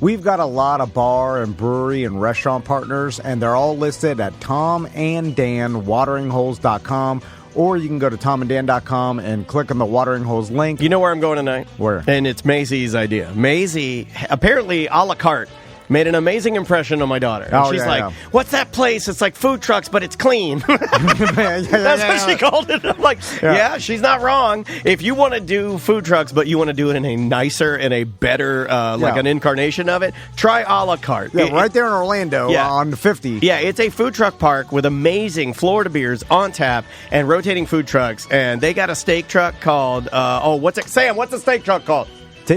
We've got a lot of bar and brewery and restaurant partners, and they're all listed at tomanddanwateringholes.com. Or you can go to tomanddan.com and click on the Watering Holes link. You know where I'm going tonight? Where? And it's Maisie's idea. Maisie, apparently a la carte, made an amazing impression on my daughter. And she's like, what's that place? It's like food trucks, but it's clean. That's what she called it. I'm like, yeah, she's not wrong. If you want to do food trucks, but you want to do it in a nicer and a better, like an incarnation of it, try a la carte. Yeah, right there in Orlando on 50. Yeah, it's a food truck park with amazing Florida beers on tap and rotating food trucks. And they got a steak truck called, Sam, what's the steak truck called?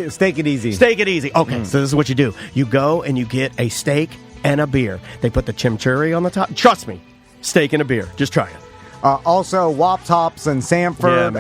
Steak it easy. Steak it easy. Okay, so this is what you do. You go and you get a steak and a beer. They put the chimichurri on the top. Trust me, steak and a beer. Just try it. Also, Wop Tops in Sanford.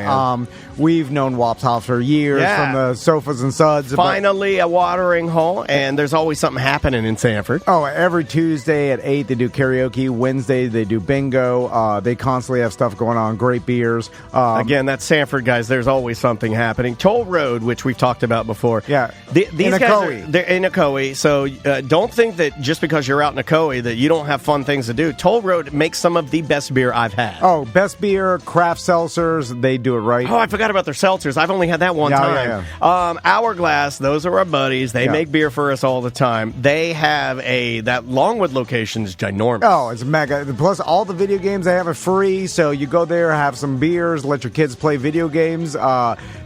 We've known Wop Tops for years from the Sofas and Suds. Finally, a watering hole, and there's always something happening in Sanford. Oh, every Tuesday at 8, they do karaoke. Wednesday, they do bingo. They constantly have stuff going on, great beers. Again, that's Sanford, guys. There's always something happening. Toll Road, which we've talked about before. Yeah, these guys they're in Ocoee, so don't think that just because you're out in Ocoee that you don't have fun things to do. Toll Road makes some of the best beer I've had. Oh, best beer, craft seltzers, they do it right. Oh, I forgot about their seltzers. I've only had that one time. Hourglass, those are our buddies. They make beer for us all the time. They have that Longwood location is ginormous. Oh, it's mega. Plus, all the video games they have are free, so you go there, have some beers, let your kids play video games.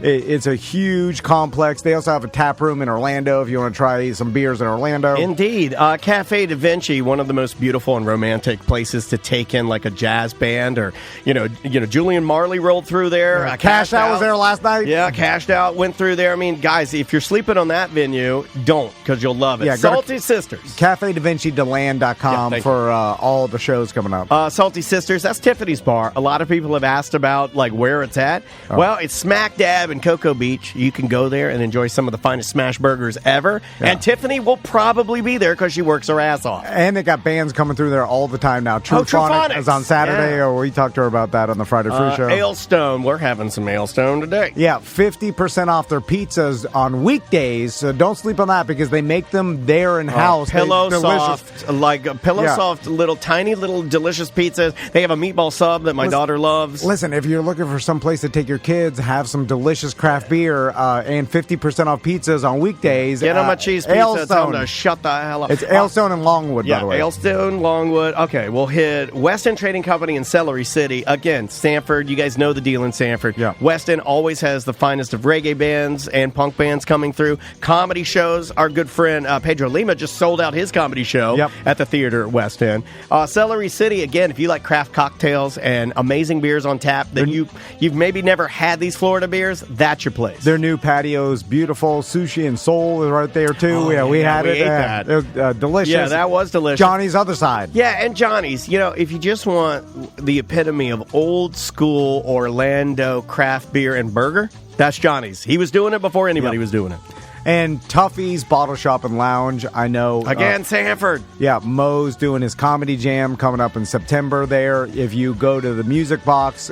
It's a huge complex. They also have a tap room in Orlando if you want to try some beers in Orlando. Indeed. Cafe Da Vinci, one of the most beautiful and romantic places to take in like a jazz band or, Julian Marley rolled through there. Cashed Out was there last night. Yeah, Cashed Out went through there. I mean, guys, if you're sleeping on that venue, don't, because you'll love it. Yeah, Salty Sisters. CafeDaVinciDeland.com for all the shows coming up. Salty Sisters, that's Tiffany's Bar. A lot of people have asked about like where it's at. Oh. Well, it's smack dab in Cocoa Beach. You can go there and enjoy some of the finest smash burgers ever. Yeah. And Tiffany will probably be there because she works her ass off. And they got bands coming through there all the time now. Truphonic is on Saturday, or we talked to her about that on the Friday Free Show. Ailstone, we're having some Ailstone today. Yeah, 50% off their pizzas on weekdays, so don't sleep on that because they make them there in-house. Pillow soft, little tiny little delicious pizzas. They have a meatball sub that my daughter loves. Listen, if you're looking for some place to take your kids, have some delicious craft beer and 50% off pizzas on weekdays. Get them a cheese pizza. Tell them to shut the hell up. It's Ailstone and Longwood, by the way. Yeah, Ailstone, Longwood. Okay, we'll hit Weston Trading Company in Celery City. Again, Sanford. You guys know the deal in Sanford. Yeah. Weston always has the finest of reggae bands and punk bands coming through. Comedy shows. Our good friend Pedro Lima just sold out his comedy show at the theater at West End. Celery City, again, if you like craft cocktails and amazing beers on tap, then you've maybe never had these Florida beers, that's your place. Their new patio's beautiful. Sushi and Soul is right there, too. We had it. Ate that. It was delicious. Yeah, that was delicious. Johnny's Other Side. Yeah, and Johnny's. If you just want the epitome of old school Orlando craft beer and burger, that's Johnny's. He was doing it before anybody was doing it. And Tuffy's Bottle Shop and Lounge, I know. Again, Sanford. Yeah, Mo's doing his comedy jam coming up in September there. If you go to the Music Box,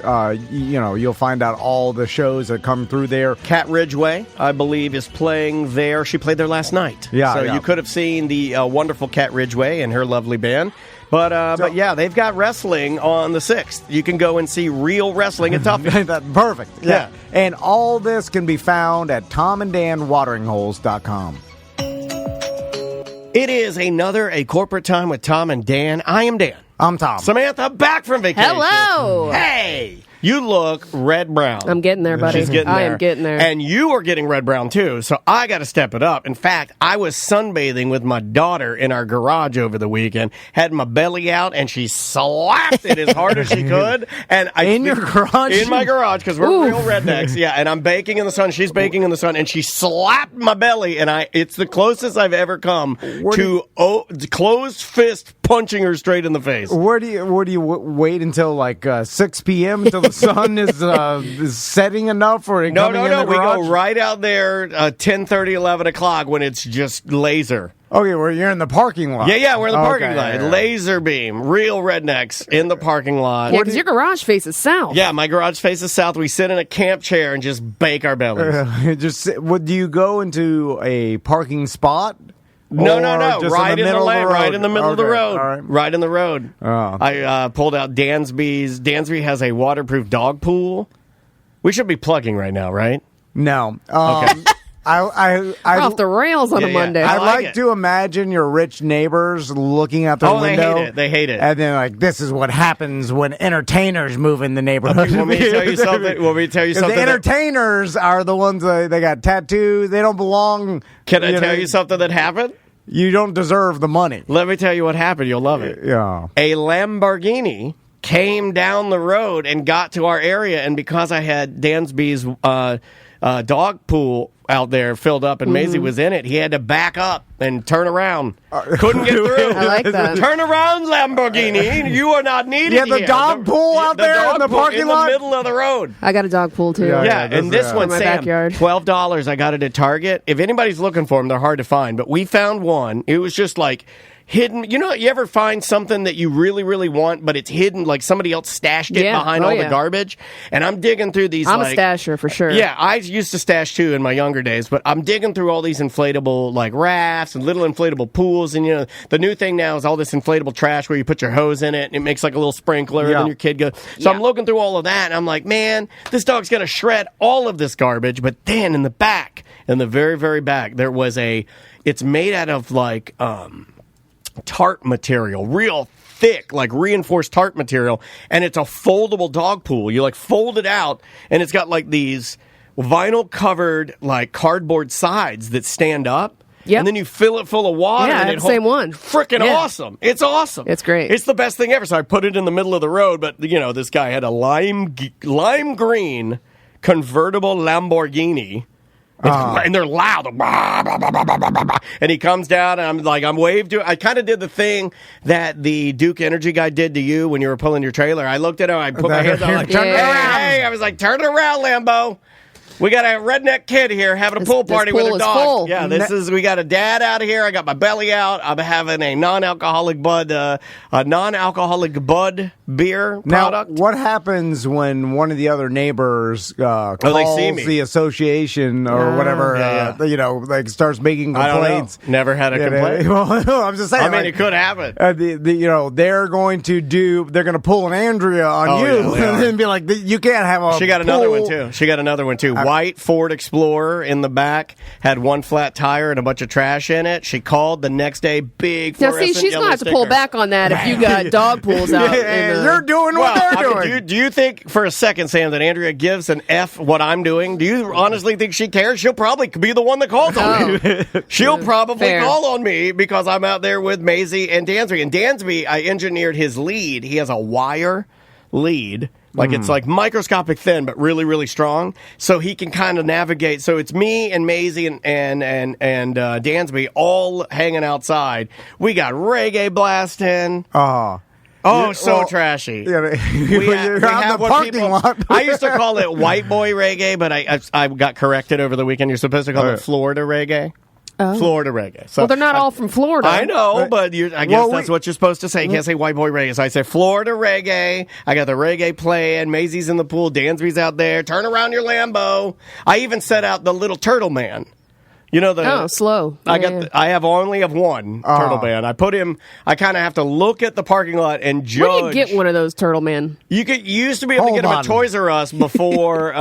you'll find out all the shows that come through there. Kat Ridgway, I believe, is playing there. She played there last night. Yeah. So you could have seen the wonderful Kat Ridgway and her lovely band. But yeah, they've got wrestling on the 6th. You can go and see real wrestling at Tuffy. Perfect. Yeah. And all this can be found at tomanddanwateringholes.com. It is a corporate time with Tom and Dan. I am Dan. I'm Tom. Samantha, back from vacation. Hello. Hey. You look red-brown. I'm getting there, buddy. She's getting there. I am getting there. And you are getting red-brown, too, so I got to step it up. In fact, I was sunbathing with my daughter in our garage over the weekend, had my belly out, and she slapped it as hard as she could. And your garage? In my garage, because we're real rednecks. Yeah, and I'm baking in the sun, she's baking in the sun, and she slapped my belly, and it's the closest I've ever come to closed fist punching her straight in the face. Where do you wait until like 6 p.m. until the sun is setting enough for it coming in the garage? We go right out there 10:30, 11 o'clock when it's just laser. Okay, well, you're in the parking lot. Yeah, we're in the parking lot. Yeah. Laser beam, real rednecks in the parking lot. Yeah, because your garage faces south. Yeah, my garage faces south. We sit in a camp chair and just bake our bellies. Do you go into a parking spot? No. Just Right in the lane. Right in the middle of the road. All right. Right in the road. Oh. I pulled out Dansby's. Dansby has a waterproof dog pool. We should be plugging right now, right? No. Okay. We're off the rails on a Monday. I'd like like it. to imagine your rich neighbors looking out their window. They hate it. And then, like, this is what happens when entertainers move in the neighborhood. Want me to tell you something? The entertainers are the ones that they got tattoos. They don't belong. Can I tell you something that happened? You don't deserve the money. Let me tell you what happened. You'll love it. Yeah. A Lamborghini came down the road and got to our area, and because I had Dansby's dog pool out there filled up and Maisie was in it, he had to back up and turn around. Couldn't get through. I like that. Turn around, Lamborghini. You are not needed You have the here. dog pool out there in the parking lot? in the middle of the road. I got a dog pool, too. Yeah, and this one, in my Sam, backyard. $12. I got it at Target. If anybody's looking for them, they're hard to find. But we found one. It was just like hidden. You know, you ever find something that you really, really want, but it's hidden, like somebody else stashed it behind all the garbage? And I'm digging through these. I'm a stasher for sure. Yeah, I used to stash too in my younger days, but I'm digging through all these inflatable like rafts and little inflatable pools. And, you know, the new thing now is all this inflatable trash where you put your hose in it and it makes like a little sprinkler and your kid goes. So I'm looking through all of that and I'm like, man, this dog's going to shred all of this garbage. But then in the back, in the very, very back, there was it's made out of like, tarp material, real thick, like reinforced tarp material, and it's a foldable dog pool. You like fold it out, and it's got like these vinyl covered like cardboard sides that stand up. Yep. And then you fill it full of water. Yeah, and the same one. Freaking awesome. It's awesome. It's great. It's the best thing ever. So I put it in the middle of the road, but, you know, this guy had a lime green convertible Lamborghini. And they're loud. And he comes down, and I'm waved to. I kind of did the thing that the Duke Energy guy did to you when you were pulling your trailer. I looked at him, I put my hands on, like, turn around. Hey, I was like, turn it around, Lambo. We got a redneck kid here having a pool party with her dog. Full. Yeah, we got a dad out of here. I got my belly out. I'm having a non-alcoholic bud beer product. Now, what happens when one of the other neighbors calls the association or whatever, you know, like starts making complaints? I don't know. Never had a complaint. Well, I'm just saying. I mean, it could happen. You know, they're going to pull an Andrea on you and then be like, you can't have a She got another one, too. White Ford Explorer in the back, had one flat tire and a bunch of trash in it. She called the next day, big now, fluorescent she's going to have to pull back on that if you got dog pools out. You're doing what they're doing. Do you think for a second, Sam, that Andrea gives an F what I'm doing? Do you honestly think she cares? She'll probably be the one that calls on me. She'll probably call on me because I'm out there with Maisie and Dansby. And Dansby, I engineered his lead. He has a wire lead. Like it's like microscopic thin, but really, really strong. So he can kind of navigate. So it's me and Maisie and Dansby all hanging outside. We got reggae blasting. Trashy. Yeah, you're on the parking lot. I used to call it white boy reggae, but I got corrected over the weekend. You're supposed to call it Florida reggae. Oh. Florida reggae. So well, they're not all from Florida. I know, but I guess that's what you're supposed to say. You can't say white boy reggae. So I say Florida reggae. I got the reggae playing. Maisie's in the pool. Dansby's out there. Turn around your Lambo. I even set out the little turtle man. You know slow. I only have one turtle man. I put him. I kind of have to look at the parking lot and judge. Where do you get one of those turtle men? You used to be able to get them at Toys R Us before.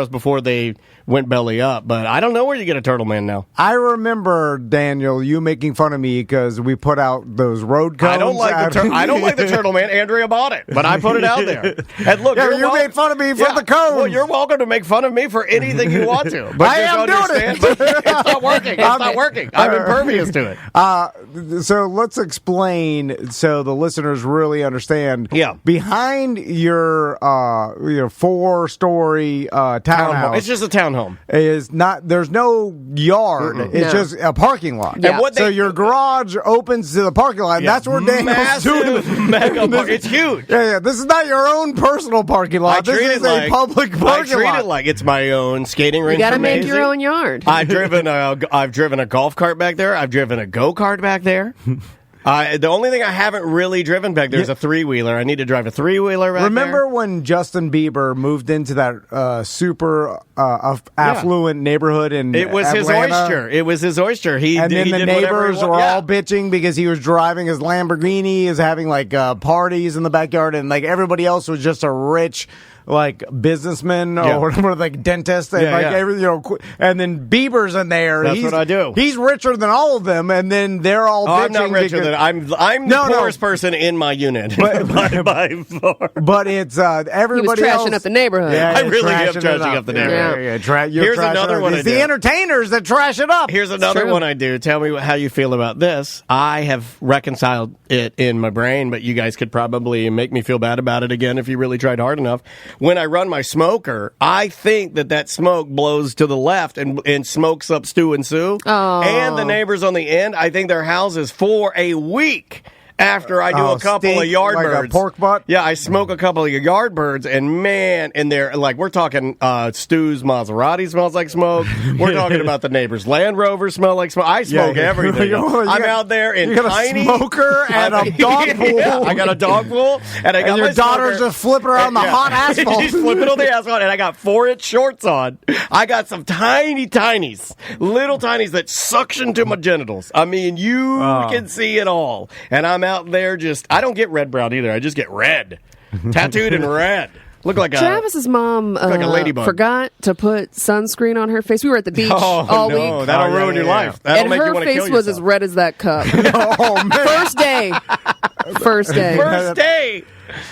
Before they went belly up. But I don't know where you get a turtle man now. I remember, Daniel, you making fun of me because we put out those road cones. I don't like the turtle man. Andrea bought it, but I put it out there. And look, you made fun of me for the cones. Well, you're welcome to make fun of me for anything you want to. But I am doing it. It's not working. It's not working. I'm impervious to it. So let's explain so the listeners really understand. Yeah. Behind your 4-story townhouse, it's just a townhome. There's no yard. Mm-mm. It's just a parking lot. Yeah. So your garage opens to the parking lot. And that's where Daniel's doing mega it's huge. Yeah. This is not your own personal parking lot. This is a public parking lot. I treat it like it's my own skating rink. You got to make your own yard. I've driven a golf cart back there. I've driven a go-kart back there. The only thing I haven't really driven back there is a three-wheeler. I need to drive a three-wheeler back Remember when Justin Bieber moved into that super affluent neighborhood in It was Atlanta? his oyster. It was his oyster. And then the did whatever neighbors he were wanted. all bitching because he was driving his Lamborghini, is having like parties in the backyard, and like everybody else was just a rich like businessman or whatever, like dentist, and and then Bieber's in there. That's what I do. He's richer than all of them, and then they're all bitching. I'm not richer than I'm the poorest person in my unit by far. But it's everybody he was else trashing up the neighborhood. Yeah, I really am trashing up the neighborhood. Here's another one. It's the entertainers that trash it up. Here's another one I do. Tell me how you feel about this. I have reconciled it in my brain, but you guys could probably make me feel bad about it again if you really tried hard enough. When I run my smoker, I think that smoke blows to the left and smokes up Stu and Sue. Oh. And the neighbors on the end, I think their houses for a week. After I do a couple of yard like birds. A pork butt? Yeah, I smoke a couple of yard birds, and man, and they're like, we're talking Stu's Maserati smells like smoke. We're talking about the neighbor's Land Rover smell like smoke. I smoke everything. I'm out there in you got tiny. A smoker and a dog pool. Yeah, I got a dog pool, and I got your my daughter's smoker. just flipping around the hot asphalt. She's flipping on the asphalt, and I got 4-inch shorts on. I got some little tinies that suction to my genitals. I mean, you can see it all. And I'm out there I don't get red brown either. I just get red. Tattooed in red. Look like Travis's mom like a ladybug. forgot to put sunscreen on her face. We were at the beach all week. That'll ruin your life. That'll and make you her want to kill face was as yourself. red as that cup. Oh, man. First day. First day.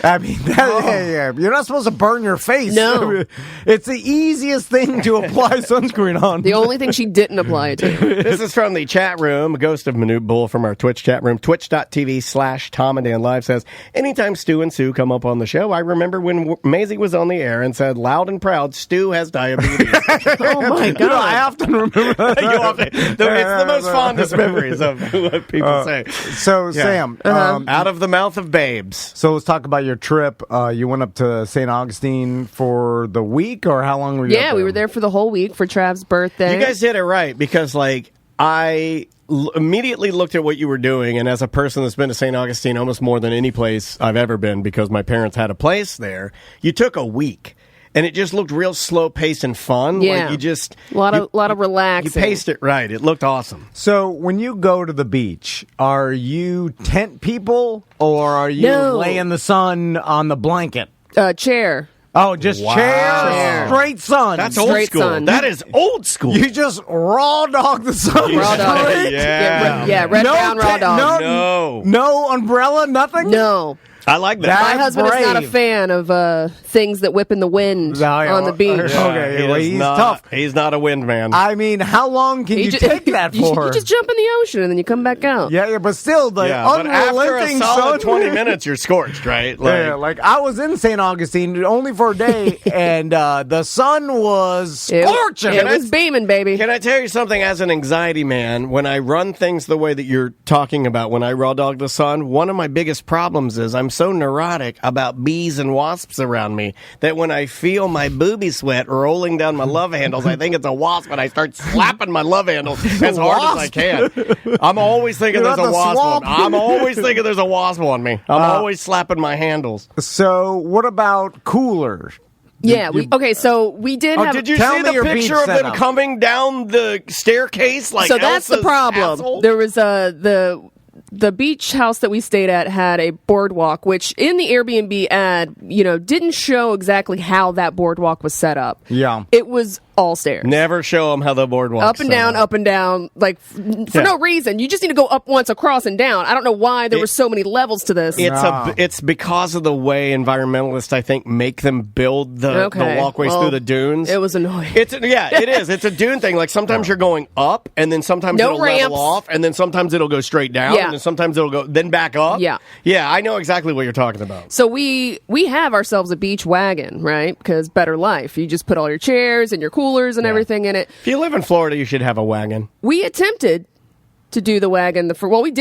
I mean, you're not supposed to burn your face. No. It's the easiest thing to apply sunscreen on. The only thing she didn't apply it to. This is from the chat room. Ghost of Manute Bull from our Twitch chat room. Twitch.tv/Tom and Dan Live says, anytime Stu and Sue come up on the show, I remember when Maisie was on the air and said loud and proud, Stu has diabetes. Oh, my God. I often remember that. It's the most fondest memories of what people say. So, Sam, out of the mouth of babes. So let's talk about your trip. You went up to St. Augustine for the week, or how long were you? Yeah, we were there for the whole week for Trav's birthday. You guys did it right, because I immediately looked at what you were doing, and as a person that's been to St. Augustine almost more than any place I've ever been, because my parents had a place there, you took a week. And it just looked real slow paced and fun. Yeah. Like you a lot of relaxing. You paced it right. It looked awesome. So when you go to the beach, are you tent people, or are you laying the sun on the blanket? Chair. Oh, just chair, straight sun. That's Straight old school. sun. That is old school. You just raw dog the sun. Raw dog. straight? Yeah. Red, brown, raw dog. No. No umbrella, nothing? No. I like that. That's My husband is not a brave. fan of things that whip in the wind on the beach. Okay, well, he's not, tough. He's not a wind man. I mean, how long can you take that for? You just jump in the ocean and then you come back out. Yeah, but still, but after a unrelenting solid sun. 20 minutes, you're scorched, right? Like I was in St. Augustine only for a day, and the sun was scorching. It was beaming, baby. Can I tell you something? As an anxiety man, when I run things the way that you're talking about, when I raw dog the sun, one of my biggest problems is I'm so neurotic about bees and wasps around me that when I feel my booby sweat rolling down my love handles, I think it's a wasp, and I start slapping my love handles as hard as I can. I'm always thinking there's a wasp on me. I'm always thinking there's a wasp on me. I'm always slapping my handles. So, what about coolers? Yeah. So we did have. Did you Tell see me the your picture beach of them setup. coming down the staircase? Like So that's the Elsa's problem. castle? There was the beach house that we stayed at had a boardwalk, which in the Airbnb ad, didn't show exactly how that boardwalk was set up. Yeah. It was all stairs. Never show them how the boardwalk Up and down, like for no reason. You just need to go up once, across, and down. I don't know why there were so many levels to this. It's because of the way environmentalists, I think, make them build the walkways through the dunes. It was annoying. It is. It's a dune thing. Like sometimes you're going up, and then sometimes No it'll ramps. level off, and then sometimes it'll go straight down, Yeah. and then sometimes it'll go then back up. Yeah. I know exactly what you're talking about. So we have ourselves a beach wagon, right? Because better life. You just put all your chairs and your coolers and everything in it. If you live in Florida, you should have a wagon. We attempted to do the wagon. We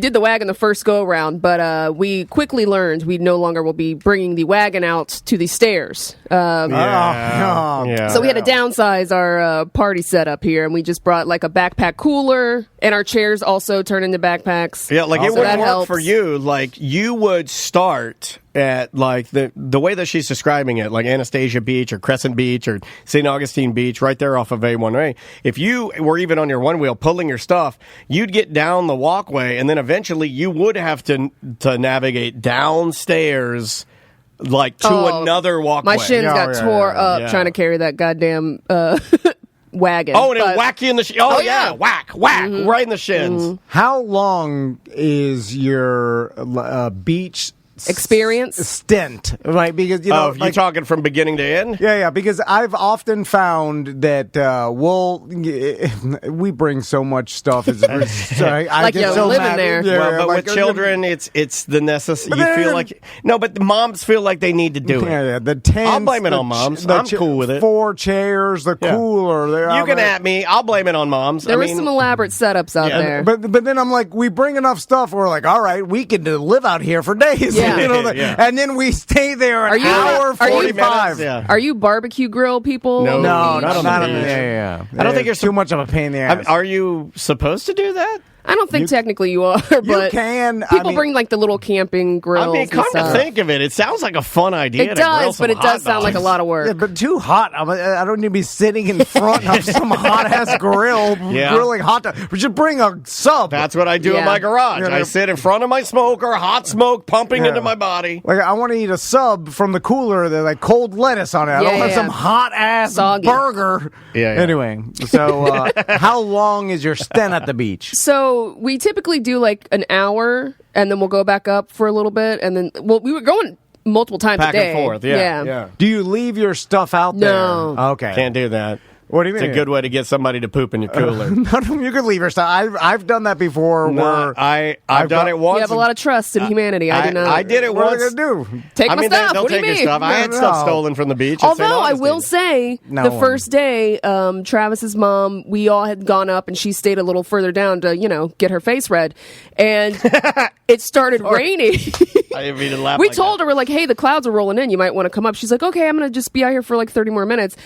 did the wagon the first go around, but we quickly learned we no longer will be bringing the wagon out to the stairs. So we had to downsize our party setup here, and we just brought like a backpack cooler, and our chairs also turn into backpacks. Yeah, like it So would that work helps. for you. Like you would start at like the way that she's describing it, like Anastasia Beach or Crescent Beach or St. Augustine Beach, right there off of A1A. If you were even on your one wheel pulling your stuff, you'd get down the walkway, and then eventually you would have to navigate downstairs, like to another walkway. My shins got tore up trying to carry that goddamn wagon. Oh, and it'll whack you in the whack, right in the shins. How long is your beach experience stint, right? Because you talking from beginning to end? Yeah, because I've often found that we bring so much stuff. I like get you're so living mad. there. Yeah, but with children, it's the necessity. You feel like but the moms feel like they need to do it. Yeah, the tents. I'll blame it on moms. I'm cool with it. 4 chairs, the cooler. You can at me. I'll blame it on moms. There was some elaborate setups out there. But then I'm like, we bring enough stuff. We're like, all right, we can live out here for days. Yeah. And then we stay there an hour 45. Yeah. Are you barbecue grill people? No, not on not the on the beach. beach. Yeah. I don't think you're too much of a pain in the ass. Are you supposed to do that? I don't think technically you are, but you can. People bring like the little camping grills. I mean, come and to stuff. think of it, it sounds like a fun idea. It does, but it does sound like a lot of work. Yeah, but too hot. I don't need to be sitting in front of some hot ass grill grilling hot dogs. We should bring a sub. That's what I do in my garage. I sit in front of my smoker, hot smoke pumping into my body. Like I want to eat a sub from the cooler. They're like cold lettuce on it. I don't want some hot ass Soggy. burger. Yeah. Anyway, so how long is your stint at the beach? So we typically do like an hour, and then we'll go back up for a little bit, and then we were going multiple times Back a day. and forth, yeah. Do you leave your stuff out there? No. Okay. Can't do that. What do you mean? It's a good way to get somebody to poop in your cooler. You can leave your stuff. I've done that before. No, I've done it once. You have a lot of trust in humanity. I do not. I did it What once. are they going to do? Take my stuff. They'll What do take you your mean? stuff. I had stuff stolen from the beach. Although I will say, No the one. first day, Travis's mom, we all had gone up, and she stayed a little further down to, get her face read, and it started raining. I didn't mean to laugh. We told her, we're like, hey, the clouds are rolling in. You might want to come up. She's like, okay, I'm going to just be out here for like 30 more minutes.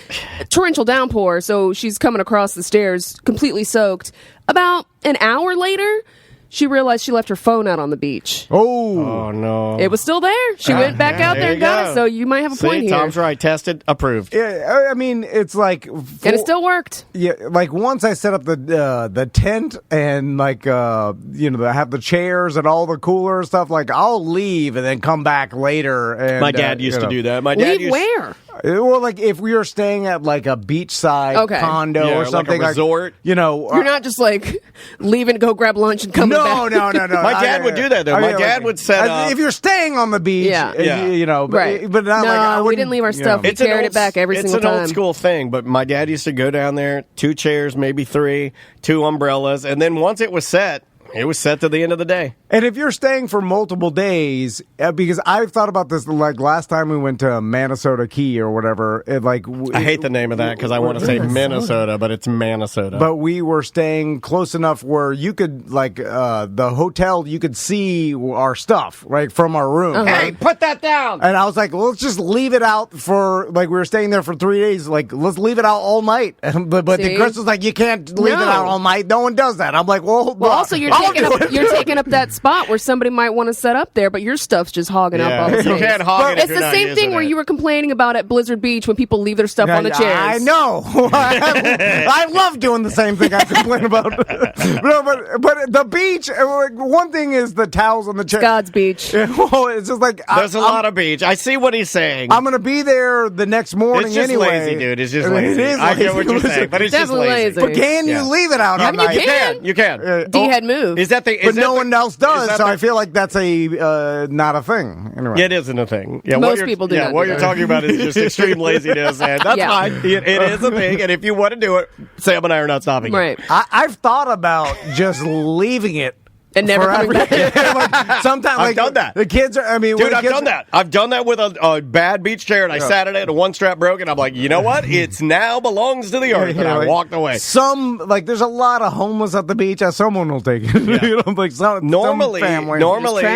Torrential downpour. So she's coming across the stairs completely soaked. About an hour later, she realized she left her phone out on the beach. Oh, no. It was still there. She went back out there and got it. So you might have a point here. Tom's right. Tested, approved. Yeah, I mean, it's like, And it still worked. yeah, like once I set up the tent and like I have the chairs and all the cooler stuff. Like I'll leave and then come back later. And My dad used to do that. My dad Leave where? Well, like if we were staying at like a beachside condo or something, like a resort. You're not just like leaving to go grab lunch and come back. No. My dad would do that though. My dad would set up. If you're staying on the beach, Right. But not like I we didn't leave our stuff. We carried it back every single time. It's an old school thing, but my dad used to go down there, 2 chairs, maybe 3, 2 umbrellas, and then once it was set to the end of the day. And if you're staying for multiple days, because I've thought about this, like last time we went to Minnesota Key or whatever, I hate the name of that because I want to say Minnesota, but it's Minnesota. But we were staying close enough where you could, like, the hotel, you could see our stuff, right, from our room. Hey, put that down! And I was like, well, let's just leave it out for, like, we were staying there for 3 days. Like, let's leave it out all night. But then Chris was like, you can't leave it out all night. No one does that. I'm like, well also, you're taking up that spot where somebody might want to set up there, but your stuff's just hogging up all the space. You can't hog it. It's the same thing where you were complaining about at Blizzard Beach when people leave their stuff on the chairs. I know. I love doing the same thing I complain about. No, but the beach, one thing is the towels on the chair. God's beach. Well, it's just like there's a lot of beach. I see what he's saying. I'm going to be there the next morning it's just anyway. Lazy, dude. It's just lazy. It is I get what lazy. you're saying, but it's just Definitely lazy. lazy. But can you leave it out? I mean, You can. D had moved. Is that the? But no one else does, so I feel like that's not a thing. Anyway. It isn't a thing. Yeah, Most people do Yeah, not what do you're that. talking about is just extreme laziness, and that's fine. It is a thing, and if you want to do it, Sam and I are not stopping you. Right. I've thought about just leaving it And never coming back. Like, sometimes I've done that. The kids are. I mean, dude, I've done that. I've done that with a bad beach chair, and I sat in it, and one strap broke, and I'm like, you know what? It's now belongs to the earth, and I walked away. There's a lot of homeless at the beach. Someone will take it. Yeah. Normally,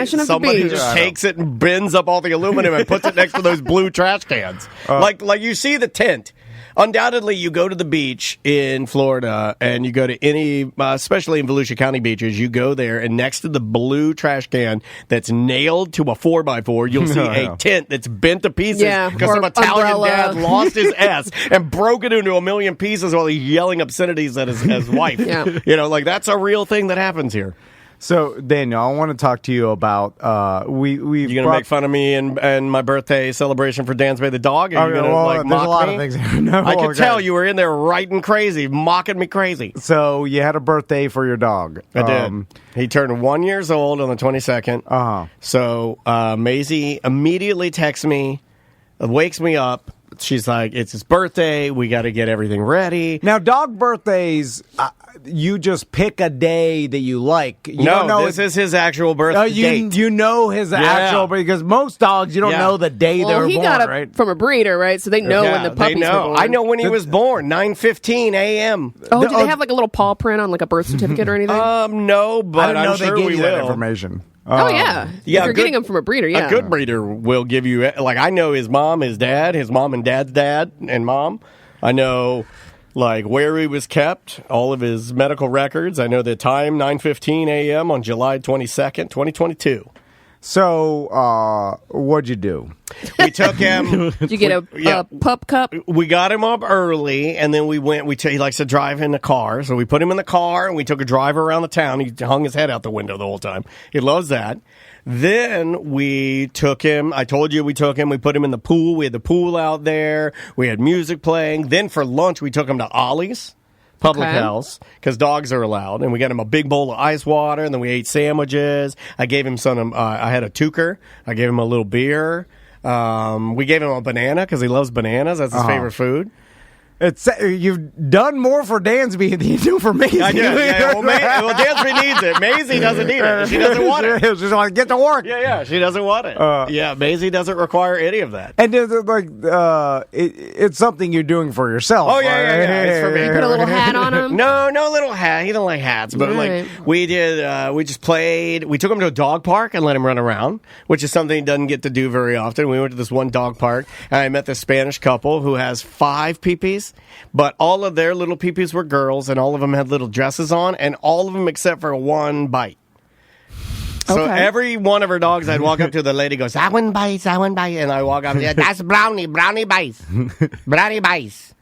somebody just takes it and bends up all the aluminum and puts it next to those blue trash cans. Like you see the tent. Undoubtedly, you go to the beach in Florida, and you go to any, especially in Volusia County beaches, you go there, and next to the blue trash can that's nailed to a 4x4, you'll see a tent that's bent to pieces because some Italian dad lost his S and broke it into a million pieces while he's yelling obscenities at his wife. That's a real thing that happens here. So, Daniel, I want to talk to you about you going to make fun of me and my birthday celebration for Dan's Bay the dog? Are you going to mock there's a lot me? of things. No, I could tell you were in there writing crazy, mocking me crazy. So you had a birthday for your dog. I did. He turned 1 year old on the 22nd. So Maisie immediately texts me, wakes me up. She's like, it's his birthday. We got to get everything ready. Now, dog birthdays, you just pick a day that you like. This is his actual birthday date. You know his actual, because most dogs, you don't know the day they were born, got it from a breeder, right? So they know when the puppies were born. I know when he was born, 9:15 a.m. Oh, do they have like a little paw print on like a birth certificate or anything? No, but I don't know I'm sure they give we you will. that information. If you're getting them from a breeder, A good breeder will give you, I know his mom, his dad, his mom and dad's dad and mom. I know, where he was kept, all of his medical records. I know the time, 9:15 a.m. on July 22nd, 2022. So, what'd you do? We took him. Did you get a pup cup? We got him up early, and then we went. He likes to drive in the car, so we put him in the car, and we took a drive around the town. He hung his head out the window the whole time. He loves that. Then we took him. I told you we took him. We put him in the pool. We had the pool out there. We had music playing. Then for lunch, we took him to Ollie's Public House, because dogs are allowed, and we got him a big bowl of ice water, and then we ate sandwiches. I gave him some. I had a tucker. I gave him a little beer. We gave him a banana because he loves bananas. That's his favorite food. You've done more for Dansby than you do for Maisie. I did. Yeah. Well, Dansby needs it. Maisie doesn't need it. She doesn't want it. She just wants to get to work. Yeah. She doesn't want it. Maisie doesn't require any of that. And it's something you're doing for yourself. Oh yeah. It's for me. You put a little hat on him. No little hat. He don't like hats. But we did. We just played. We took him to a dog park and let him run around, which is something he doesn't get to do very often. We went to this one dog park, and I met this Spanish couple who has 5 peepees. But all of their little peepees were girls, and all of them had little dresses on, and all of them except for one bite. So every one of her dogs, I'd walk up to, the lady goes, that one bites, and I walk up and that's Brownie bites. Brownie bites.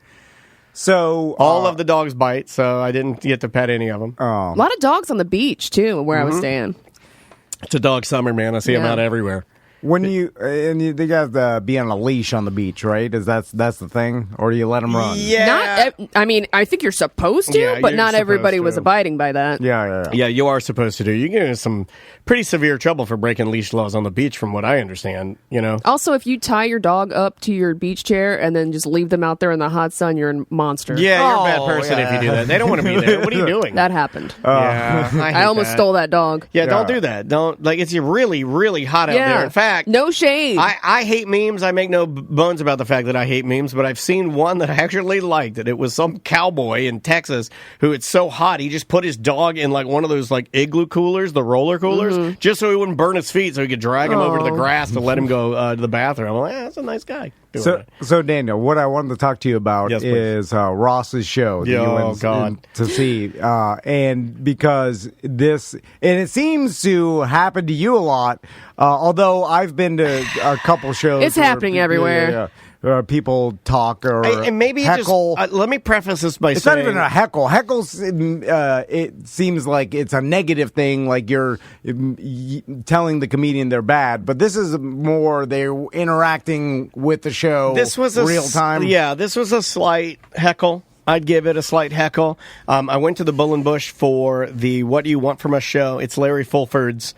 So all of the dogs bite, so I didn't get to pet any of them. A lot of dogs on the beach, too, where I was staying. It's a dog summer, man. I see them out everywhere. When they got to be on a leash on the beach, right? That's the thing, or do you let them run? Yeah, I think you're supposed to, but not everybody was abiding by that. Yeah. You are supposed to do. You get in some pretty severe trouble for breaking leash laws on the beach, from what I understand. Also, if you tie your dog up to your beach chair and then just leave them out there in the hot sun, you're a monster. Yeah, you're a bad person if you do that. They don't want to be there. What are you doing? That happened. I almost stole that dog. Yeah, don't do that. Don't it's really, really hot out there. In fact, no shade. I hate memes. I make no bones about the fact that I hate memes, but I've seen one that I actually liked. It was some cowboy in Texas who, it's so hot, he just put his dog in one of those igloo coolers, the roller coolers, just so he wouldn't burn his feet, so he could drag him over to the grass to let him go to the bathroom. I'm like, that's a nice guy. So Daniel, what I wanted to talk to you about is Ross's show that you went to see, and because it seems to happen to you a lot. Although I've been to a couple shows, it's happening everywhere. People talk and maybe heckle. Let me preface this by saying... It's not even a heckle. Heckles, it seems like it's a negative thing, like you're telling the comedian they're bad. But this is more they're interacting with the show real time. Yeah, this was a slight heckle. I'd give it a slight heckle. I went to the Bull and Bush for the What Do You Want From Us show. It's Larry Fulford's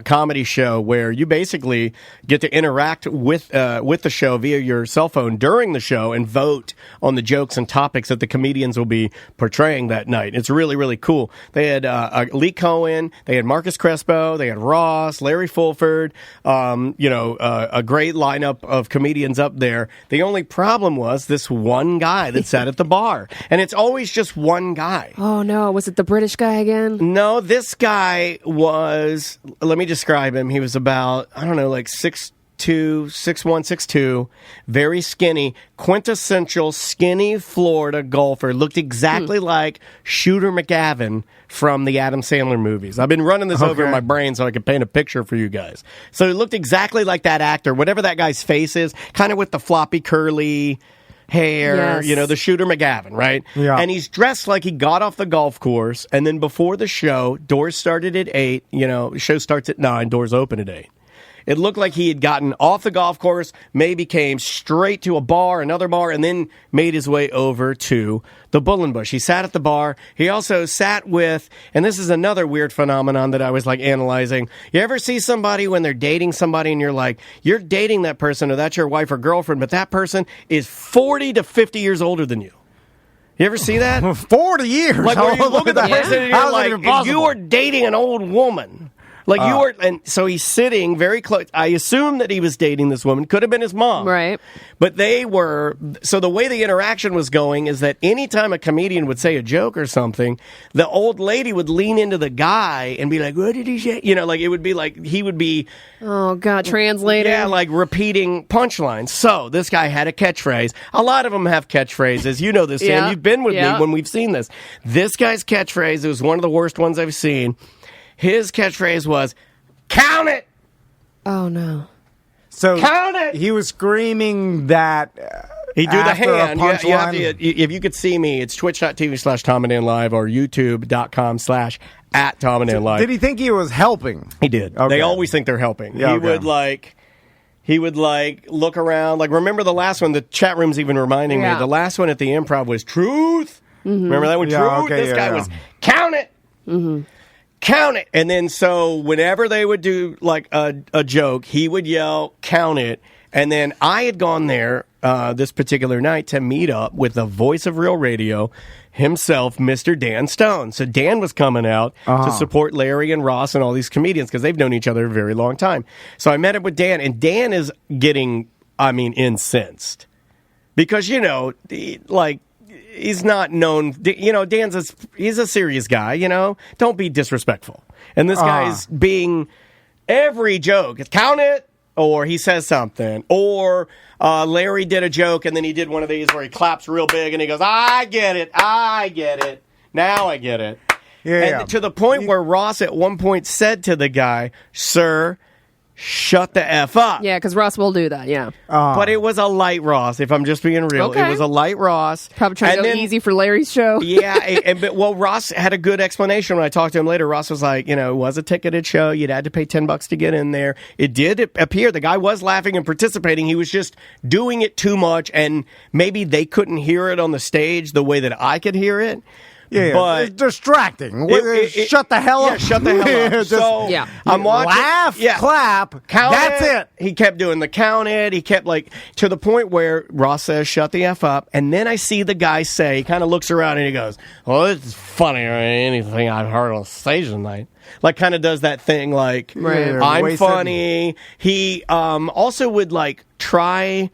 comedy show where you basically get to interact with the show via your cell phone during the show and vote on the jokes and topics that the comedians will be portraying that night. It's really, really cool. They had Lee Cohen, they had Marcus Crespo, they had Ross, Larry Fulford, a great lineup of comedians up there. The only problem was this one guy that sat at the bar. And it's always just one guy. Oh, no. Was it the British guy again? No, this guy was, let me describe him. He was about, I don't know, like 6'1", 6'2", very skinny, quintessential skinny Florida golfer. Looked exactly like Shooter McGavin from the Adam Sandler movies. I've been running this over in my brain so I could paint a picture for you guys. So he looked exactly like that actor, whatever that guy's face is, kind of with the floppy, curly hair, yes. The Shooter McGavin, right? Yeah. And he's dressed like he got off the golf course, and then before the show, doors started at 8, show starts at 9, doors open at 8. It looked like he had gotten off the golf course, maybe came straight to a bar, another bar, and then made his way over to the Bull and Bush. He sat at the bar. He also sat with, and this is another weird phenomenon that I was like analyzing. You ever see somebody when they're dating somebody and you're like, you're dating that person or that's your wife or girlfriend, but that person is 40 to 50 years older than you? You ever see that? 40 years? Like where you look at the person and you're like, you are dating an old woman. Like you were, and so he's sitting very close. I assume that he was dating this woman. Could have been his mom. Right. But they were, so the way the interaction was going is that anytime a comedian would say a joke or something, the old lady would lean into the guy and be like, what did he say? Like it would be like, he would be. Oh, God, translating. Yeah, like repeating punchlines. So this guy had a catchphrase. A lot of them have catchphrases. You know this, Sam. Yeah. You've been with me when we've seen this. This guy's catchphrase, it was one of the worst ones I've seen. His catchphrase was, count it! Oh, no. So count it! He was screaming that He'd do the hand. You have to, if you could see me, it's twitch.tv/TomandDanLive or youtube.com/@TomandDanLive. Did he think he was helping? He did. Okay. They always think they're helping. Yeah, He would look around. Like, remember the last one? The chat room's even reminding me. The last one at the Improv was truth. Mm-hmm. Remember that one? Truth? Okay, this guy was count it. Mm-hmm. Count it. And then so whenever they would do like a joke, he would yell, count it. And then I had gone there this particular night to meet up with the voice of real radio himself, Mr. Dan Stone. So Dan was coming out to support Larry and Ross and all these comedians because they've known each other a very long time. So I met up with Dan, and Dan is getting, incensed. Because, he's not known, Dan's he's a serious guy, Don't be disrespectful. And this guy's being every joke. Count it, or he says something, or Larry did a joke and then he did one of these where he claps real big and he goes, I get it. Now I get it. Yeah. And to the point where Ross at one point said to the guy, sir, shut the F up. Yeah, because Ross will do that, yeah. But it was a light Ross, if I'm just being real. Okay. It was a light Ross. Probably trying to go easy for Larry's show. Yeah, but Ross had a good explanation when I talked to him later. Ross was like, it was a ticketed show. You'd had to pay $10 to get in there. It did appear the guy was laughing and participating. He was just doing it too much, and maybe they couldn't hear it on the stage the way that I could hear it. Yeah, but it's distracting. Shut the hell up. Yeah, shut the hell up. So I'm watching. Laugh, clap, count that's it. He kept doing the count it. He kept to the point where Ross says, shut the F up. And then I see the guy say, he kind of looks around and he goes, well, this is funnier than anything I've heard on stage tonight. Like, kind of does that thing like, I'm wasted. funny. He also would try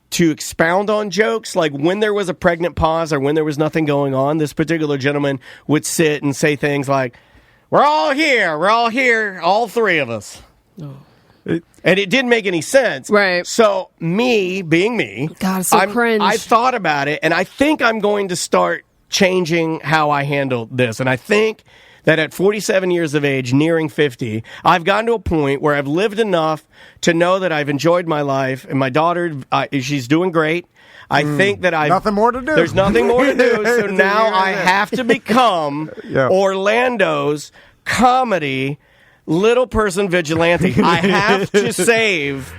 to expound on jokes, like when there was a pregnant pause or when there was nothing going on, this particular gentleman would sit and say things like, we're all here, all three of us. Oh. And it didn't make any sense. Right. So me, being me, God, it's so cringe. I thought about it, and I think I'm going to start changing how I handle this. And I think that at 47 years of age, nearing 50, I've gotten to a point where I've lived enough to know that I've enjoyed my life, and my daughter, she's doing great. I think that nothing more to do. There's nothing more to do, so now I have to become Orlando's comedy little person vigilante. I have to save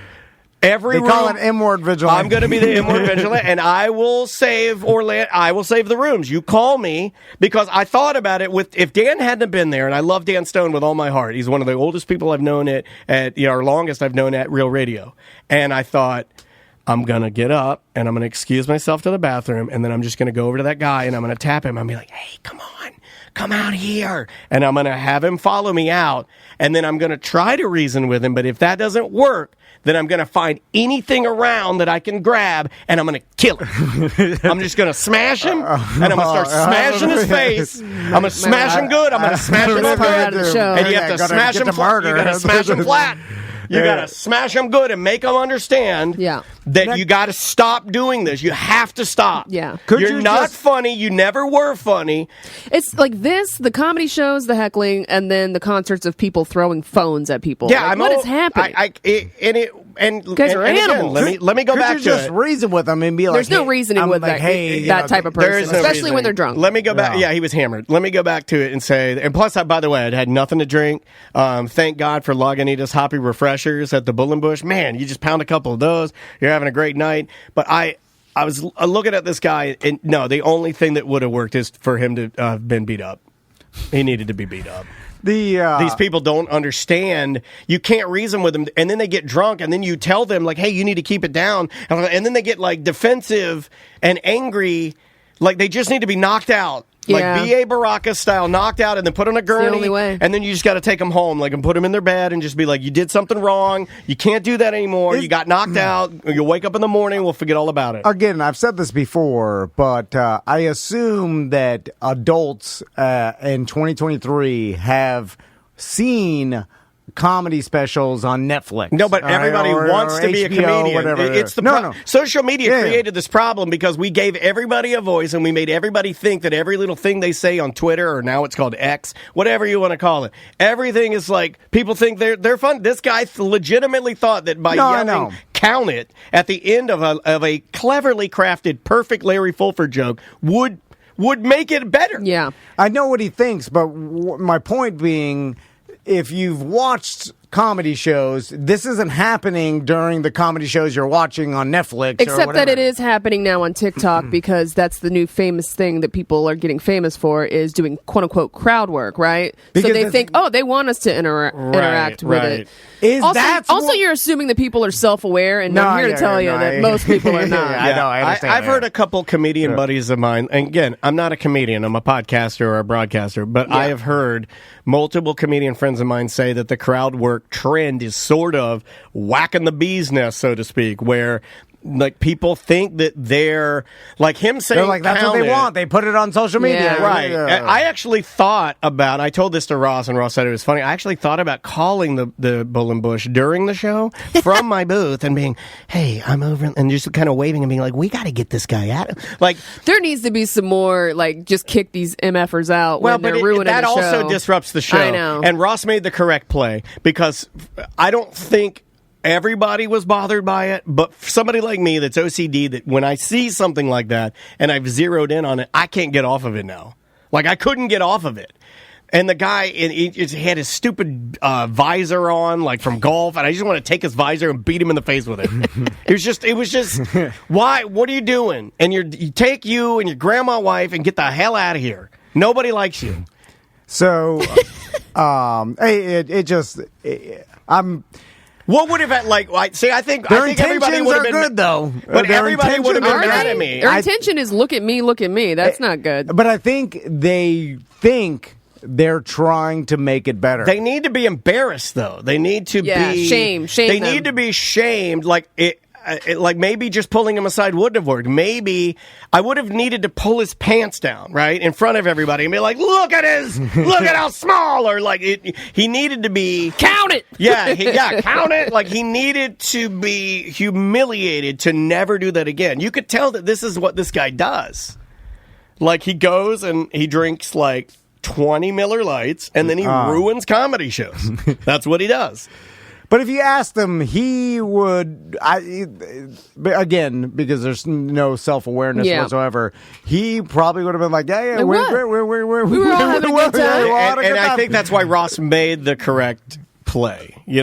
They call it inward vigilant. I'm going to be the inward vigilant, and I will save Orlando. I will save the rooms. You call me, because I thought about it. If Dan hadn't been there, and I love Dan Stone with all my heart. He's one of the oldest people I've known or longest I've known at Real Radio. And I thought, I'm going to get up, and I'm going to excuse myself to the bathroom, and then I'm just going to go over to that guy, and I'm going to tap him. I'm going to be like, hey, come on. Come out here. And I'm going to have him follow me out, and then I'm going to try to reason with him. But if that doesn't work, then I'm going to find anything around that I can grab, and I'm going to kill him. I'm just going to smash him, and I'm going to start smashing his face. I'm going to smash him good. I'm going to smash him good. And you have to smash him flat. You got to smash him flat. You got to smash them good and make them understand that you got to stop doing this. You have to stop. Yeah. You're not funny. You never were funny. It's like this, the comedy shows, the heckling, and then the concerts of people throwing phones at people. Yeah, what is happening? You guys are animals. Let me go back to it. Just reason with them and be like, there's no reasoning with that, that type of person, especially when they're drunk. Let me go back. Yeah, he was hammered. Let me go back to it and say, and plus, by the way, I'd had nothing to drink. Thank God for Lagunitas Hoppy Refreshers at the Bull and Bush. Man, you just pound a couple of those, you're having a great night. But I was looking at this guy, and no, the only thing that would have worked is for him to have been beat up. He needed to be beat up. These people don't understand. You can't reason with them, and then they get drunk, and then you tell them, like, hey, you need to keep it down, and then they get, like, defensive and angry, like they just need to be knocked out. Like B.A. Baraka style, knocked out, and then put on a gurney. It's the only way. And then you just got to take them home, like, and put them in their bed and just be like, you did something wrong. You can't do that anymore. You got knocked out. You'll wake up in the morning. We'll forget all about it. Again, I've said this before, but I assume that adults in 2023 have seen comedy specials on Netflix. No, but everybody wants to be a comedian. Whatever. It's the social media created this problem because we gave everybody a voice and we made everybody think that every little thing they say on Twitter, or now it's called X, whatever you want to call it, everything is like, people think they're fun. This guy legitimately thought that by yelling "count it" at the end of a cleverly crafted, perfect Larry Fulford joke would make it better. Yeah, I know what he thinks, but my point being, if you've watched comedy shows, this isn't happening during the comedy shows you're watching on Netflix. Except that it is happening now on TikTok because that's the new famous thing that people are getting famous for, is doing quote-unquote crowd work, right? Because so they think, they want us to interact with it. Also, you're assuming that people are self-aware, and I'm here to tell you that most people are not. I understand. I've heard a couple comedian buddies of mine, and again, I'm not a comedian, I'm a podcaster or a broadcaster, but I have heard multiple comedian friends of mine say that the crowd work trend is sort of whacking the bee's nest, so to speak, where like people think that they're like him saying, they're like, that's what they want. They put it on social media. Right. I actually thought about, I told this to Ross, and Ross said it was funny. I actually thought about calling the Bull and Bush during the show from my booth and being, hey, I'm over, and just kind of waving and being like, we got to get this guy out. Like, there needs to be some more, like, just kick these MFers out when they're ruining the show. That also disrupts the show. I know. And Ross made the correct play, because I don't think everybody was bothered by it, but for somebody like me that's OCD, that when I see something like that and I've zeroed in on it, I can't get off of it now. Like, I couldn't get off of it. And the guy, he had his stupid visor on, like from golf, and I just want to take his visor and beat him in the face with it. It was just, why? What are you doing? And you take you and your grandma wife and get the hell out of here. Nobody likes you. So, What would have I think their everybody would have been good though. But everybody would have been mad at me. Their intention is look at me. That's not good. But I think they're trying to make it better. They need to be embarrassed, though. They need to be shame. They need to be shamed. Like like maybe just pulling him aside wouldn't have worked. Maybe I would have needed to pull his pants down, right, in front of everybody and be like, look at how small, or like he needed to be count it. Count it. Like, he needed to be humiliated to never do that again. You could tell that this is what this guy does. Like, he goes and he drinks like 20 Miller Lights, and then he ruins comedy shows. That's what he does. But if you asked him, he would, again, because there's no self-awareness whatsoever, he probably would have been like, we were all having a good time. And I think that's why Ross made the correct play, he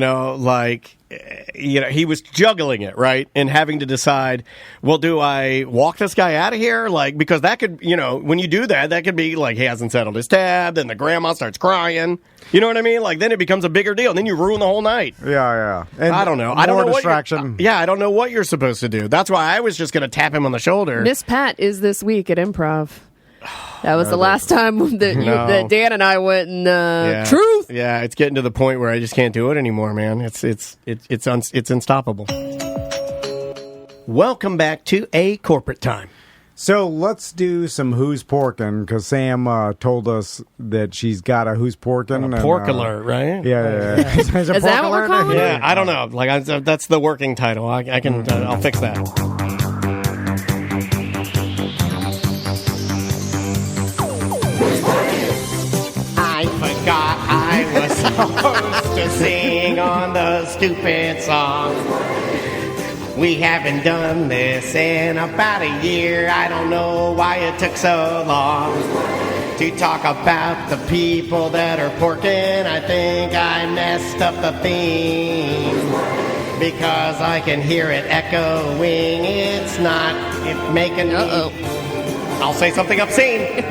was juggling it, right? And having to decide, well, do I walk this guy out of here? Because that could, when you do that could be he hasn't settled his tab, then the grandma starts crying. You know what I mean? Then it becomes a bigger deal, and then you ruin the whole night. Yeah. And I don't know. I don't know distraction. I don't know what you're supposed to do. That's why I was just going to tap him on the shoulder. Miss Pat is this week at Improv. That was the last time that Dan and I went and truth. Yeah, it's getting to the point where I just can't do it anymore, man. It's unstoppable. Welcome back to A Corporate Time. So let's do some Who's Porkin', because Sam told us that she's got a Who's Porkin'. Pork alert, right? Yeah. Is that what we're calling it? Yeah, I don't know. That's the working title. I can. I'll fix that. I forgot I was supposed to sing on the stupid song. We haven't done this in about a year. I don't know why it took so long to talk about the people that are porking. I think I messed up the theme because I can hear it echoing. It's not making me... I'll say something obscene.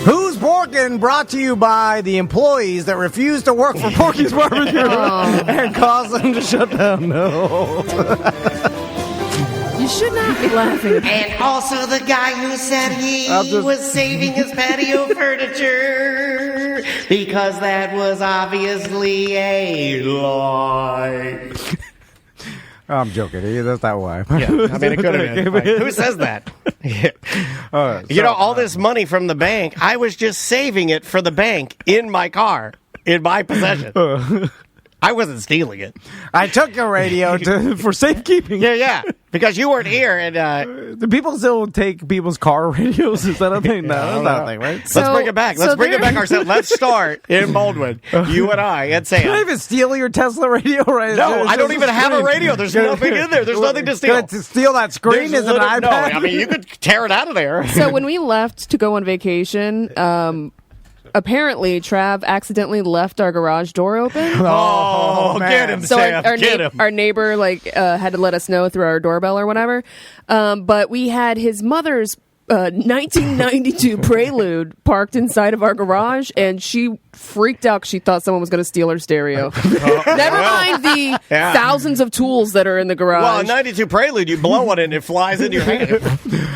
Who's Porkin', brought to you by the employees that refuse to work for Porky's Barbecue and cause them to shut down. No. You should not be laughing. And also the guy who said he was saving his patio furniture because that was obviously a lie. I'm joking. That's that way. Yeah, I mean, it could have been. Right. Who says that? All this money from the bank, I was just saving it for the bank in my car, in my possession. I wasn't stealing it. I took your radio for safekeeping. Yeah, because you weren't here. And do people still take people's car radios? Is that a thing? No, that's not a thing, right? Let's bring it back. Let's bring it back ourselves. Let's start in Baldwin. You and I and Sam. Can I even steal your Tesla radio? Right? No, I don't even have a radio. There's nothing in there. There's nothing to steal. To steal that screen is an iPad? No, I mean, you could tear it out of there. So when we left to go on vacation... apparently, Trav accidentally left our garage door open. Oh, get him, so Sam. Our neighbor had to let us know through our doorbell or whatever. But we had his mother's 1992 Prelude parked inside of our garage, and she freaked out because she thought someone was going to steal her stereo. Never mind the thousands of tools that are in the garage. Well, a 92 Prelude, you blow on it and it flies into your hand.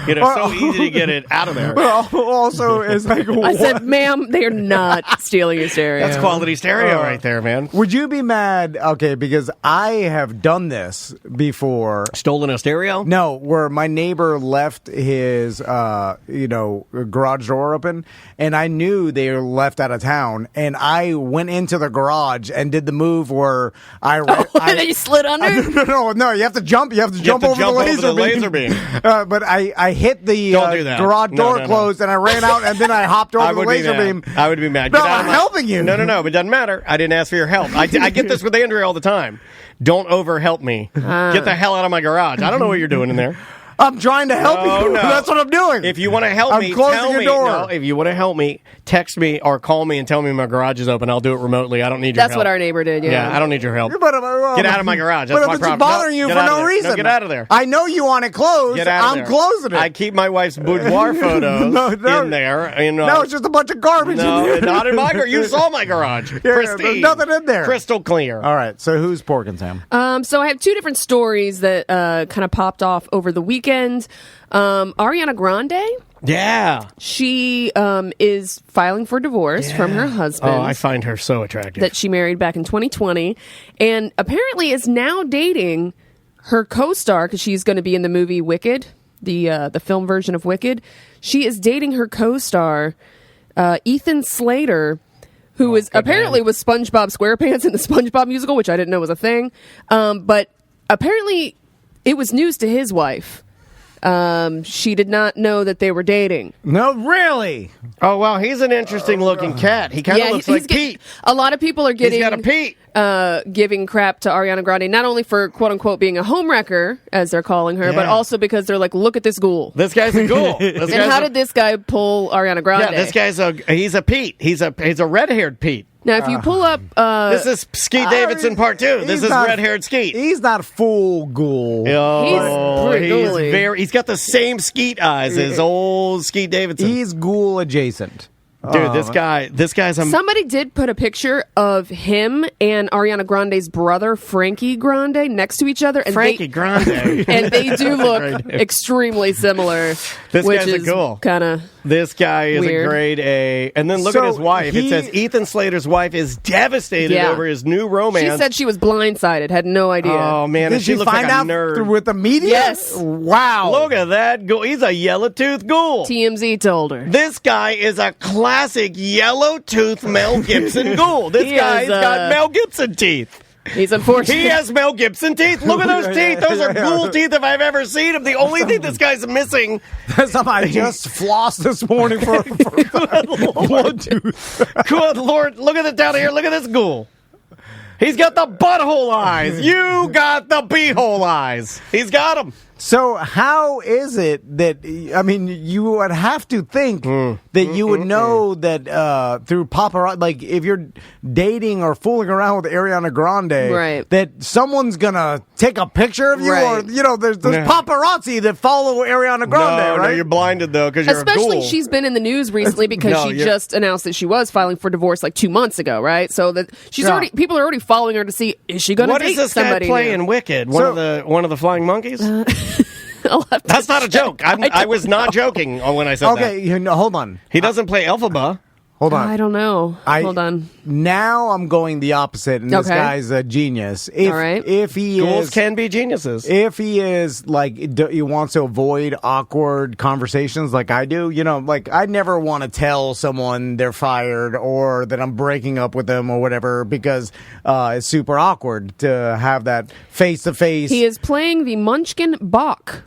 So easy to get it out of there. Well, also, it's I said, ma'am, they are not stealing your stereo. That's quality stereo right there, man. Would you be mad? Okay, because I have done this before. Stolen a stereo? No, where my neighbor left his, garage door open, and I knew they were left out of town, and I went into the garage and did the move where and you slid under? No, you have to jump. You have to jump over the laser beam. But I hit the garage door closed, and I ran out, and then I hopped over the laser beam. I would be mad. No, I'm helping you. No, but it doesn't matter. I didn't ask for your help. I get this with Andrea all the time. Don't over-help me. Get the hell out of my garage. I don't know what you're doing in there. I'm trying to help you. No. That's what I'm doing. If you want to help me, tell me. No, if you want to help me, text me or call me and tell me my garage is open. I'll do it remotely. I don't need your help. That's what our neighbor did, yeah. I don't need your help. Get out of my garage. That's my problem. It's bothering you for no reason. No, get out of there. I know you want it closed. Get out of there. I'm closing it. I keep my wife's boudoir photos in there. No, it's just a bunch of garbage in there. Not in my garage. You saw my garage. Pristine. There's nothing in there. Crystal clear. All right, so who's porking, Sam? So I have two different stories that kind of popped off over the weekend. Ariana Grande. Yeah. She is filing for divorce from her husband. Oh, I find her so attractive. That she married back in 2020. And apparently is now dating her co-star, because she's going to be in the movie Wicked, the film version of Wicked. She is dating her co-star, Ethan Slater, who is apparently was SpongeBob SquarePants in the SpongeBob musical, which I didn't know was a thing. But apparently it was news to his wife. She did not know that they were dating. No, really? Oh, well, he's an interesting looking cat. He kind of looks like Pete. A lot of people are getting... He's got a Pete. Giving crap to Ariana Grande, not only for quote-unquote being a homewrecker, as they're calling her, but also because they're like, look at this ghoul. This guy's a ghoul. And how did this guy pull Ariana Grande? Yeah, this guy's he's a Pete. He's a red-haired Pete. Now, if you pull up... this is Skeet Davidson Part 2. This is red-haired Skeet. He's not full ghoul. Oh, he's got the same Skeet eyes as old Skeet Davidson. He's ghoul adjacent. Dude, this guy's a... Somebody did put a picture of him and Ariana Grande's brother, Frankie Grande, next to each other. And Frankie Grande. And they do look extremely similar. This which guy's is a ghoul. Kind of This guy is weird. a grade A. And then look at his wife. It says Ethan Slater's wife is devastated over his new romance. She said she was blindsided, had no idea. Oh, man. Did she looked find like a out nerd. with the media? Yes. Wow. Look at that ghoul. He's a yellow-toothed ghoul. TMZ told her. This guy is a classic yellow-toothed Mel Gibson ghoul. This guy's got Mel Gibson teeth. He's unfortunate. He has Mel Gibson teeth. Look at those teeth. Those are ghoul teeth if I've ever seen them. The only thing this guy's missing. That's something I just flossed this morning for one tooth. Good Lord. Look at it down here. Look at this ghoul. He's got the butthole eyes. You got the beehole eyes. He's got them. So how is it that, I mean, you would have to think that you would know that through paparazzi, like if you're dating or fooling around with Ariana Grande, that someone's going to take a picture of you or, you know, there's paparazzi that follow Ariana Grande, right? No, you're blinded though because you're a ghoul. Especially she's been in the news recently because she just announced that she was filing for divorce like 2 months ago, right? So that she's already, people are already following her to see, is she going to date somebody? What is this guy playing Wicked? One of the flying monkeys? That's not a joke. I was not joking when I said that. Okay, hold on. He doesn't play Elphaba. Hold on. I don't know. Hold on. Now I'm going the opposite, and this guy's a genius. If he Ghouls can be geniuses. If he is, like, he wants to avoid awkward conversations like I do, you know, like, I never want to tell someone they're fired or that I'm breaking up with them or whatever because it's super awkward to have that face-to-face. He is playing the Munchkin Bach.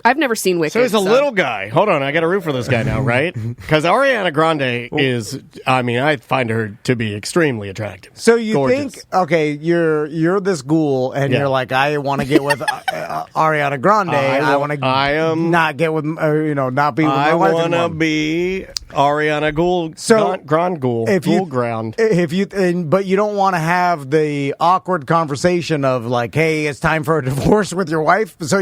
I've never seen Wicked. So he's a little guy. Hold on, I got to root for this guy now, right? Because Ariana Grande is, I mean, I find her to be extremely attractive. So you gorgeous. think, okay, you're this ghoul, and you're like, I want to get with Ariana Grande. I want to not get with, not be with my wife. I want to be Ariana Ghoul. So Grand Ghoul. Ghoul Ground. But you don't want to have the awkward conversation of like, hey, it's time for a divorce with your wife. So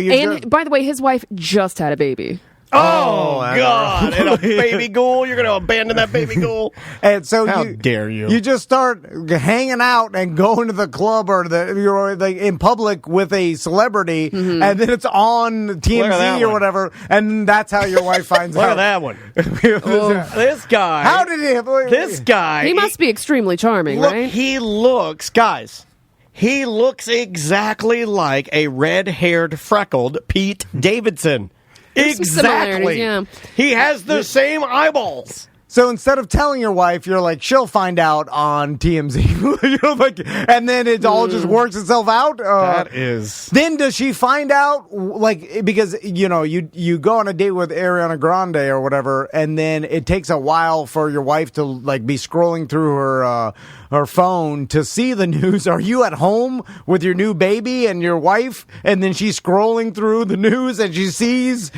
by the way, his wife just had a baby. Oh God! And a baby ghoul. You're going to abandon that baby ghoul. And so how dare you? You just start hanging out and going to the club or you're like in public with a celebrity, and then it's on TMZ or whatever, and that's how your wife finds out. Look at that one. This guy. How did he? This guy. He must be extremely charming, right? He looks, guys. He looks exactly like a red-haired, freckled Pete Davidson. Exactly. Yeah. He has the same eyeballs. So instead of telling your wife, you're like, she'll find out on TMZ. And then it all just works itself out. That is. Then does she find out, like, because, you go on a date with Ariana Grande or whatever, and then it takes a while for your wife to, like, be scrolling through her phone to see the news. Are you at home with your new baby and your wife, and then she's scrolling through the news and she sees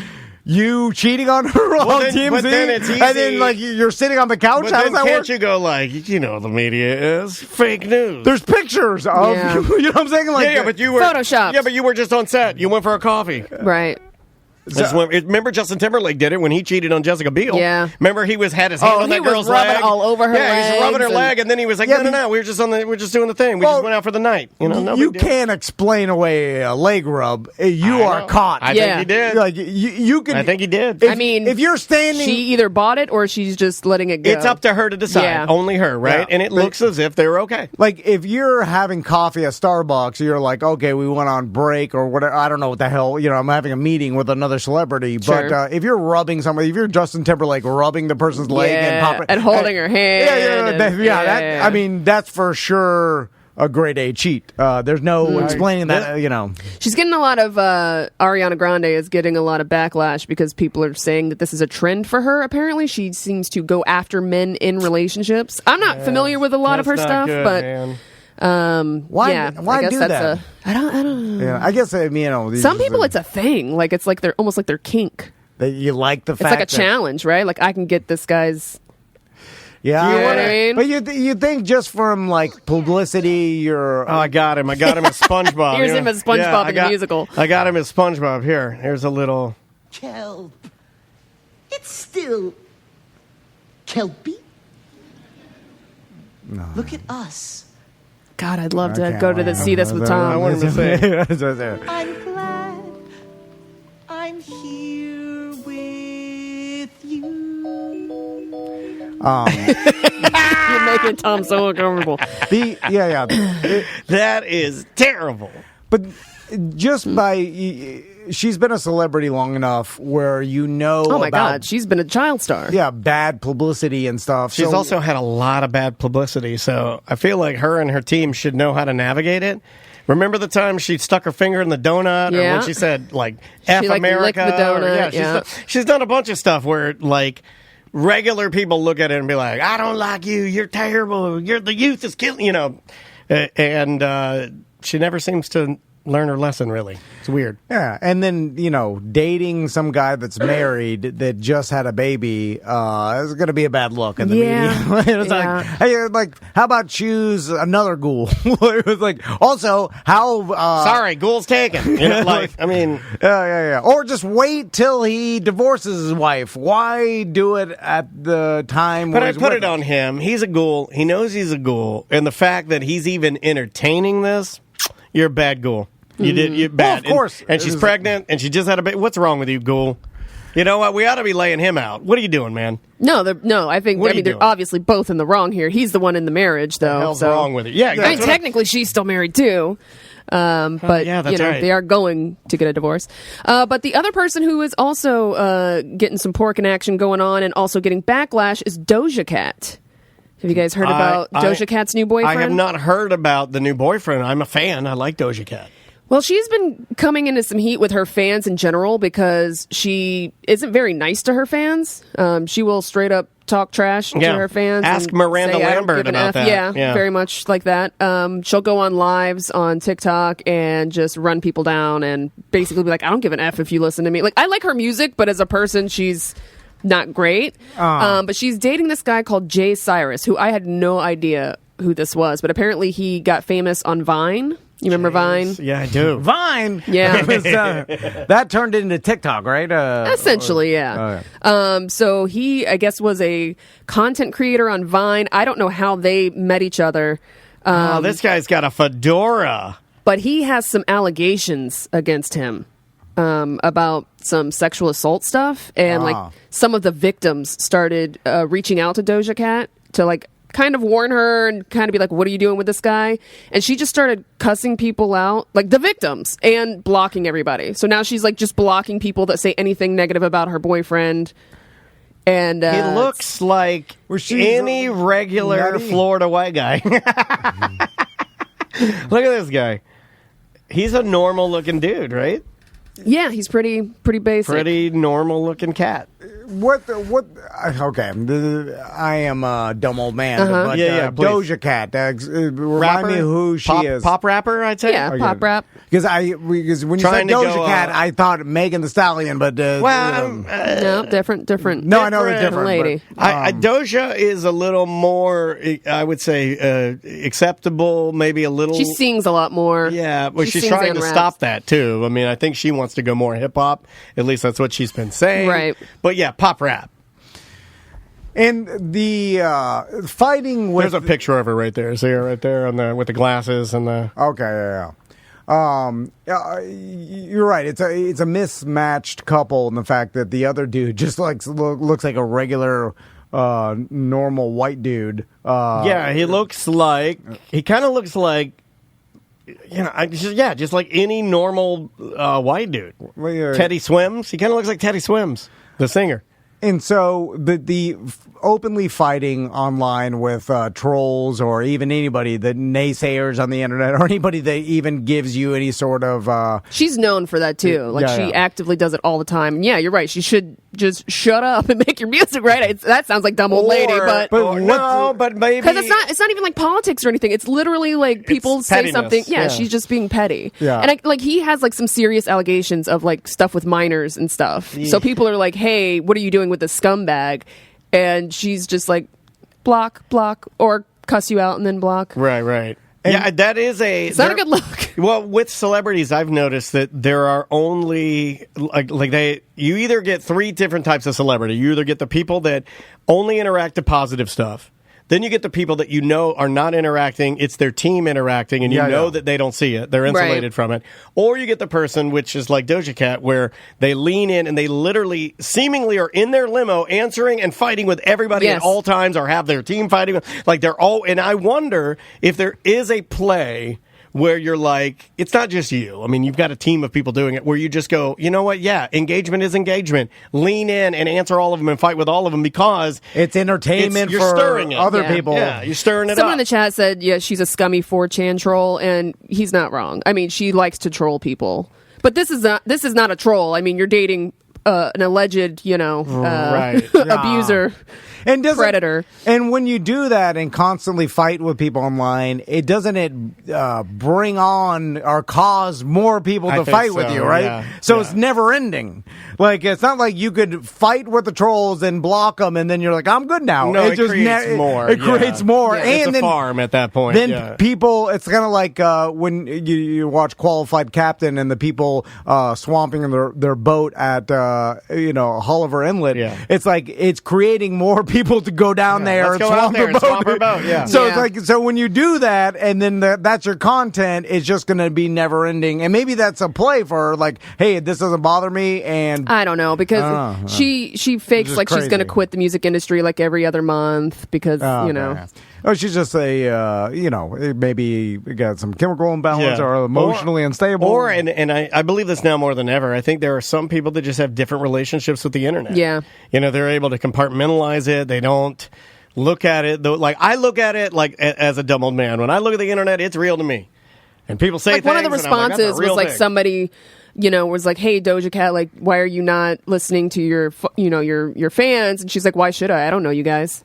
you cheating on her on TMZ? But then it's easy. And then, like, you're sitting on the couch? But How then does that can't work? you go, like, the media is fake news. There's pictures of, you know what I'm saying? Like, but you were... Photoshopped. Yeah, but you were just on set. You went for a coffee. Right. Remember Justin Timberlake did it when he cheated on Jessica Biel? Yeah. Remember he had his hand on that girl's leg? all over her Yeah, he's rubbing her leg, and then he was like, no, we're just doing the thing. We just went out for the night. You can't explain away a leg rub. You are caught. I think he did. Like, you can. I think he did. If you're standing, she either bought it or she's just letting it go. It's up to her to decide. Yeah. Only her, right? Yeah. And it looks as if they're okay. Like, if you're having coffee at Starbucks, you're like, okay, we went on break or whatever. I don't know what the hell. I'm having a meeting with another celebrity. But if you're rubbing somebody, if you're Justin Timberlake rubbing the person's leg and popping and holding her hand, I mean, that's for sure a grade A cheat. There's no explaining that, She's getting a lot of, Ariana Grande is getting a lot of backlash because people are saying that this is a trend for her. Apparently, she seems to go after men in relationships. I'm not familiar with a lot of her stuff, good, but... Man. Why I guess do that's that? I don't know. Yeah, I guess, Some people, it's a thing. Like, it's like they're almost like their kink. That you like the It's fact like a challenge, right? Like, I can get this guy's... Yeah, you know what I mean? But you think just from like publicity, you're... Oh, I got him as SpongeBob. Here's him as SpongeBob in the musical. I got him as SpongeBob. Here's a little... Kelp. It's still kelpy. No. Look at us. God, I'd love to go to see this with Tom. I want him to say. I'm glad I'm here with you. You're making Tom so uncomfortable. That is terrible. But just by... She's been a celebrity long enough where Oh my God, she's been a child star. Yeah, bad publicity and stuff. She's also had a lot of bad publicity, so I feel like her and her team should know how to navigate it. Remember the time she stuck her finger in the donut, or when she said like "F America"? Licked the donut. She's done a bunch of stuff where like regular people look at it and be like, "I don't like you. You're terrible. The youth is killing." And she never seems to learn her lesson, really. It's weird. Yeah, and then, dating some guy that's married that just had a baby is going to be a bad look in the media. It was like, how about choose another ghoul? It was like, also, how... Sorry, ghoul's taken. Yeah. Or just wait till he divorces his wife. Why do it at the time But where I he's put with it on him. He's a ghoul. He knows he's a ghoul. And the fact that he's even entertaining this, you're a bad ghoul. You're bad. Well, of course. And she's pregnant, and she just had a baby. What's wrong with you, ghoul? You know what? We ought to be laying him out. What are you doing, man? No, I think they're obviously both in the wrong here. He's the one in the marriage, though. What the hell's wrong with it? Yeah, I mean, technically, she's still married, too. But, that's right. they are going to get a divorce. But the other person who is also getting some pork action going on and also getting backlash is Doja Cat. Have you guys heard about Doja Cat's new boyfriend? I have not heard about the new boyfriend. I'm a fan. I like Doja Cat. Well, she's been coming into some heat with her fans in general because she isn't very nice to her fans. She will straight up talk trash to her fans. Ask Miranda Lambert about that. Yeah, very much like that. She'll go on lives on TikTok and just run people down and basically be like, I don't give an F if you listen to me. Like, I like her music, but as a person, she's not great. But she's dating this guy called Jay Cyrus, who I had no idea who this was, but apparently he got famous on Vine. You remember Vine? Yeah, I do. Vine? Yeah. That turned into TikTok, right? Essentially, yeah. So he, I guess, was a content creator on Vine. I don't know how they met each other. This guy's got a fedora. But he has some allegations against him about some sexual assault stuff. And some of the victims started reaching out to Doja Cat to kind of warn her and kind of be like, what are you doing with this guy? And she just started cussing people out, like the victims, and blocking everybody. So now she's just blocking people that say anything negative about her boyfriend. And he looks like any regular nutty Florida white guy. Look at this guy. He's a normal looking dude, right? Yeah, he's pretty basic. Pretty normal looking cat. Okay, I am a dumb old man. But Doja Cat, remind me who she is. Pop rapper, I'd say. Yeah, pop rap. Because when you said Doja Cat, I thought Megan Thee Stallion, but no, different. No, I know it's different. Lady. Doja is a little more, I would say, acceptable. Maybe a little. She sings a lot more. Yeah, but she's trying to stop that too. I mean, I think she wants to go more hip hop. At least that's what she's been saying. Right. But yeah, pop rap. And the fighting with... There's a picture of her right there. See her right there with the glasses and the... Okay, you're right. It's a mismatched couple in the fact that the other dude just looks like a regular normal white dude. He kind of looks like just like any normal white dude. Well, Teddy Swims. He kind of looks like Teddy Swims, the singer. And so the openly fighting online with trolls or even anybody, the naysayers on the internet, or anybody that even gives you any sort of... She's known for that, too. Like, she actively does it all the time. And yeah, you're right. She should just shut up and make your music, right? That sounds like dumb old lady, but no, but maybe... Because it's not even like politics or anything. It's literally like people say pettiness. something. Yeah, she's just being petty. Yeah. And he has like some serious allegations of like stuff with minors and stuff. So people are like, hey, what are you doing with this scumbag? And she's just like, block, or cuss you out and then block. Right. Yeah, that is it's not a good look. Well, with celebrities, I've noticed that there are only you either get 3 different types of celebrity. You either get the people that only interact to positive stuff. Then you get the people that you know are not interacting. It's their team interacting, and you know that they don't see it. They're insulated from it. Or you get the person, which is like Doja Cat, where they lean in and they literally seemingly are in their limo answering and fighting with everybody at all times, or have their team fighting. Like they're all. And I wonder if there is a play where you're like, it's not just you. I mean, you've got a team of people doing it where you just go, you know what? Yeah, engagement is engagement. Lean in and answer all of them and fight with all of them because it's entertainment you're for stirring it. Other people. Yeah, you're stirring it Someone up. in the chat said, yeah, she's a scummy 4chan troll, and he's not wrong. I mean, she likes to troll people. But this is not a troll. I mean, you're dating an alleged, abuser. And predator. And when you do that and constantly fight with people online, doesn't bring on or cause more people to fight with you, right? Yeah. So it's never ending. Like, it's not like you could fight with the trolls and block them and then you're like, I'm good now. No, it creates more. It creates more. Yeah. And it's a then, farm at that point. Then people, it's kind of like when you watch Qualified Captain and the people swamping their boat at Hulliver Inlet. Yeah. It's like it's creating more people to go down there and swamp their boat. Yeah. So it's like, so when you do that and then that's your content, it's just going to be never ending. And maybe that's a play for like, hey, this doesn't bother me. And I don't know, because she fakes like she's going to quit the music industry like every other month because Oh, she's just maybe got some chemical imbalance or emotionally unstable. And I believe this now more than ever. I think there are some people that just have different relationships with the internet. Yeah. They're able to compartmentalize it. They don't look at it, though. Like, I look at it like as a dumb old man. When I look at the internet, it's real to me. And people say like things. One of the responses was like somebody, was like, "Hey, Doja Cat, like, why are you not listening to your fans?" And she's like, "Why should I? I don't know you guys."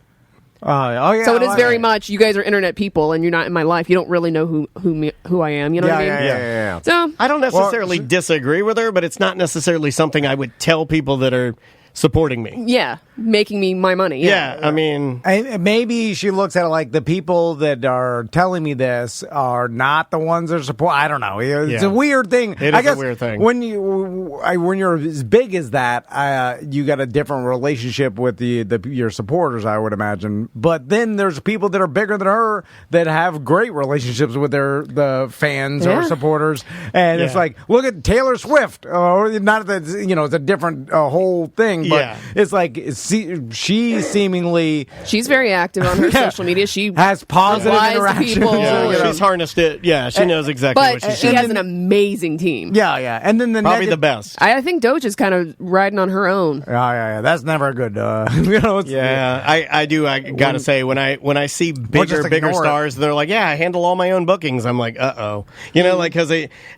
So it is very much, you guys are internet people and you're not in my life. You don't really know who I am. You know what I mean? Yeah. So I don't necessarily disagree with her, but it's not necessarily something I would tell people that are supporting me. Yeah, making me my money. Yeah, I mean... And maybe she looks at it like the people that are telling me this are not the ones that are support. I don't know. It's a weird thing. It is a weird thing. When you're as big as that, you got a different relationship with your supporters, I would imagine. But then there's people that are bigger than her that have great relationships with the fans or supporters. And it's like, look at Taylor Swift. Not that, it's a different whole thing. But it's like she seemingly... She's very active on her social media. She has positive interactions. She's harnessed it. Yeah, she knows exactly what she's doing. She has an amazing team. Yeah. And then probably the best. I think Doja's kind of riding on her own. Yeah. That's never a good... I do. I got to say, when I see bigger stars, they're like, I handle all my own bookings. I'm like, uh-oh. Because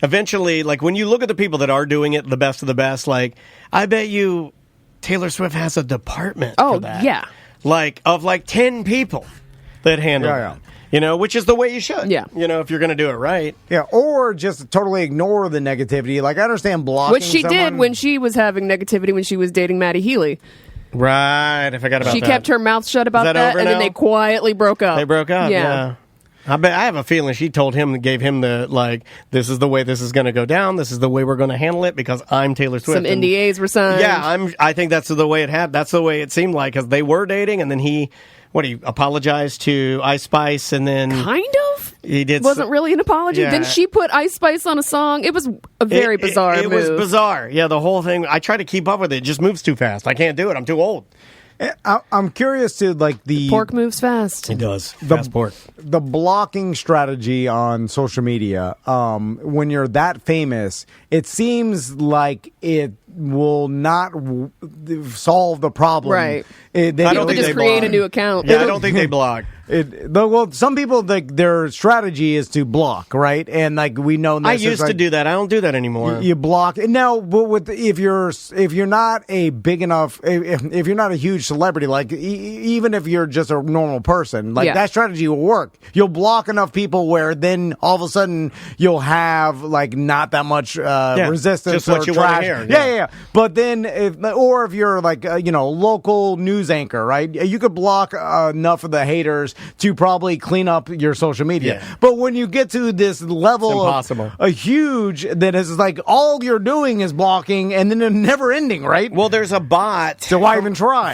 eventually, like, when you look at the people that are doing it, the best of the best, like, I bet you... Taylor Swift has a department for that. Yeah. Of 10 people that handle it. Which is the way you should. Yeah. If you're going to do it right. Yeah, or just totally ignore the negativity. Like, I understand blocking which she did when she was having negativity when she was dating Maddie Healy. Right. I forgot about that. She kept her mouth shut about that, and then they quietly broke up. They broke up, yeah. I have a feeling she told him and gave him the, this is the way this is going to go down. This is the way we're going to handle it because I'm Taylor Swift. Some NDAs were signed. Yeah, I think that's the way that's the way it seemed like because they were dating and then he apologized to Ice Spice and then... Kind of? He did. Wasn't really an apology. Yeah. Then she put Ice Spice on a song. It was a very bizarre move. It was bizarre. Yeah, the whole thing. I try to keep up with it. It just moves too fast. I can't do it. I'm too old. I'm curious to the pork moves fast. It does. Fast pork. The blocking strategy on social media. When you're that famous, it seems like will not solve the problem. Right. I don't think just they create block. a new account. Yeah, I don't think they block. Well, some people their strategy is to block, right? And like we know, I used to do that. I don't do that anymore. You block now, but if you're not a big enough, if you're not a huge celebrity, like even if you're just a normal person, like that strategy will work. You'll block enough people where then all of a sudden you'll have like not that much resistance. Just what you want to hear. Yeah. But then, if you're like local news anchor, right? You could block enough of the haters to probably clean up your social media. Yeah. But when you get to this level of a huge, that is like all you're doing is blocking and then it's never ending, right? Well, there's a bot. So why even try?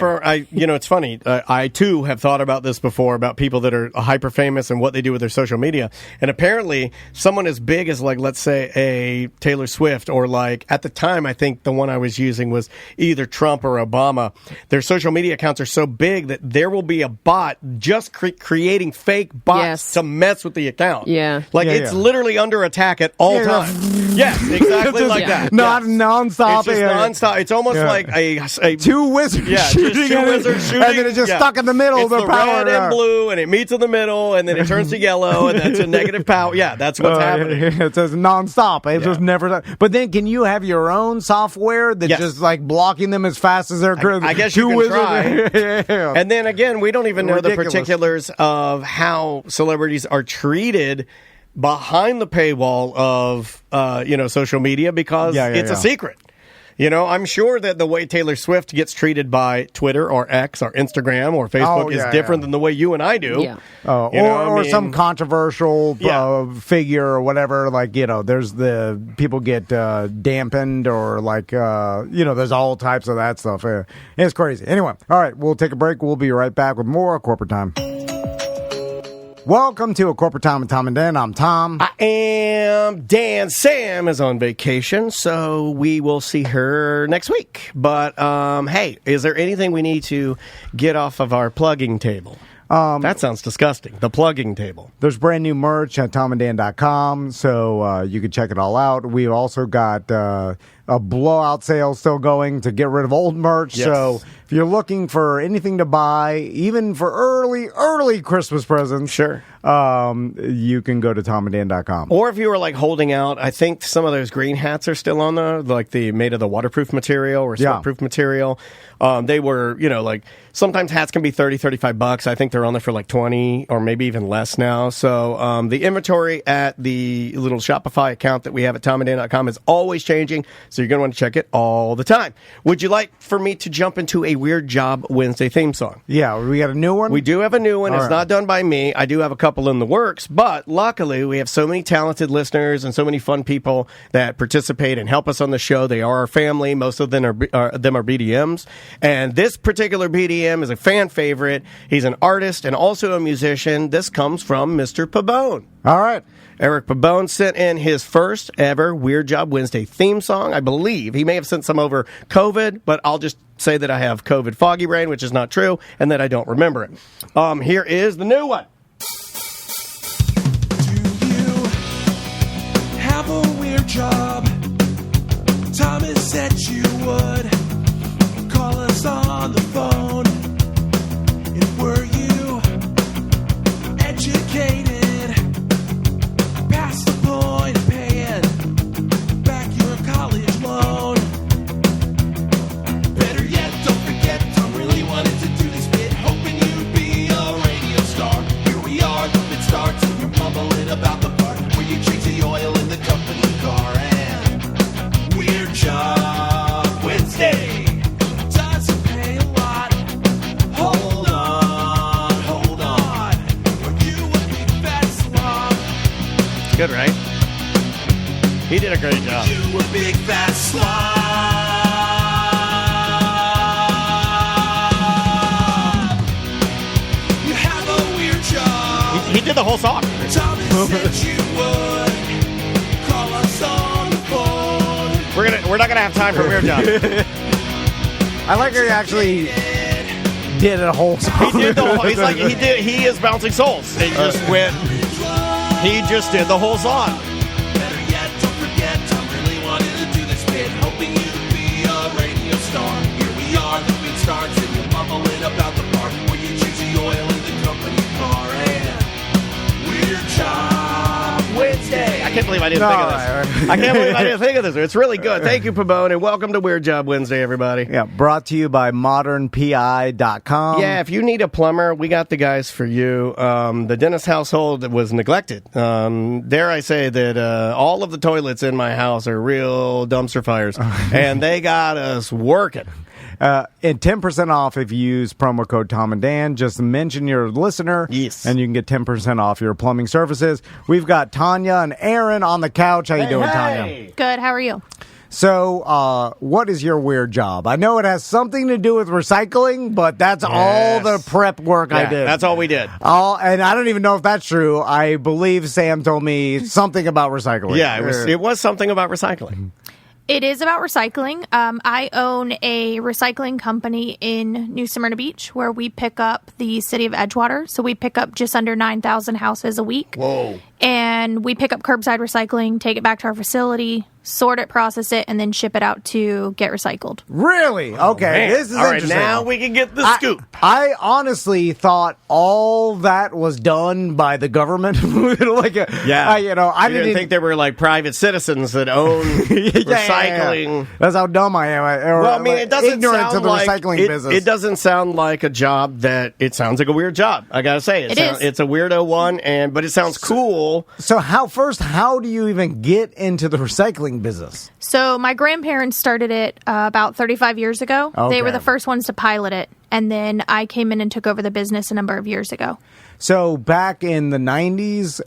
It's funny. I too have thought about this before about people that are hyper famous and what they do with their social media. And apparently someone as big as like, let's say a Taylor Swift, or like at the time, I think the one I was using was either Trump or Obama. Their social media accounts are so big that there will be a bot just creating fake bots to mess with the account. Yeah. It's literally under attack at all times. Yes, exactly like that. Not nonstop. It's just nonstop. It's almost like a two wizards shooting. Two wizards shooting. And then it's just stuck in the middle. It's the power, red and blue, and it meets in the middle, and then it turns to yellow, and that's a negative power. Yeah, that's what's happening. It says nonstop. It's just never. But then can you have your own software that's just like blocking them as fast as they're I guess you can try. And then again, we don't even know the particulars of how celebrities are treated behind the paywall of social media, because it's a secret. I'm sure that the way Taylor Swift gets treated by Twitter or X or Instagram or Facebook is different than the way you and I do. Yeah. Or some controversial figure or whatever. Like, there's the people get dampened or like, there's all types of that stuff. It's crazy. Anyway, all right, we'll take a break. We'll be right back with more Corporate Time. Welcome to A Corporate Time with Tom and Dan. I'm Tom. I am Dan. Sam is on vacation, so we will see her next week. But, hey, is there anything we need to get off of our plugging table? That sounds disgusting. The plugging table. There's brand new merch at tomandan.com, so you can check it all out. We've also got a blowout sale still going to get rid of old merch. Yes. So if you're looking for anything to buy, even for early Christmas presents, sure, you can go to tomandan.com. Or if you were like holding out, I think some of those green hats are still on there, like the made of the waterproof material or sweatproof material. They were, like sometimes hats can be $30, $35. I think they're on there for like 20 or maybe even less now. So the inventory at the little Shopify account that we have at tomandan.com is always changing. So you're going to want to check it all the time. Would you like for me to jump into a Weird Job Wednesday theme song? Yeah, we got a new one? We do have a new one. All it's not done by me. I do have a couple in the works, but luckily we have so many talented listeners and so many fun people that participate and help us on the show. They are our family. Most of them are BDMs. And this particular BDM is a fan favorite. He's an artist and also a musician. This comes from Mr. Pabone. All right. Eric Pabone sent in his first ever Weird Job Wednesday theme song. I believe he may have sent some over COVID, but I'll just say that I have COVID foggy brain, which is not true, and that I don't remember it. Here is the new one. Do you have a weird job? Thomas said you would call us on the phone. And were you educated? Past the point of paying back your college loan. Better yet, don't forget, Tom really wanted to do this bit, hoping you'd be a radio star. Here we are, the bit starts, and you're mumbling about the part where you change the oil in the company car. And Weird Job Wednesday doesn't pay a lot. Hold on, are you a big fat slob? Good, right? He did a great job. You a big fat slob. You have a weird job. He did the whole song. Thomas said you would call us on the phone. We're not gonna have time for Weird Job. I like how he actually did a whole song. He did the whole. He's like he is Bouncing Souls. He just went. He just did the whole song. Better yet, don't forget, Tom really wanted to do this bit, hoping you'd be a can't believe I didn't think of this. I can't believe I didn't think of this. It's really good. Thank you, Pabone, and welcome to Weird Job Wednesday, everybody. Yeah, brought to you by modernpi.com. Yeah, if you need a plumber, we got the guys for you. The Dennis household was neglected. Dare I say that all of the toilets in my house are real dumpster fires, and they got us working. And 10% off if you use promo code Tom and Dan. Just mention your listener. Yes. And you can get 10% off your plumbing services. We've got Tanya and Aaron on the couch. How you doing, Tanya? Good. How are you? So, what is your weird job? I know it has something to do with recycling, but that's all the prep work I did. That's all we did. And I don't even know if that's true. I believe Sam told me something about recycling. Yeah, it was something about recycling. It is about recycling. I own a recycling company in New Smyrna Beach where we pick up the city of Edgewater. So we pick up just under 9,000 houses a week. Whoa. And we pick up curbside recycling, take it back to our facility, sort it, process it, and then ship it out to get recycled. Really? Okay. Man. This is all right, interesting. now we can get the scoop. I honestly thought all that was done by the government. I didn't think there were like private citizens that own recycling. Yeah. That's how dumb I am. It doesn't ignorant sound to the like recycling business. It doesn't sound like a job that. It sounds like a weird job. I gotta say, it's a weirdo one, but it sounds cool. So how do you even get into the recycling business? So my grandparents started it about 35 years ago. Okay. They were the first ones to pilot it. And then I came in and took over the business a number of years ago. So back in the 90s,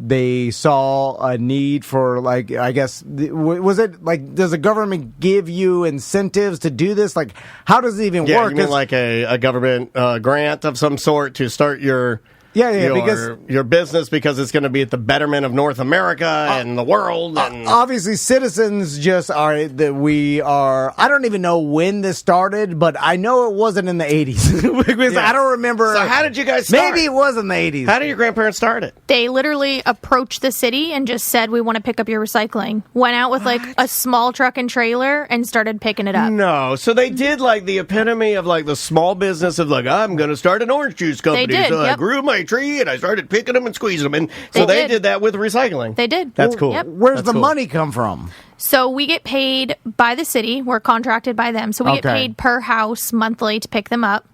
they saw a need for, like, I guess, was it, like, does the government give you incentives to do this? Like, how does it even work? You mean like a government grant of some sort to start your business because it's going to be at the betterment of North America and the world. And obviously, citizens just are that we are. I don't even know when this started, but I know it wasn't in the 80s because I don't remember. So how did you guys start? Maybe it was in the 80s. How did your grandparents start it? They literally approached the city and just said, we want to pick up your recycling. Went out with like a small truck and trailer and started picking it up. No. So they did like the epitome of like the small business of like, I'm going to start an orange juice company. They did, So yep. I grew my tree and I started picking them and squeezing them. And so they did that with recycling. They did. That's cool. Yep. Where's the money come from? So we get paid by the city. We're contracted by them. So we get paid per house monthly to pick them up.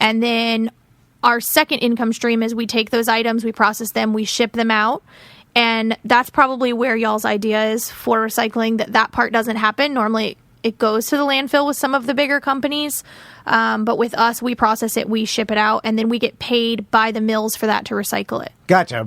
And then our second income stream is we take those items, we process them, we ship them out. And that's probably where y'all's idea is for recycling, that part doesn't happen. Normally it goes to the landfill with some of the bigger companies. But with us, we process it, we ship it out, and then we get paid by the mills for that to recycle it. Gotcha.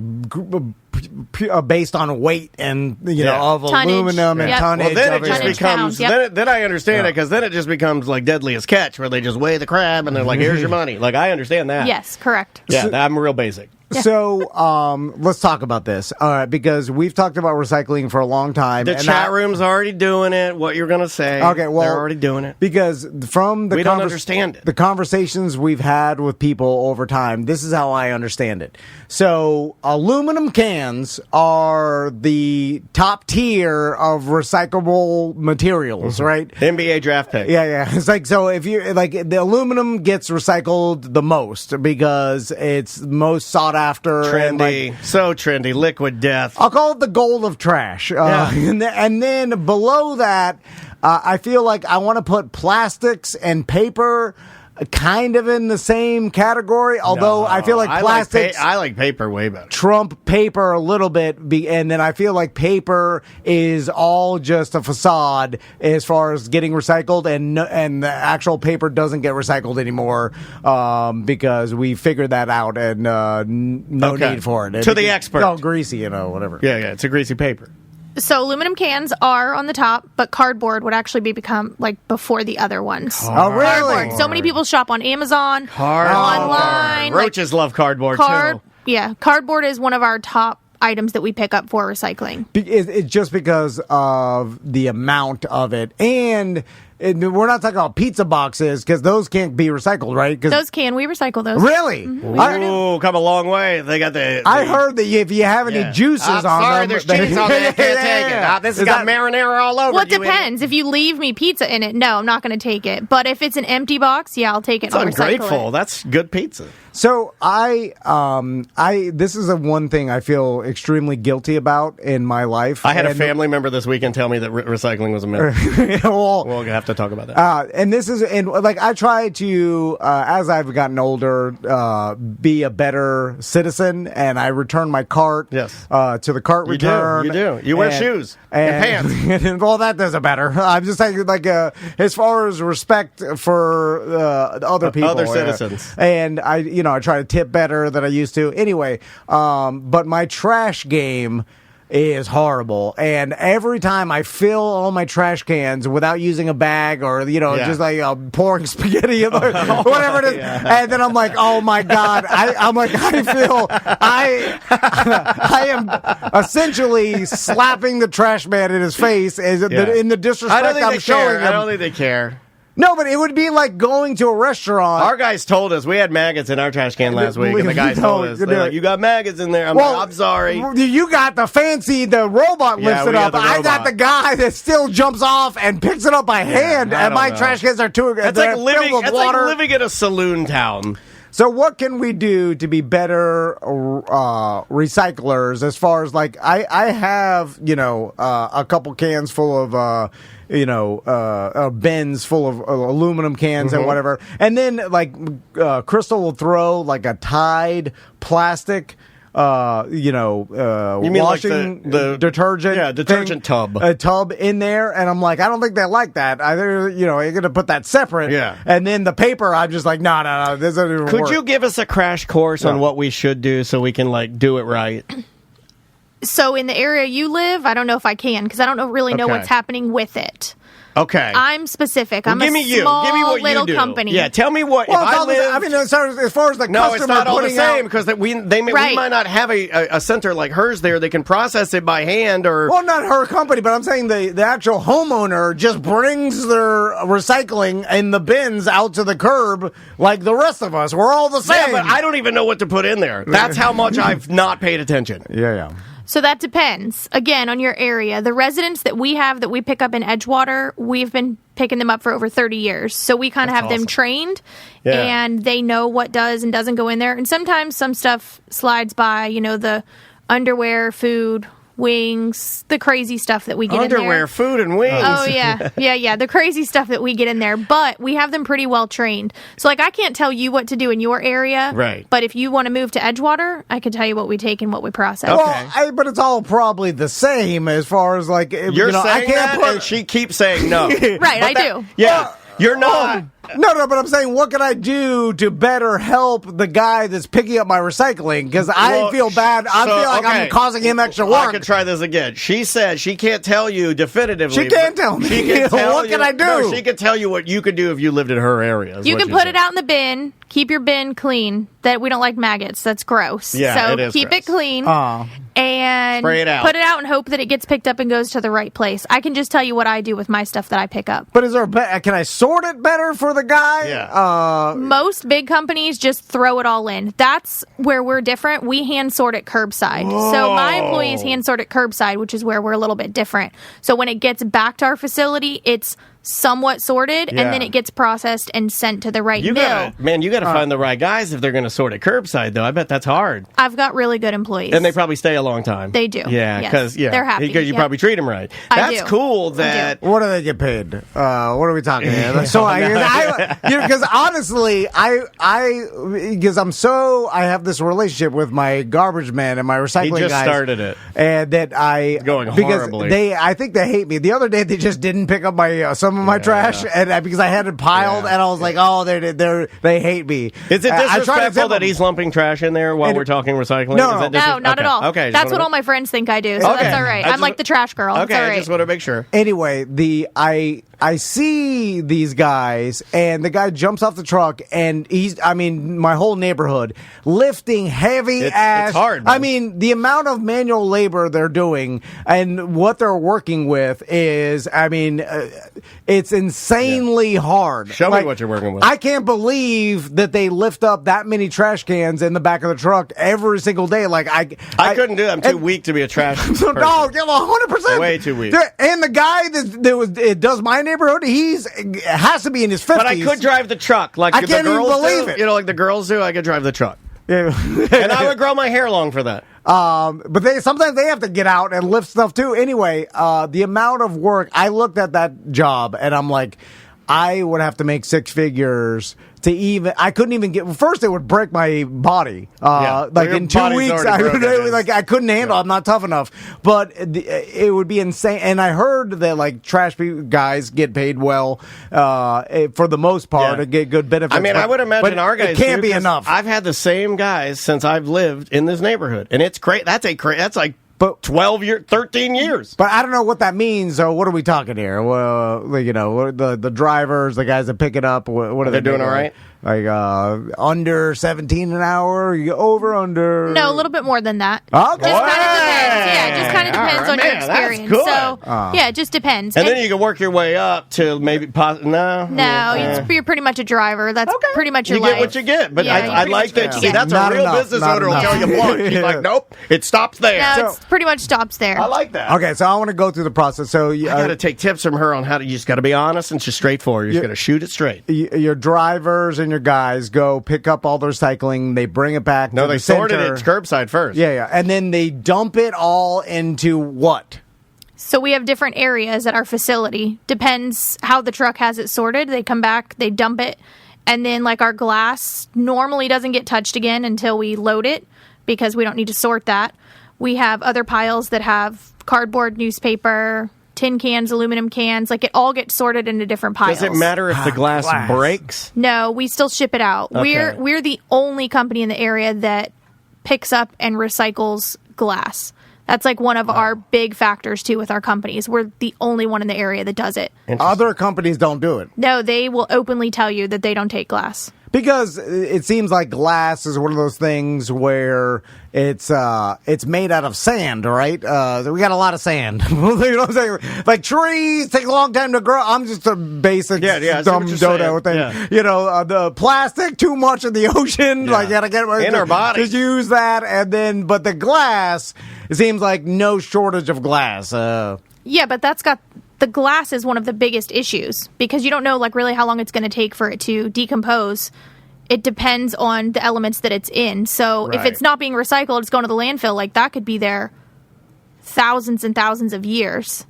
Based on weight and of tonnage. aluminum and tonnage. Well, then it just becomes. Yep. Then I understand it because then it just becomes like Deadliest Catch, where they just weigh the crab and they're like, "Here's your money." Like I understand that. Yes, correct. Yeah, I'm real basic. Yeah. So let's talk about this, because we've talked about recycling for a long time. The chat room's already doing it. What you're going to say? Okay, well, they're already doing it because from the we don't understand it. The conversations we've had with people over time, this is how I understand it. So aluminum cans are the top tier of recyclable materials, right? NBA draft pick. Yeah. It's like, so if you like, the aluminum gets recycled the most because it's most sought after. Trendy. So trendy. Liquid death. I'll call it the gold of trash. And then below that, I feel like I want to put plastics and paper kind of in the same category, although I feel like plastics... I like paper way better. Trump paper a little bit, and then I feel like paper is all just a facade as far as getting recycled, and the actual paper doesn't get recycled anymore because we figured that out, and no need for it. To the expert. Oh, greasy, whatever. Yeah, it's a greasy paper. So aluminum cans are on the top, but cardboard would actually become like before the other ones. Oh, really? Cardboard. So many people shop on Amazon, online. Roaches love cardboard too. Yeah, cardboard is one of our top items that we pick up for recycling. It's just because of the amount of it, and we're not talking about pizza boxes because those can't be recycled, right? Those can. We recycle those. Really? Ooh, come a long way. They got the I heard that if you have any juices on sorry, them... there's cheese on there. I can't take it. This has got marinara all over Well, it depends. If you leave me pizza in it, no, I'm not going to take it. But if it's an empty box, yeah, I'll take it. It's ungrateful. That's good pizza. So this is one thing I feel extremely guilty about in my life. I had a family member this weekend tell me that recycling was a myth. We'll have to talk about that. I try to, as I've gotten older, be a better citizen, and I return my cart to the cart return. You do. You wear shoes and pants. Well, that doesn't matter. I'm just saying, as far as respect for other people, other citizens, and I try to tip better than I used to. Anyway, but my trash game is horrible, and every time I fill all my trash cans without using a bag or just pouring spaghetti in whatever it is, and then I'm like, oh my god, I am essentially slapping the trash man in his face in the disrespect I'm showing him. I don't think they care. No, but it would be like going to a restaurant. Our guys told us we had maggots in our trash can last week, and the guys told us, you got maggots in there. I'm sorry. You got the robot lifts it up. I got the guy that still jumps off and picks it up by hand, and my trash cans are too. It's like living in a saloon town. So what can we do to be better recyclers? As far as I have a couple cans full of bins full of aluminum cans and whatever, and then Crystal will throw a Tide plastic. You mean washing the detergent, detergent tub, a tub in there, and I'm like, I don't think they like that. Either you're gonna put that separate, and then the paper, I'm just like, no, this doesn't even work. Could you give us a crash course on what we should do so we can do it right? So in the area you live, I don't know if I can because I don't really know what's happening with it. Okay. I'm specific. I'm give a me small Give me what little you do. company. Yeah, tell me what. Well, if I live, as far as the no, customer it's not all the same because we right. might not have a center like hers there. They can process it by hand or. Well, not her company, but I'm saying the actual homeowner just brings their recycling in the bins out to the curb like the rest of us. We're all the same. Yeah, but I don't even know what to put in there. That's how much I've not paid attention. Yeah. So that depends, again, on your area. The residents that we have that we pick up in Edgewater, we've been picking them up for over 30 years. So we kind of have them trained, and they know what does and doesn't go in there. And sometimes some stuff slides by, the underwear, food, wings, the crazy stuff that we get in there. Underwear, food, and wings. Oh, yeah, the crazy stuff that we get in there. But we have them pretty well trained. So, I can't tell you what to do in your area. Right. But if you want to move to Edgewater, I can tell you what we take and what we process. Okay. Well, but it's all probably the same as far as, You're saying I can't and she keeps saying no. Right, I do. Yeah. You're not. No, but I'm saying, what can I do to better help the guy that's picking up my recycling? Because I feel bad. I feel like I'm causing him extra work. I can try this again. She said she can't tell you definitively. She can't tell me. She can tell what can I do? No, she can tell you what you could do if you lived in her area. You can put it out in the bin. Keep your bin clean. That we don't like maggots. That's gross. Yeah, so it is keep gross. it clean. And spray it out. Put it out and hope that it gets picked up and goes to the right place. I can just tell you what I do with my stuff that I pick up. But is there can I sort it better for the guy? Yeah. Most big companies just throw it all in. That's where we're different. We hand sort it curbside. Whoa. So my employees hand sort it curbside, which is where we're a little bit different. So when it gets back to our facility, it's somewhat sorted, and then it gets processed and sent to the right mill. You got to find the right guys if they're going to sort it curbside, though. I bet that's hard. I've got really good employees. And they probably stay a long time. They do. Yeah, because they're happy. Because you probably treat them right. That's cool that... What do they get paid? What are we talking here? So because honestly, I have this relationship with my garbage man and my recycling guys. He just started it. And that going horribly. Because I think they hate me. The other day, they just didn't pick up my some of my trash, and because I had it piled, and I was like, oh, they hate me. Is it disrespectful that he's lumping trash in there while we're talking recycling? No, not at all. Okay, that's what all my friends think I do, so that's all right. I'm like the trash girl. Okay, I just want to make sure. Anyway, I see these guys, and the guy jumps off the truck, and my whole neighborhood lifting heavy ass. It's hard, man. I mean, the amount of manual labor they're doing and what they're working with is, it's insanely hard. Show me what you're working with. I can't believe that they lift up that many trash cans in the back of the truck every single day. Like I couldn't do it. I'm too weak to be a trash person. No, 100%. Way too weak. And the guy that does my neighborhood, has to be in his 50s. But I could drive the truck. Like I the can't even girls believe do. it. You know, like the girls do, I could drive the truck. Yeah. And I would grow my hair long for that. But sometimes they have to get out and lift stuff too. Anyway, the amount of work, I looked at that job and I'm like, I would have to make six figures to even. I couldn't even get. First, it would break my body. In 2 weeks, I couldn't handle. I'm not tough enough. But it would be insane. And I heard that trash guys get paid well for the most part to get good benefits. I would imagine our guys. It can't be enough. I've had the same guys since I've lived in this neighborhood, and it's great. That's like. But 13 years. But I don't know what that means. So what are we talking here? Well, the drivers, the guys that pick it up. What are they doing? All right. Like under 17 an hour, over under. No, a little bit more than that. Okay. Just kind of depends. Yeah, just kind of depends on your experience. That's good. So yeah, it just depends. And then you can work your way up to maybe you're pretty much a driver. That's pretty much your life. You get what you get. But Yeah, I like that. See, that's Not a real enough, business not owner will enough. tell you blunt. He's like, nope, it stops there. No, it pretty much stops there. I like that. Okay, so I want to go through the process. So I got to take tips from her on how to. You just got to be honest and just straightforward. You just got to shoot it straight. Your drivers and your guys go pick up all their recycling. They bring it back. No, to they the sorted center. it curbside first. Yeah, and then they dump it all into what? So we have different areas at our facility. Depends how the truck has it sorted. They come back, they dump it, and then our glass normally doesn't get touched again until we load it because we don't need to sort that. We have other piles that have cardboard, newspaper, tin cans, aluminum cans. It all gets sorted into different piles. Does it matter if the glass breaks? No, we still ship it out. Okay. We're the only company in the area that picks up and recycles glass. That's one of our big factors too with our companies. We're the only one in the area that does it. Other companies don't do it. No, they will openly tell you that they don't take glass. Because it seems like glass is one of those things where it's made out of sand, right? We got a lot of sand. You know what I'm saying? Like trees take a long time to grow. I'm just a basic dumb dodo thing. Yeah. The plastic, too much in the ocean. Yeah. You gotta get in our bodies. Just use that, and then but the glass, it seems like no shortage of glass. Yeah, but the glass is one of the biggest issues because you don't know really how long it's going to take for it to decompose. It depends on the elements that it's in. So if it's not being recycled, it's going to the landfill. That could be there thousands and thousands of years.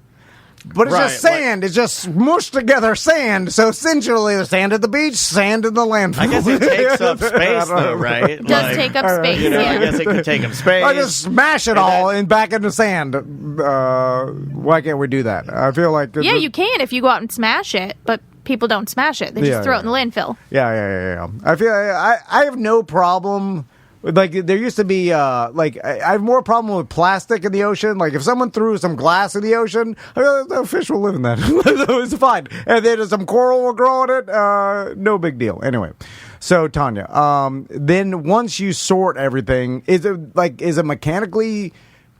But it's just sand. It's just smushed together sand. So essentially, the sand at the beach, sand in the landfill. I guess it takes up space, though, right? It does take up space, I guess it could take up space. I just smash it all and back into sand. Why can't we do that? I feel like... Yeah, you can if you go out and smash it, but people don't smash it. They just throw it in the landfill. Yeah. I feel I have no problem... there used to be, I have more problem with plastic in the ocean. If someone threw some glass in the ocean, the fish will live in that. It's fine. And then some coral will grow in it. No big deal. Anyway, so Tanya, then once you sort everything, is it mechanically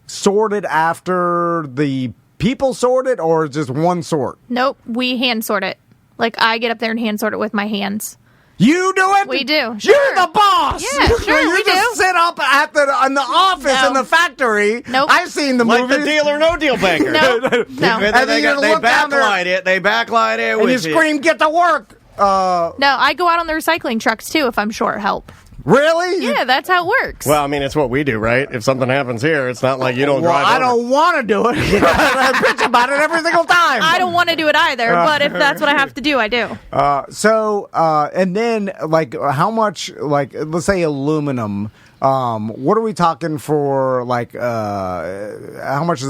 sorted after the people sort it, or just one sort? Nope, we hand sort it. I get up there and hand sort it with my hands. You do it? We do. You're Sure. the boss. Yeah, sure, you we just do. sit up in the office in the factory. Nope. I've seen the like movies. the Deal or No Deal banker. No. And then they backlight it. They backlight it. And you scream, "Get to work!" No, I go out on the recycling trucks too if I'm short help. Really? Yeah, that's how it works. Well, it's what we do, right? If something happens here, it's not like you don't drive I over. don't want to do it. I bitch about it every single time. I don't want to do it either, but if that's what I have to do, I do. And then, how much, let's say aluminum, what are we talking for, how much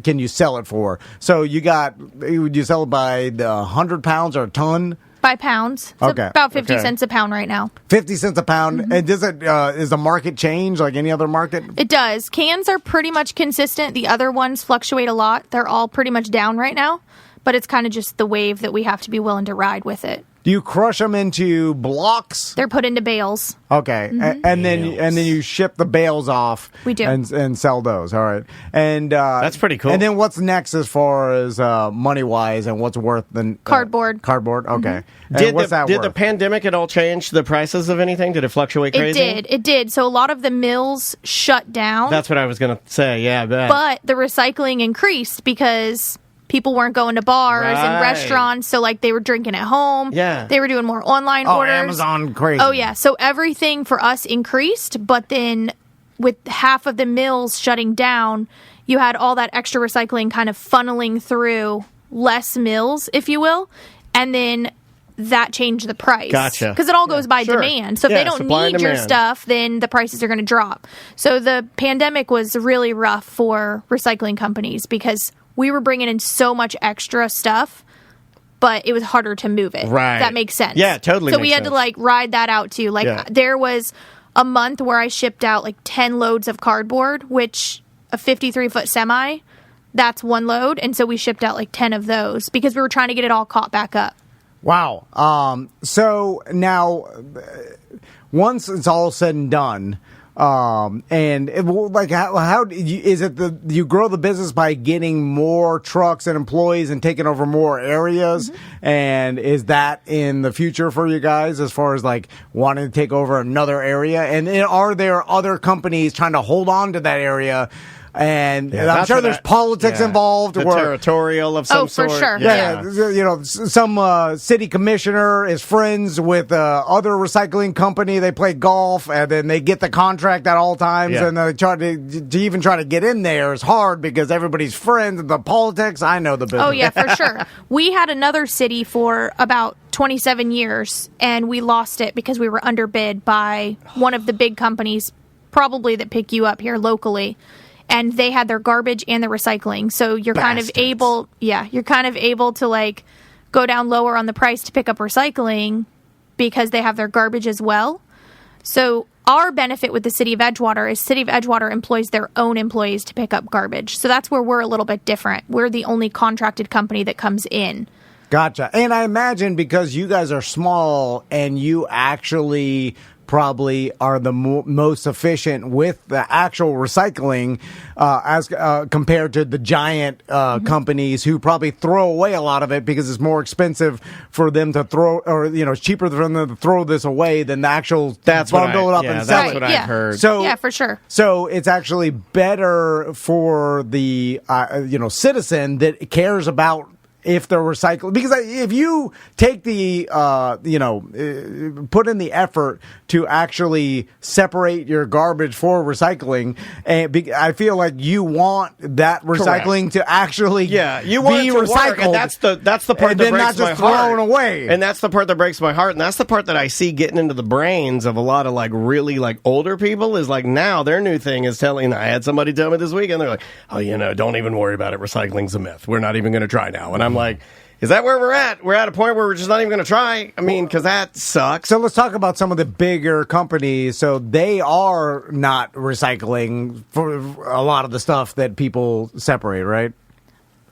can you sell it for? So would you sell it by the 100 pounds or a ton? By pounds. It's about 50 cents a pound right now. 50 cents a pound. Mm-hmm. And does the market change like any other market? It does. Cans are pretty much consistent. The other ones fluctuate a lot. They're all pretty much down right now. but it's kind of just the wave that we have to be willing to ride with it. Do you crush them into blocks? They're put into bales. Okay, and then you ship the bales off. We do, and sell those. All right, and that's pretty cool. And then what's next as far as money wise, and what's worth the cardboard? Cardboard. Okay. Did the pandemic at all change the prices of anything? Did it fluctuate crazy? It did. So a lot of the mills shut down. That's what I was going to say. Yeah, I bet. But the recycling increased because people weren't going to bars and restaurants, so like they were drinking at home. Yeah. They were doing more online orders. Amazon crazy. Oh, yeah. So everything for us increased, but then with half of the mills shutting down, you had all that extra recycling kind of funneling through less mills, if you will, and then that changed the price. Gotcha. Because it all goes by demand. So if they don't need your stuff, then the prices are going to drop. So the pandemic was really rough for recycling companies because we were bringing in so much extra stuff, but it was harder to move it. Right. That makes sense. Yeah, totally. So we had to like ride that out too. Like there was a month where I shipped out like 10 loads of cardboard, which a 53-foot semi, that's one load. And so we shipped out like 10 of those because we were trying to get it all caught back up. Wow. So now, once it's all said and done, and it, like how is it you grow the business by getting more trucks and employees and taking over more areas? And is that in the future for you guys as far as like wanting to take over another area? And are there other companies trying to hold on to that area? And I'm sure there's politics involved. The territorial of some sort. Oh, for sure. Yeah. You know, some city commissioner is friends with other recycling company. They play golf, and then they get the contract at all times. And they try to even try to get in there is hard because everybody's friends. The politics, I know the business. Oh, yeah, for sure. We had another city for about 27 years, and we lost it because we were underbid by one of the big companies, probably that pick you up here locally. And they had their garbage and their recycling. So you're kind of able to like go down lower on the price to pick up recycling because they have their garbage as well. So our benefit with the City of Edgewater is City of Edgewater employs their own employees to pick up garbage. So that's where we're a little bit different. We're the only contracted company that comes in. Gotcha. And I imagine because you guys are small and you actually probably are the most efficient with the actual recycling as compared to the giant companies who probably throw away a lot of it because it's more expensive for them to throw, or it's cheaper for them to throw this away than the actual bundle it up and sell it. That's what I've heard. So, yeah, for sure. So it's actually better for the citizen that cares about if they're recycled, because if you take the put in the effort to actually separate your garbage for recycling, and I feel like you want that recycling to actually you want be it to recycled. Work, and that's the part and that then breaks not my just heart. thrown away. And that's the part that breaks my heart, and that's the part that I see getting into the brains of a lot of like really like older people is like now their new thing is telling. I had somebody tell me this weekend, they're like, oh, don't even worry about it. Recycling's a myth. We're not even going to try now. And I'm like, is that where we're at? We're at a point where we're just not even going to try. I mean, because that sucks. So let's talk about some of the bigger companies. So they are not recycling for a lot of the stuff that people separate, right?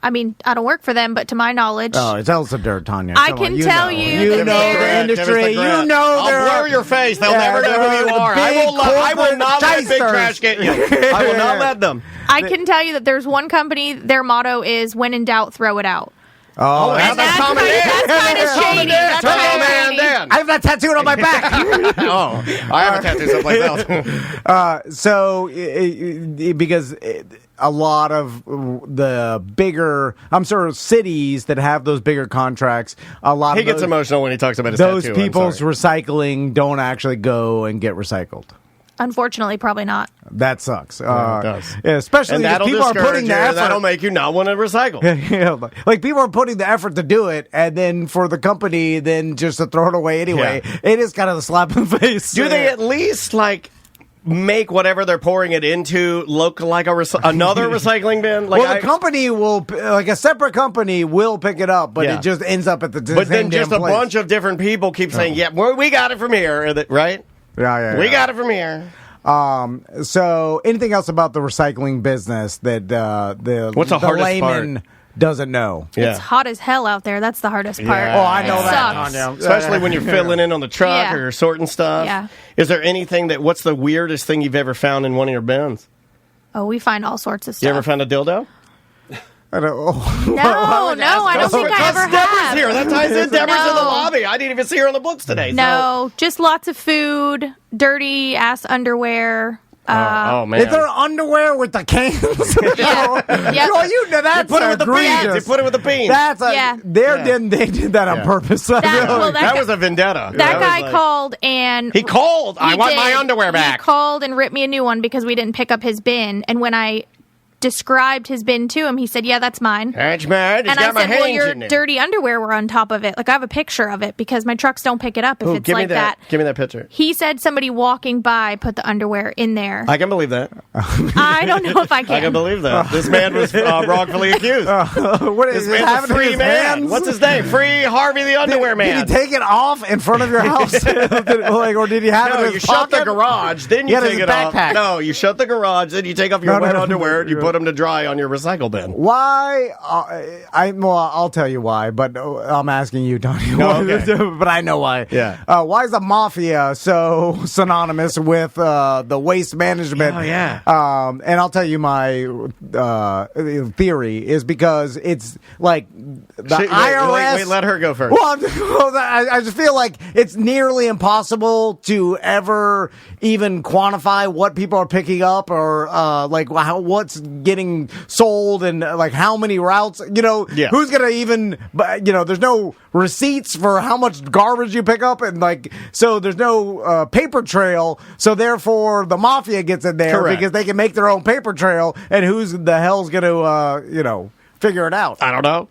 I mean, I don't work for them, but to my knowledge... Oh, tell us the dirt, Tanya. I can tell you You know the industry. You know I'll blur your face. They'll never know who you are. I will not let Big Trash get you. I will not let them. I can tell you that there's one company, their motto is, when in doubt, throw it out. Oh, that's kind of shady. That's kind of shady. I have that tattooed on my back. Oh, I have a tattoo someplace else. So, because a lot of the bigger, I'm sure, cities that have those bigger contracts, a lot he of gets emotional when he talks about his those tattoo. people's recycling don't actually go and get recycled. Unfortunately, probably not. That sucks. It does. Yeah, especially because people are putting the effort. That'll make you not want to recycle. Like people are putting the effort to do it, and then for the company, then just to throw it away anyway. Yeah. It is kind of a slap in the face. Do they at least make whatever they're pouring it into look like another recycling bin? The company will, a separate company will pick it up, but it just ends up at the same But then just a place. bunch of different people keep saying, "Yeah, we got it from here," right? Yeah. We got it from here. So anything else about the recycling business that what's the hardest layman part? doesn't know. Yeah. It's hot as hell out there. That's the hardest part. Yeah. Oh, I know It that, sucks. Tanya. Especially when you're filling in on the truck or sorting stuff. Yeah. Is there anything what's the weirdest thing you've ever found in one of your bins? Oh, we find all sorts of stuff. You ever found a dildo? I don't, No, I don't think I ever Deborah's have. here. That ties in. Deborah's in the No. lobby. I didn't even see her on the books today. No, just lots of food, dirty ass underwear. Oh man. Is there underwear with the cans? Yeah. Yep. Well, you know that's put it with the beans. egregious. They put it with the beans. That's Yeah. They did that on purpose. I feel like. that was a vendetta. That guy called and He called. I He want my did. underwear back. He called and ripped me a new one because we didn't pick up his bin. And when I described his bin to him, he said, "Yeah, that's mine." That's mad. And I said, "Well, your dirty underwear were on top of it. Like I have a picture of it because my trucks don't pick it up if it's give like me that. Give me that picture. He said somebody walking by put the underwear in there. I can believe that. I don't know if I can. I can believe that. This man was wrongfully accused. What This is man's having a free his man. hands? What's his name? Free Harvey the Underwear Man. Did he take it off in front of your house? Or did he have it No, in his you shut the pocket? garage, then He you had it take in it his off. backpack. No, you shut the garage, then you take off your No, wet no, underwear, and you put them to dry on your recycle bin. Why? I'll tell you why, but I'm asking you, Tony. Okay. But I know why. Yeah. Why is the mafia so synonymous with the waste management? Oh, yeah. And I'll tell you my theory is because it's like the IRS. Wait, let her go first. Well, I just feel like it's nearly impossible to ever even quantify what people are picking up or like what's getting sold and like how many routes. Who's gonna even? There's no receipts for how much garbage you pick up, and so there's no paper trail. So therefore, the mafia gets in there because they can make their own paper trail, and who's the hell's gonna figure it out? I don't know.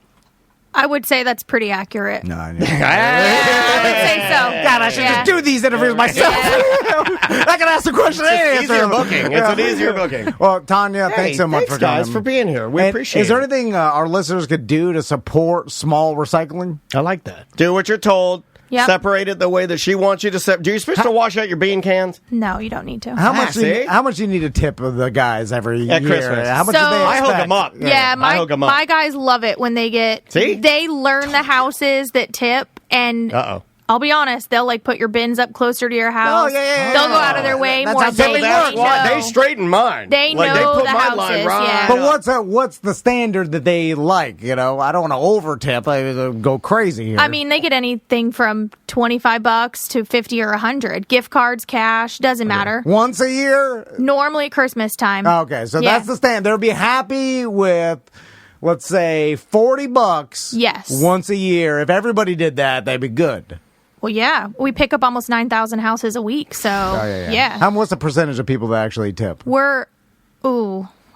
I would say that's pretty accurate. No, I would say so. God, I should just do these interviews myself. I can ask the question and It's answer easier them. booking. It's an easier booking. Well, Tanya, thanks so much for coming. guys, for being here. We And appreciate it. Is there anything our listeners could do to support small recycling? I like that. Do what you're told. Yep. Separate it the way that she wants you to separate. Do you supposed to wash out your bean cans? No, you don't need to. How much? see? How much do you need to tip of the guys every At year? Christmas. How much So- do they I hook expect? them up. Yeah, I hook 'em up. my guys love it when they get. See? They learn the houses that tip, and Uh-oh. I'll be honest, they'll put your bins up closer to your house. yeah. They'll go out of their way That's more. how tipping works. They straighten mine. They Like, know they put the my houses, line right yeah. But what's the standard that they like? I don't want to over tip. I go crazy here. I mean, they get anything from $25 to $50 or $100. Gift cards, cash, doesn't matter. once a year. Normally Christmas time. Okay, so Yeah. that's the stand. They'll be happy with, let's say, $40. Yes. Once a year. If everybody did that, they'd be good. Well, yeah, we pick up almost 9,000 houses a week, so yeah. What's the percentage of people that actually tip?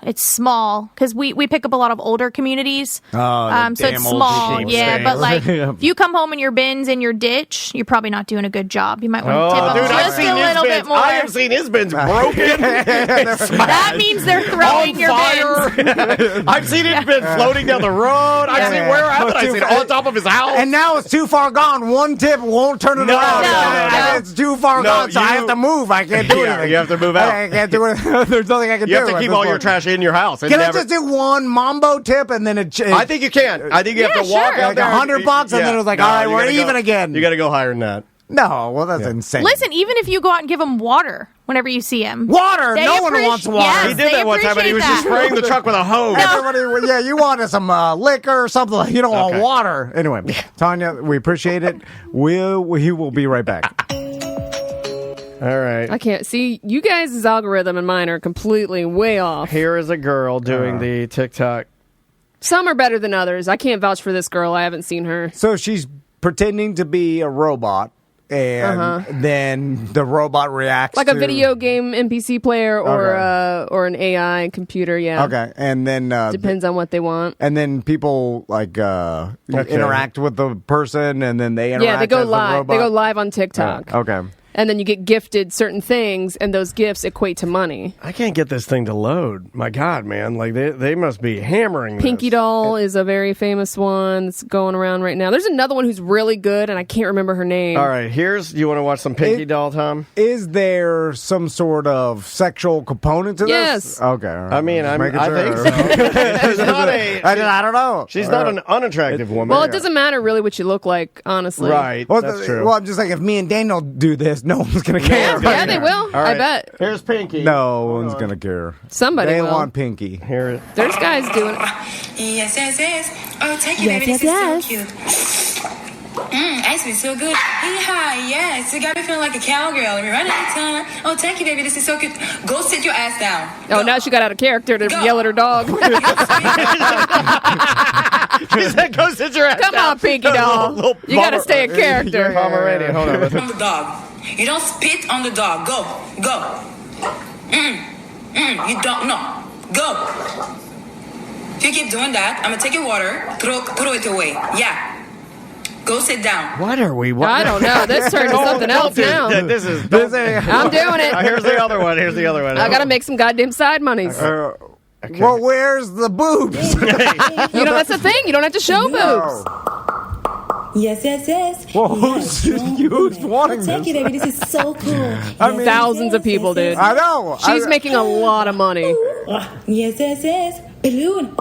It's small because we pick up a lot of older communities. Oh, so it's small, sheep But stains. if you come home and your bin's in your ditch, you're probably not doing a good job. You might want to tip Oh, them dude, I've just seen a his little bins. bit more. I have seen his bins broken. That means they're throwing your bins. I've seen his bin floating down the road. I've seen where happened. I've seen it on top of his house. And now it's too far gone. One tip won't turn it No, around. no. It's too far gone, so I have to move. I can't do Yeah, anything. you have to move out. I can't do it. There's nothing I can do. You have to at keep this all your point. trash in your house. Can I just do one mambo tip and then I think you can. I think you have to walk sure. out Like there. $100 and then it was like, all right, you we're gotta go- even again. You got to go higher than that. No, well, that's insane. Listen, even if you go out and give them water whenever you see them. Water. They No one appreci- wants water. Yes, He did they that one time, but he was just appreciate spraying the truck with a hose. Everybody, yeah, you wanted some liquor or something. You don't want Okay. water. Anyway, Tanya, we appreciate it. We will be right back. All right. I can't see you guys' algorithm and mine are completely way off. Here is a girl doing the TikTok. Some are better than others. I can't vouch for this girl. I haven't seen her. So she's pretending to be a robot, and then the robot reacts Like to, a video game NPC player or an AI computer, yeah. Okay, and then Depends on what they want. and then people interact with the person, and then they interact. Yeah, they go as the live. robot. They go live on TikTok. Okay. and then you get gifted certain things, and those gifts equate to money. I can't get this thing to load. My God, man. Like, they must be hammering this. Pinky Doll is a very famous one that's going around right now. There's another one who's really good, and I can't remember her name. All right, you want to watch some Pinky Doll, Tom? Is there some sort of sexual component to this? Yes. Okay. All right. I mean, I think sure. so. She's not I don't know. She's not an unattractive woman. Well, it doesn't matter really what you look like, honestly. Right, that's true. Well, I'm just like, if me and Daniel do this, no one's going to care. Yeah, they will. All right. I bet. Here's Pinky. No one's going to care. Somebody They will. want Pinky. Here. There's guys doing it. Yes. Oh, thank you, baby. This is so cute. Ice cream, so good. Hi, yes. You got me feeling like a cowgirl. Let me run out of time. Oh, thank you, baby. This is so cute. Go sit your ass down. Oh, now she got out of character to yell at her dog. She said, go sit your ass Come down. on, Pinky Doll. You got to stay in character. Pomeranian, hold on. On the dog. You don't spit on the dog. Go. You don't. No. Go. If you keep doing that, I'm going to take your water, throw it away. Yeah. Go sit down. What are we? I don't know. This turned to something else now. I'm doing it. Here's the other one. I got to make some goddamn side monies. Okay. Well, where's the boobs? You know, that's the thing. You don't have to show boobs. Yes. Well, who's wanting Thank you, this? baby. This is so cool. Thousands of people, dude. I know. She's making a lot of money. Yes. Balloon.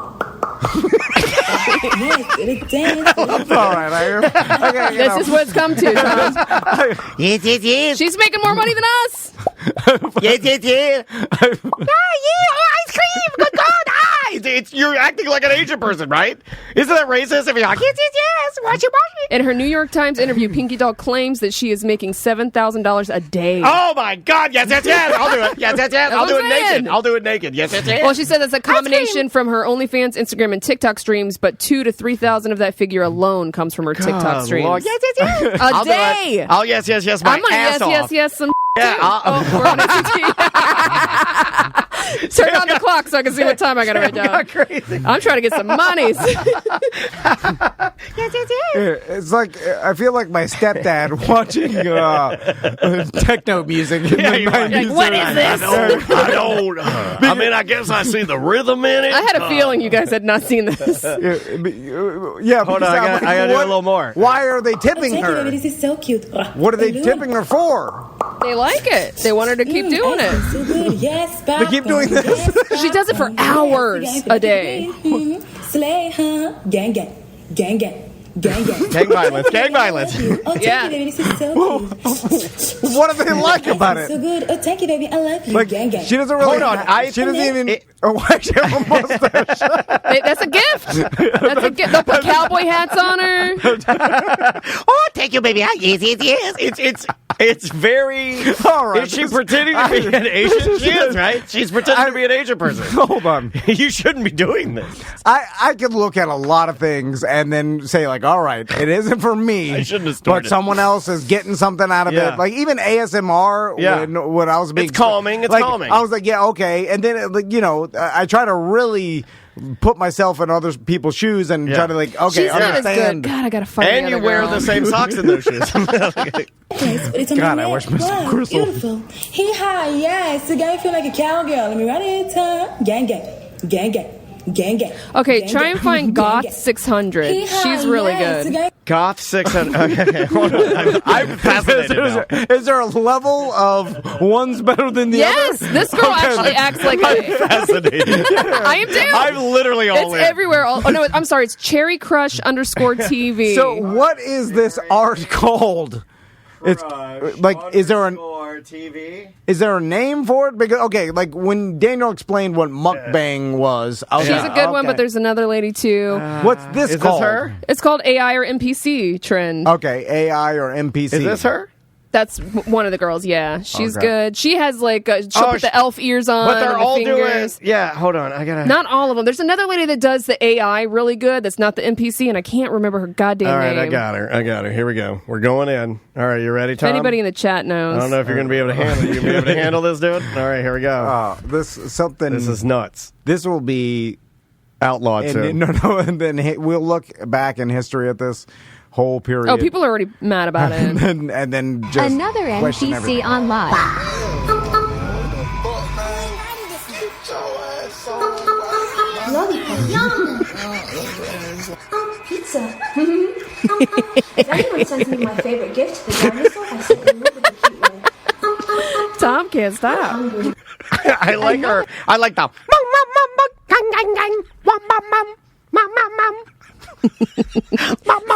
Yes, it dance. All right. Okay, This is what it's come to, Tom. Yes. She's making more money than us. Yes. Ice cream. Good God, eyes. You're acting like an Asian person, right? Isn't that racist if you're like, yes. Watch it. In her New York Times interview, Pinky Doll claims that she is making $7,000 a day. Oh my God! Yes. I'll do it. Yes. I'll do it naked. I'll do it naked. Yes. Well, she said that's a combination from her OnlyFans, Instagram, and TikTok streams, but 2,000 to 3,000 of that figure alone comes from her TikTok streams. Lord. Yes. A I'll day. Do it. Oh yes. My I'm like, ass off. yes, some. Yeah. We're on SCT. Turn on the clock so I can see what time I got to write down. Crazy. I'm trying to get some monies. It's like I feel like my stepdad watching techno music in the 90s. Like, what is this? I don't. I mean, I guess I see the rhythm in it. I had a feeling you guys had not seen this. Yeah, hold on. I got to do a little more. Why are they tipping Thank you, baby. her? This is so cute. What are they tipping her for? They like it. They want her to keep doing it. So good. Yes, They keep doing this. She does it for hours a day. Slay, huh? Gang. Gang violence. Oh, thank Yeah. you, baby. This is so cute. What do they like about So it? good. Oh, thank you, baby. I love you. Like, Gang. she doesn't really. Hold on, She doesn't even. Why she have a mustache? That's a gift. That's a gift. They'll put cowboy hats on her. Oh, thank you, baby. Yes. It's very. All right. Is she pretending to be an Asian? She is, right? She's pretending to be an Asian person. Hold on. You shouldn't be doing this. I could look at a lot of things and then say, like, all right, it isn't for me. I shouldn't have but started. someone else is getting something out of Yeah. it. Like, even ASMR, Yeah. when I was being. It's calming. It's like, calming. I was like, yeah, okay. And then, I try to really put myself in other people's shoes and try to, like, okay, She's not as understand. good. God, I gotta find And the you other wear girl. the same socks in those shoes. It's God, I wish Miss wow, Crystal- beautiful. Hi, yes. The guy feel like a cowgirl. Let me run it. Gang. Okay, Gang, try gang. and find Gang, Goth 600. Hi, She's really yes, the good. guy- Goth 600. Okay, hold on. I'm fascinated now. Is there a level of one's better than the Yes, other? this girl actually acts like I'm a. fascinated. I am too. I'm literally all It's in. everywhere. Oh no, I'm sorry. It's Cherry Crush _TV. So, what is this art called? It's like, is there TV? Is there a name for it? Because like when Daniel explained what mukbang was, I was she's like, a good one, okay. but there's another lady too. What's this Is called? this her? It's called AI or NPC trend. Okay, AI or NPC. Is this her? That's one of the girls. Yeah, she's Okay. good. She has like she'll put the elf ears on. But they're and the all fingers. doing. Yeah, hold on. I gotta. Not all of them. There's another lady that does the AI really good. That's not the NPC, and I can't remember her goddamn All right, name. I got her. Here we go. We're going in. All right, you ready, If Tom? anybody in the chat knows. I don't know if you're going to be able to handle it. You be able to handle this, dude? All right, here we go. This This is nuts. This will be Outlawed soon. and then we'll look back in history at this. whole period. Oh, people are already mad about it. and then just Another question NPC everything. on live. Pizza. If anyone sends me my favorite gift, the dinosaur, I simply live with the cute way. Tom can't stop. I like her. I like the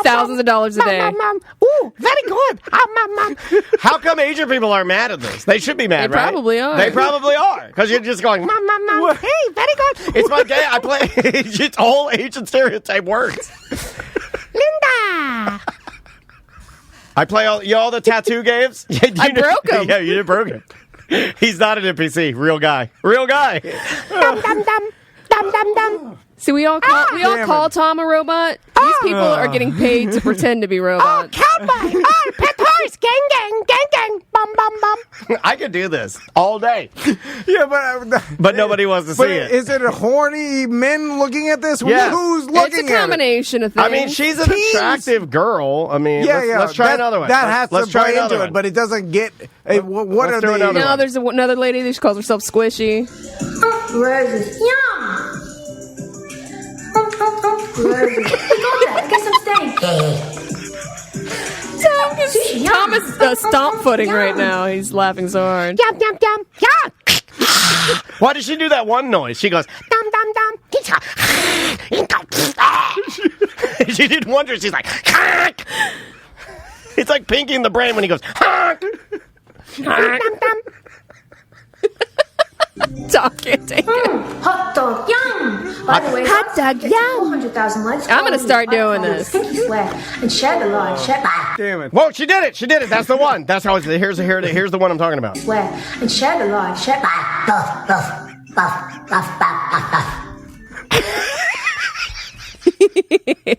Thousands of dollars a day. Ooh, very good. How come Asian people are mad at this? They should be mad, They right? probably are. They probably are. Because you're just going, hey, very good. It's my day. I play. It's all Asian stereotype words. Linda. I play all the tattoo games. I broke him. Yeah, you broke it. He's not an NPC. Real guy. Real guy. Dum, dum, dum. Dum, dum, dum. See, we all call Tom a robot. These people are getting paid to pretend to be robots. Cowboy! Oh, pet horse! Gang, gang, gang, gang! Bum, bum, bum! I could do this all day. Yeah, But nobody wants to see it. Is it horny men looking at this? Yes. Who's looking at it? It's a combination of things. I mean, she's an attractive girl. I mean, let's try another one. That has let's to try play another into one. it, but it doesn't get. What Let's are do they? another No, one. there's another lady that calls herself Squishy. Roses. Yum! Roses. I guess I'm staying. Tom is stomp footing right now. He's laughing so hard. Yum, yum, yum, yum. Why does she do that one noise? She goes, dum, dum, dum. She did wonder. She's like, it's like Pinky in the Brain when he goes, dum, dum. Tom can't take it. Hot dog, yum! By the way, Hot dog, yum! 400,000 likes. I'm gonna start doing this. Pinky swear and share the line. Damn it! Whoa, she did it. She did it. That's the one. That's how it's. Here's the one I'm talking about. Swear and share the line. Share.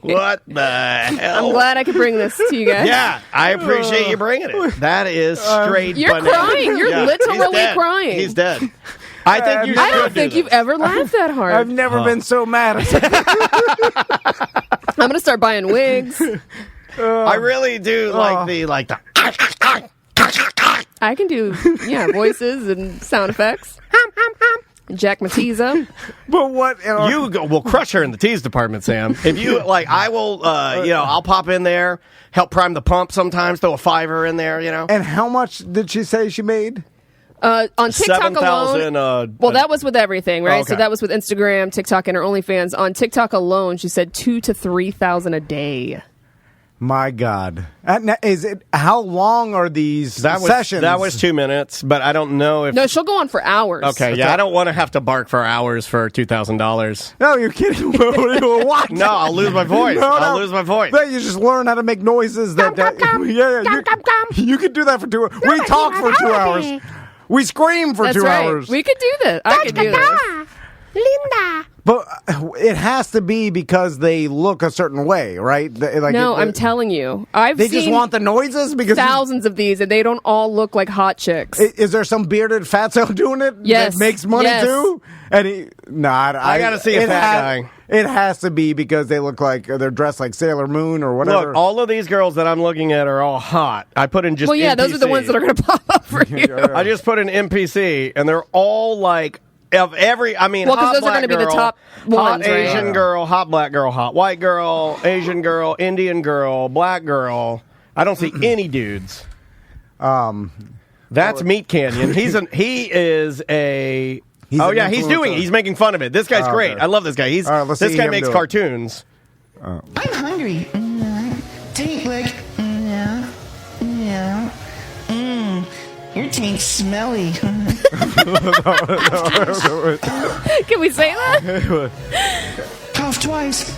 What the hell? I'm glad I could bring this to you guys. Yeah, I appreciate you bringing it. That is straight. You're bananas. crying. You're Yeah, literally he's dead. crying. He's dead. I think you. I don't should do think this. you've ever laughed that hard. I've never been so mad. I'm gonna start buying wigs. I really do like the I can do voices and sound effects. Jack Matizza. But what? You will crush her in the tease department, Sam. If you like, I will. I'll pop in there, help prime the pump. Sometimes throw a $5 in there. And how much did she say she made? On TikTok 7,000. alone. Well, that was with everything, right? Okay. So that was with Instagram, TikTok, and her OnlyFans. On TikTok alone, she said 2,000 to 3,000 a day. My God. Is it? How long are these sessions? That was 2 minutes, but I don't know if. No, she'll go on for hours. Okay, yeah, I don't want to have to bark for hours for $2,000. No, you're kidding. What? No, I'll lose my voice. I'll lose my voice. No, you just learn how to make noises. You could do that for 2 hours. We talk for 2 hours. We scream for That's 2 right. hours. We could do that. I could do this. Linda. But it has to be because they look a certain way, right? I'm telling you. They just want the noises? Because thousands of these, and they don't all look like hot chicks. Is there some bearded fatso doing it? Yes. That makes money too? And I got to see a fat guy. It has to be because they look like they're dressed like Sailor Moon or whatever. Look, all of these girls that I'm looking at are all hot. I put in just NPC. Those are the ones that are going to pop up for you. I just put in NPC, and they're all like of every. I mean, because hot those are black going to be the girl, top ones, hot right? Asian girl, hot black girl, hot white girl, Asian girl, Indian girl, black girl. I don't see any dudes. That's Meat Canyon. He's making fun of it. This guy's great. Okay. I love this guy. This guy makes cartoons. I'm hungry. Taint lick. Your taint's smelly. Can we say that? Cough twice.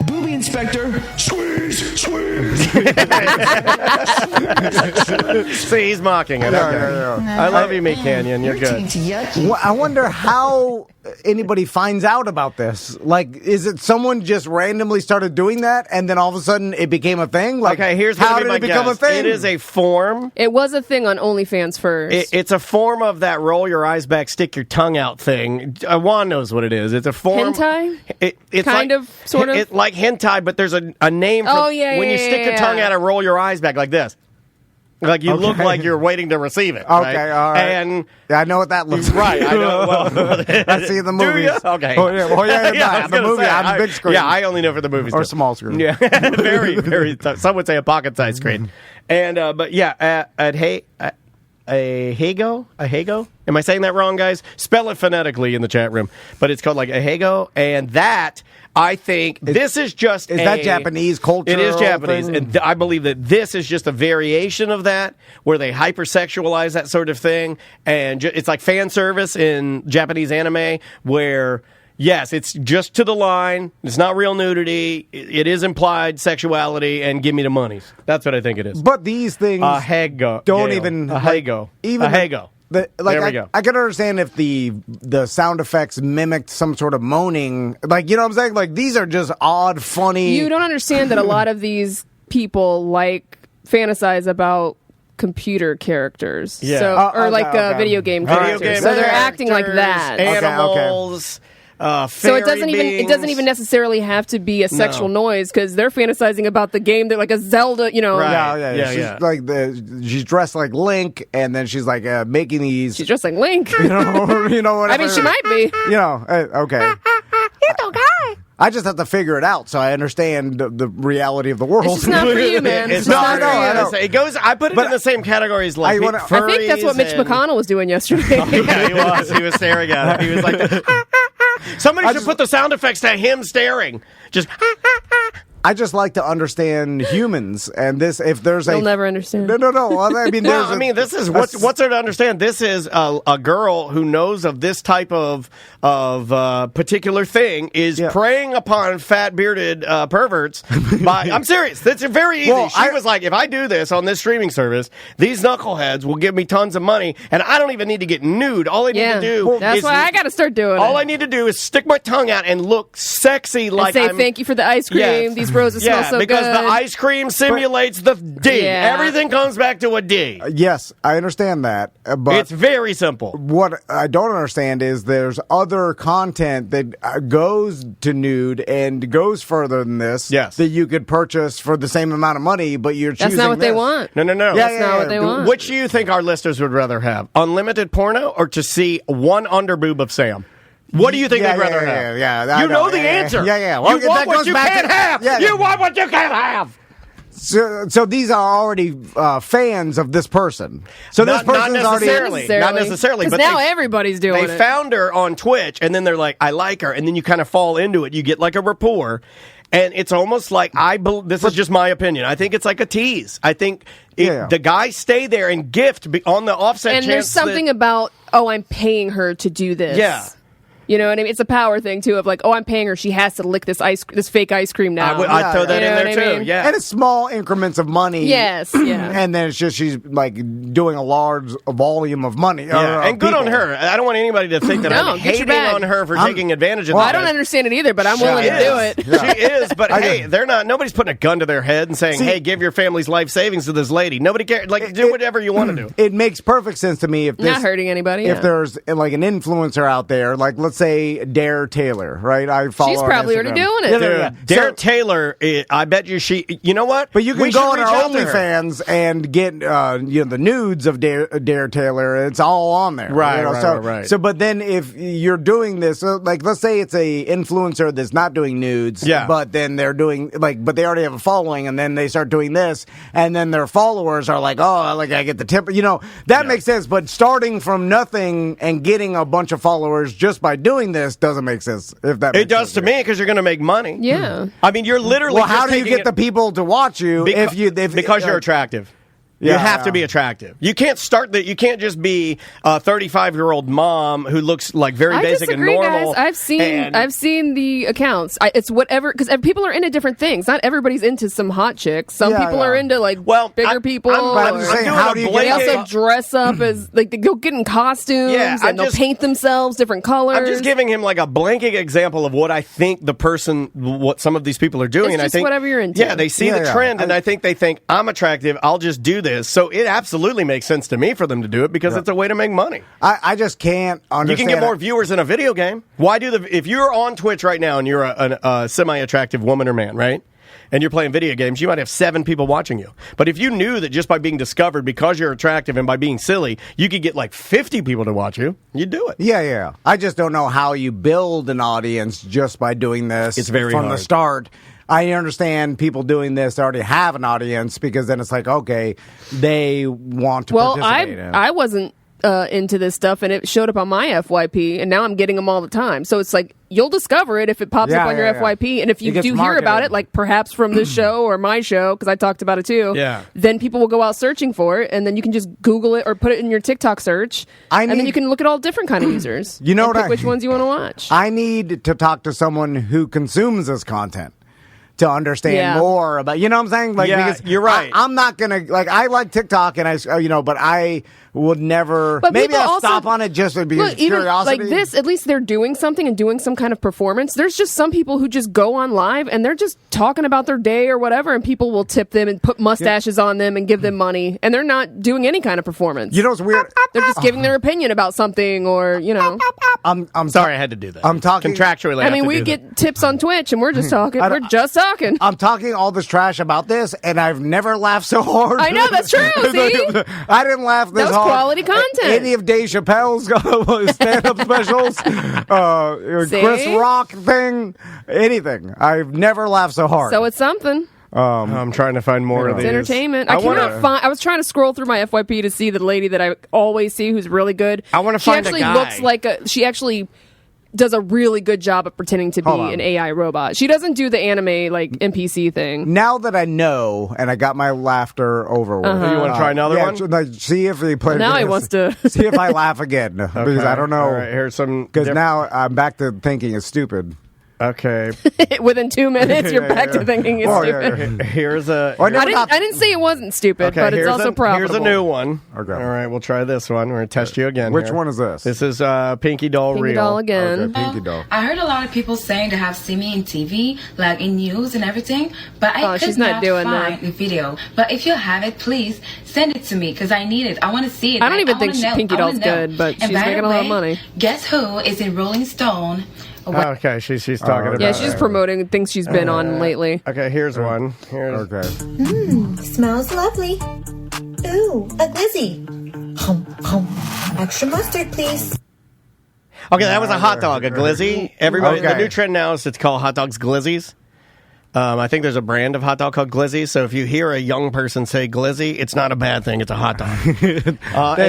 Booby inspector. Squeeze. See, he's mocking it. Okay. I love you, Meat Canyon. You're Your good. taint's yucky. I wonder how anybody finds out about this? Like, is it someone just randomly started doing that, and then all of a sudden it became a thing? Like, okay, here's how gonna be did my it become guess. a thing? It is a form. It was a thing on OnlyFans first. It's a form of that roll your eyes back, stick your tongue out thing. Juan knows what it is. It's a form. Hentai? It's kind of, sort of? It's like hentai, but there's a name for when you stick your tongue out and roll your eyes back like this. Like you look like you're waiting to receive it. Okay, right? all right. And I know what that looks like. right, I know. Well, I see the movies. Do you? Okay. Oh, yeah, the movie on big screen. Yeah, I only know for the movies. Or small screen. Yeah, very, very tough. Some would say a pocket-sized screen. And, but yeah, at Ahego? Am I saying that wrong, guys? Spell it phonetically in the chat room. But it's called like Ahego, and that... I think this is just that Japanese culture? It is Japanese, and I believe that this is just a variation of that, where they hypersexualize that sort of thing, and it's like fan service in Japanese anime, where yes, it's just to the line, it's not real nudity, it is implied sexuality, and give me the monies. That's what I think it is. But these things don't even Ahego. There we go. I could understand if the sound effects mimicked some sort of moaning. Like, you know what I'm saying? Like, these are just odd, funny... You don't understand that a lot of these people fantasize about computer characters. Yeah. So, video game characters. So they're acting like that. Animals... so it doesn't even necessarily have to be a sexual noise, because they're fantasizing about the game. They're like a Zelda, you know. Right. Yeah. She's dressed like Link, and then she's like making these. She's dressed like Link. You know whatever. I mean, she might be. You know, okay. It's okay. I just have to figure it out so I understand the reality of the world. It's just not for you, man. It's not for you. I know. It goes. I put it in the same category as like I think that's what Mitch McConnell was doing yesterday. Yeah, he was. He was staring at it. He was like, somebody should put the sound effects to him staring. Just. I just like to understand humans, and this. If there's You'll never understand. No. I mean, this is what's there to understand. This is a girl who knows of this type of particular thing is preying upon fat bearded perverts. I'm serious. That's very easy. She was like, if I do this on this streaming service, these knuckleheads will give me tons of money, and I don't even need to get nude. All I need to do that's why I got to start doing it. All I need to do is stick my tongue out and look sexy, like and say thank you for the ice cream. These roses smell so good. Because the ice cream simulates the D. Yeah. Everything comes back to a D. Yes, I understand that, but it's very simple. What I don't understand is there's other content that goes to nude and goes further than this. Yes. That you could purchase for the same amount of money, but you're choosing. That's not what they want. No. That's not what they want. Which do you think our listeners would rather have? Unlimited porno or to see one underboob of Sam? What do you think they'd rather have? Yeah. You know the answer. Yeah. Well, you want what you can't have. Yeah. You want what you can't have. So these are already fans of this person. So this person's not necessarily. Because now everybody's doing it. They found her on Twitch, and then they're like, I like her, and then you kind of fall into it. You get like a rapport. And it's almost like this is just my opinion. I think it's like a tease. I think the guys stay there and gift on the offset. And there's something about I'm paying her to do this. Yeah. You know what I mean? It's a power thing, too, of like, I'm paying her. She has to lick this fake ice cream now. I'd throw that in there, too. Mean? Yeah. And it's small increments of money. Yes, yeah. And then it's just she's, like, doing a large volume of money. Yeah, and good on her. I don't want anybody to think that I'm hating on her for taking advantage of that. I don't understand it either, but I'm willing to do it. She is, but hey, nobody's putting a gun to their head and saying, hey, give your family's life savings to this lady. Nobody cares. Like, do whatever you want to do. It makes perfect sense to me if not hurting anybody. If there's, like, an influencer out there, like, let's say Dare Taylor, right? I follow. She's probably already doing it. Yeah. Dare Taylor, I bet you you know what? But you can go on our OnlyFans and get the nudes of Dare Taylor. It's all on there, right? Right. So, but then if you're doing this, like let's say it's a influencer that's not doing nudes, but then they're doing but they already have a following, and then they start doing this, and then their followers are like, I get the tip. That makes sense. But starting from nothing and getting a bunch of followers just by doing this doesn't make sense. If that it does to me, because you're going to make money. Yeah. I mean, you're literally. Well, how do you get the people to watch you because you're attractive? You have to be attractive. You can't You can't just be a 35-year-old mom who looks like very basic and normal. Guys. I've seen the accounts. It's whatever, because people are into different things. Not everybody's into some hot chicks. Some people are into bigger people. I'm just saying, how do you they also dress up as they go get in costumes and they'll paint themselves different colors. I'm just giving him like a blanket example of what I think what some of these people are doing. It's I think whatever you're into. Yeah, they see the trend, and I think they think I'm attractive. I'll just do this. So it absolutely makes sense to me for them to do it because it's a way to make money. I just can't understand. You can get more viewers in a video game. Why if you're on Twitch right now and you're a semi-attractive woman or man, right? And you're playing video games, you might have 7 people watching you. But if you knew that just by being discovered because you're attractive and by being silly, you could get like 50 people to watch you, you'd do it. Yeah. I just don't know how you build an audience just by doing this. It's very from hard. The start. I understand people doing this already have an audience because then it's like, okay, they want to participate. I wasn't into this stuff, and it showed up on my FYP, and now I'm getting them all the time. So it's like, you'll discover it if it pops up on your FYP, and if you do hear about it, like perhaps from this show or my show, because I talked about it too, then people will go out searching for it, and then you can just Google it or put it in your TikTok search, and then you can look at all different kind of users. You know, pick which ones you want to watch. I need to talk to someone who consumes this content to understand more about, you know what I'm saying? Like, because you're right. I'm not gonna, like, I like TikTok and but I would never. But maybe I'll also stop on it just to be curiosity. Like this, at least they're doing something and doing some kind of performance. There's just some people who just go on live and they're just talking about their day or whatever, and people will tip them and put mustaches on them and give them money, and they're not doing any kind of performance. You know what's weird? They're just giving their opinion about something, or I'm sorry I had to do that. I'm talking contractually. I mean, we get tips on Twitch, and we're just talking. We're just talking. I'm talking all this trash about this, and I've never laughed so hard. I know, that's true. See, I didn't laugh this hard. That was quality content. Any of Dave Chappelle's stand-up specials, Chris Rock thing, anything. I've never laughed so hard. So it's something. I'm trying to find more of these. It's entertainment. I was trying to scroll through my FYP to see the lady that I always see who's really good. I want to find a guy. She actually looks like she actually does a really good job of pretending to be an AI robot. She doesn't do the anime like NPC thing. Now that I know, and I got my laughter over with, you want to try another one? See if he plays. Now he wants to see if I laugh again because I don't know. All right, here's some. Because now I'm back to thinking it's stupid. Okay. Within 2 minutes, you're back to thinking it's stupid. Here's a. I didn't say it wasn't stupid, but it's also profitable. Here's a new one. Okay. All right, we'll try this one. We're going to test you again. Which one is this? This is Pinky Doll Pinky Real. Doll again. Okay, Pinky Doll. I heard a lot of people saying they have seen me in TV, like in news and everything, but I could not find the video. But if you have it, please send it to me because I need it. I want to see it. I don't even think Pinky Doll's good, but she's making a lot of money. Guess who is in Rolling Stone? Okay, she's talking about. Yeah, she's promoting things she's been on lately. Okay, here's one. Okay. Smells lovely. Ooh, a glizzy. Extra mustard, please. Okay, that was a hot dog, a glizzy. Everybody, the new trend now is it's called hot dogs glizzies. I think there's a brand of hot dog called Glizzy, so if you hear a young person say Glizzy, it's not a bad thing. It's a hot dog. And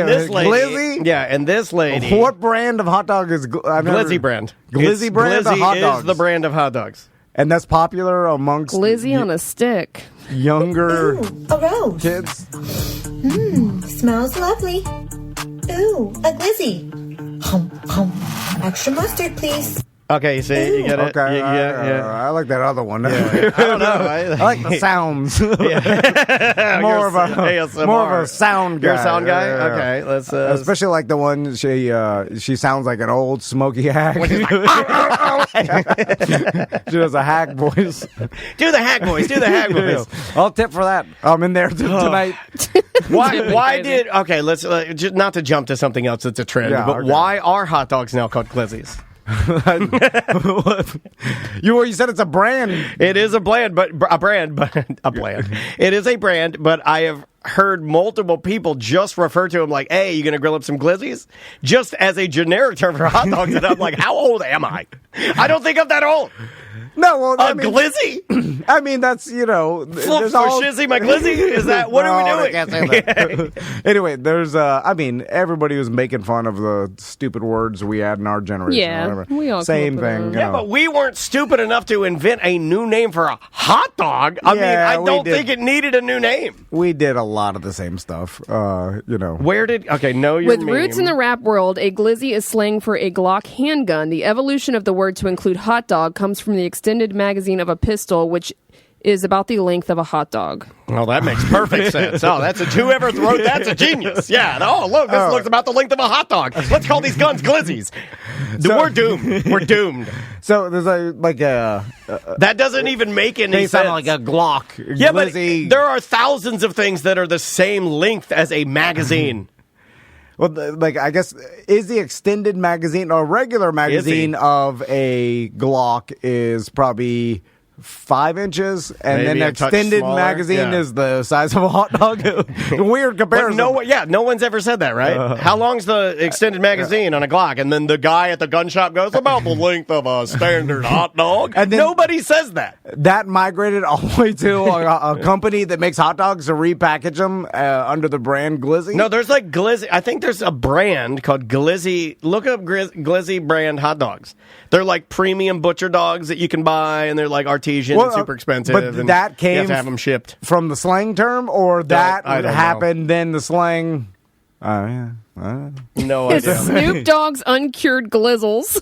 this lady, Glizzy? Yeah, and this lady. What brand of hot dog is Glizzy brand? Glizzy brand of hot dogs. Is the brand of hot dogs. And that's popular amongst Glizzy on a stick. Younger a rose. Kids. Smells lovely. Ooh, a glizzy. Extra mustard, please. Okay, you see, you get it. Okay, yeah. I like that other one. I don't know. I like the sounds. more of a sound guy. You're a sound guy. Yeah. Okay, let's. Especially like the one she sounds like an old smoky hack. She does a hack voice. Do the hack voice. Yeah. I'll tip for that. I'm in there tonight. Why did? Okay, let's just not to jump to something else that's a trend, but why are hot dogs now called glizzies? You said it's a brand. It is a brand, but it is a brand. But I have heard multiple people just refer to them like, "Hey, you gonna grill up some glizzies?" Just as a generic term for hot dogs, and I'm like, "How old am I? I don't think I'm that old." No, well, a glizzy? I mean, that's, Flip for shizzy my glizzy? Is that, what are we doing? I can't say that. Anyway, there's, everybody was making fun of the stupid words we had in our generation. Yeah, or whatever. we all Same come up thing. with Yeah, but we weren't stupid enough to invent a new name for a hot dog. I mean, I don't think it needed a new name. We did a lot of the same stuff, Where did... Okay, know your With meme. roots in the rap world, a glizzy is slang for a Glock handgun. The evolution of the word to include hot dog comes from the extended magazine of a pistol, which is about the length of a hot dog. Oh, that makes perfect sense. Oh, whoever wrote that's a genius. Yeah. Oh, look, this looks about the length of a hot dog. Let's call these guns glizzies. We're doomed. We're doomed. So there's that doesn't even make any sense. They sound like a Glock. Yeah, glizzy. but there are thousands of things that are the same length as a magazine. Well, I guess, is the extended magazine or regular magazine of a Glock is probably 5 inches, and Maybe then the a touch extended smaller, magazine yeah. is the size of a hot dog. Weird comparison. But no one's ever said that, right? How long's the extended magazine on a Glock? And then the guy at the gun shop goes, about the length of a standard hot dog. And nobody says that. That migrated all the way to a company that makes hot dogs to repackage them under the brand Glizzy. No, there's like Glizzy. I think there's a brand called Glizzy. Look up Glizzy brand hot dogs. They're like premium butcher dogs that you can buy, and they're like artesian and super expensive. But and that came you have to have them shipped from the slang term, or that I don't happened, then the slang. Yeah. No It's idea. Snoop Dogg's uncured glizzles.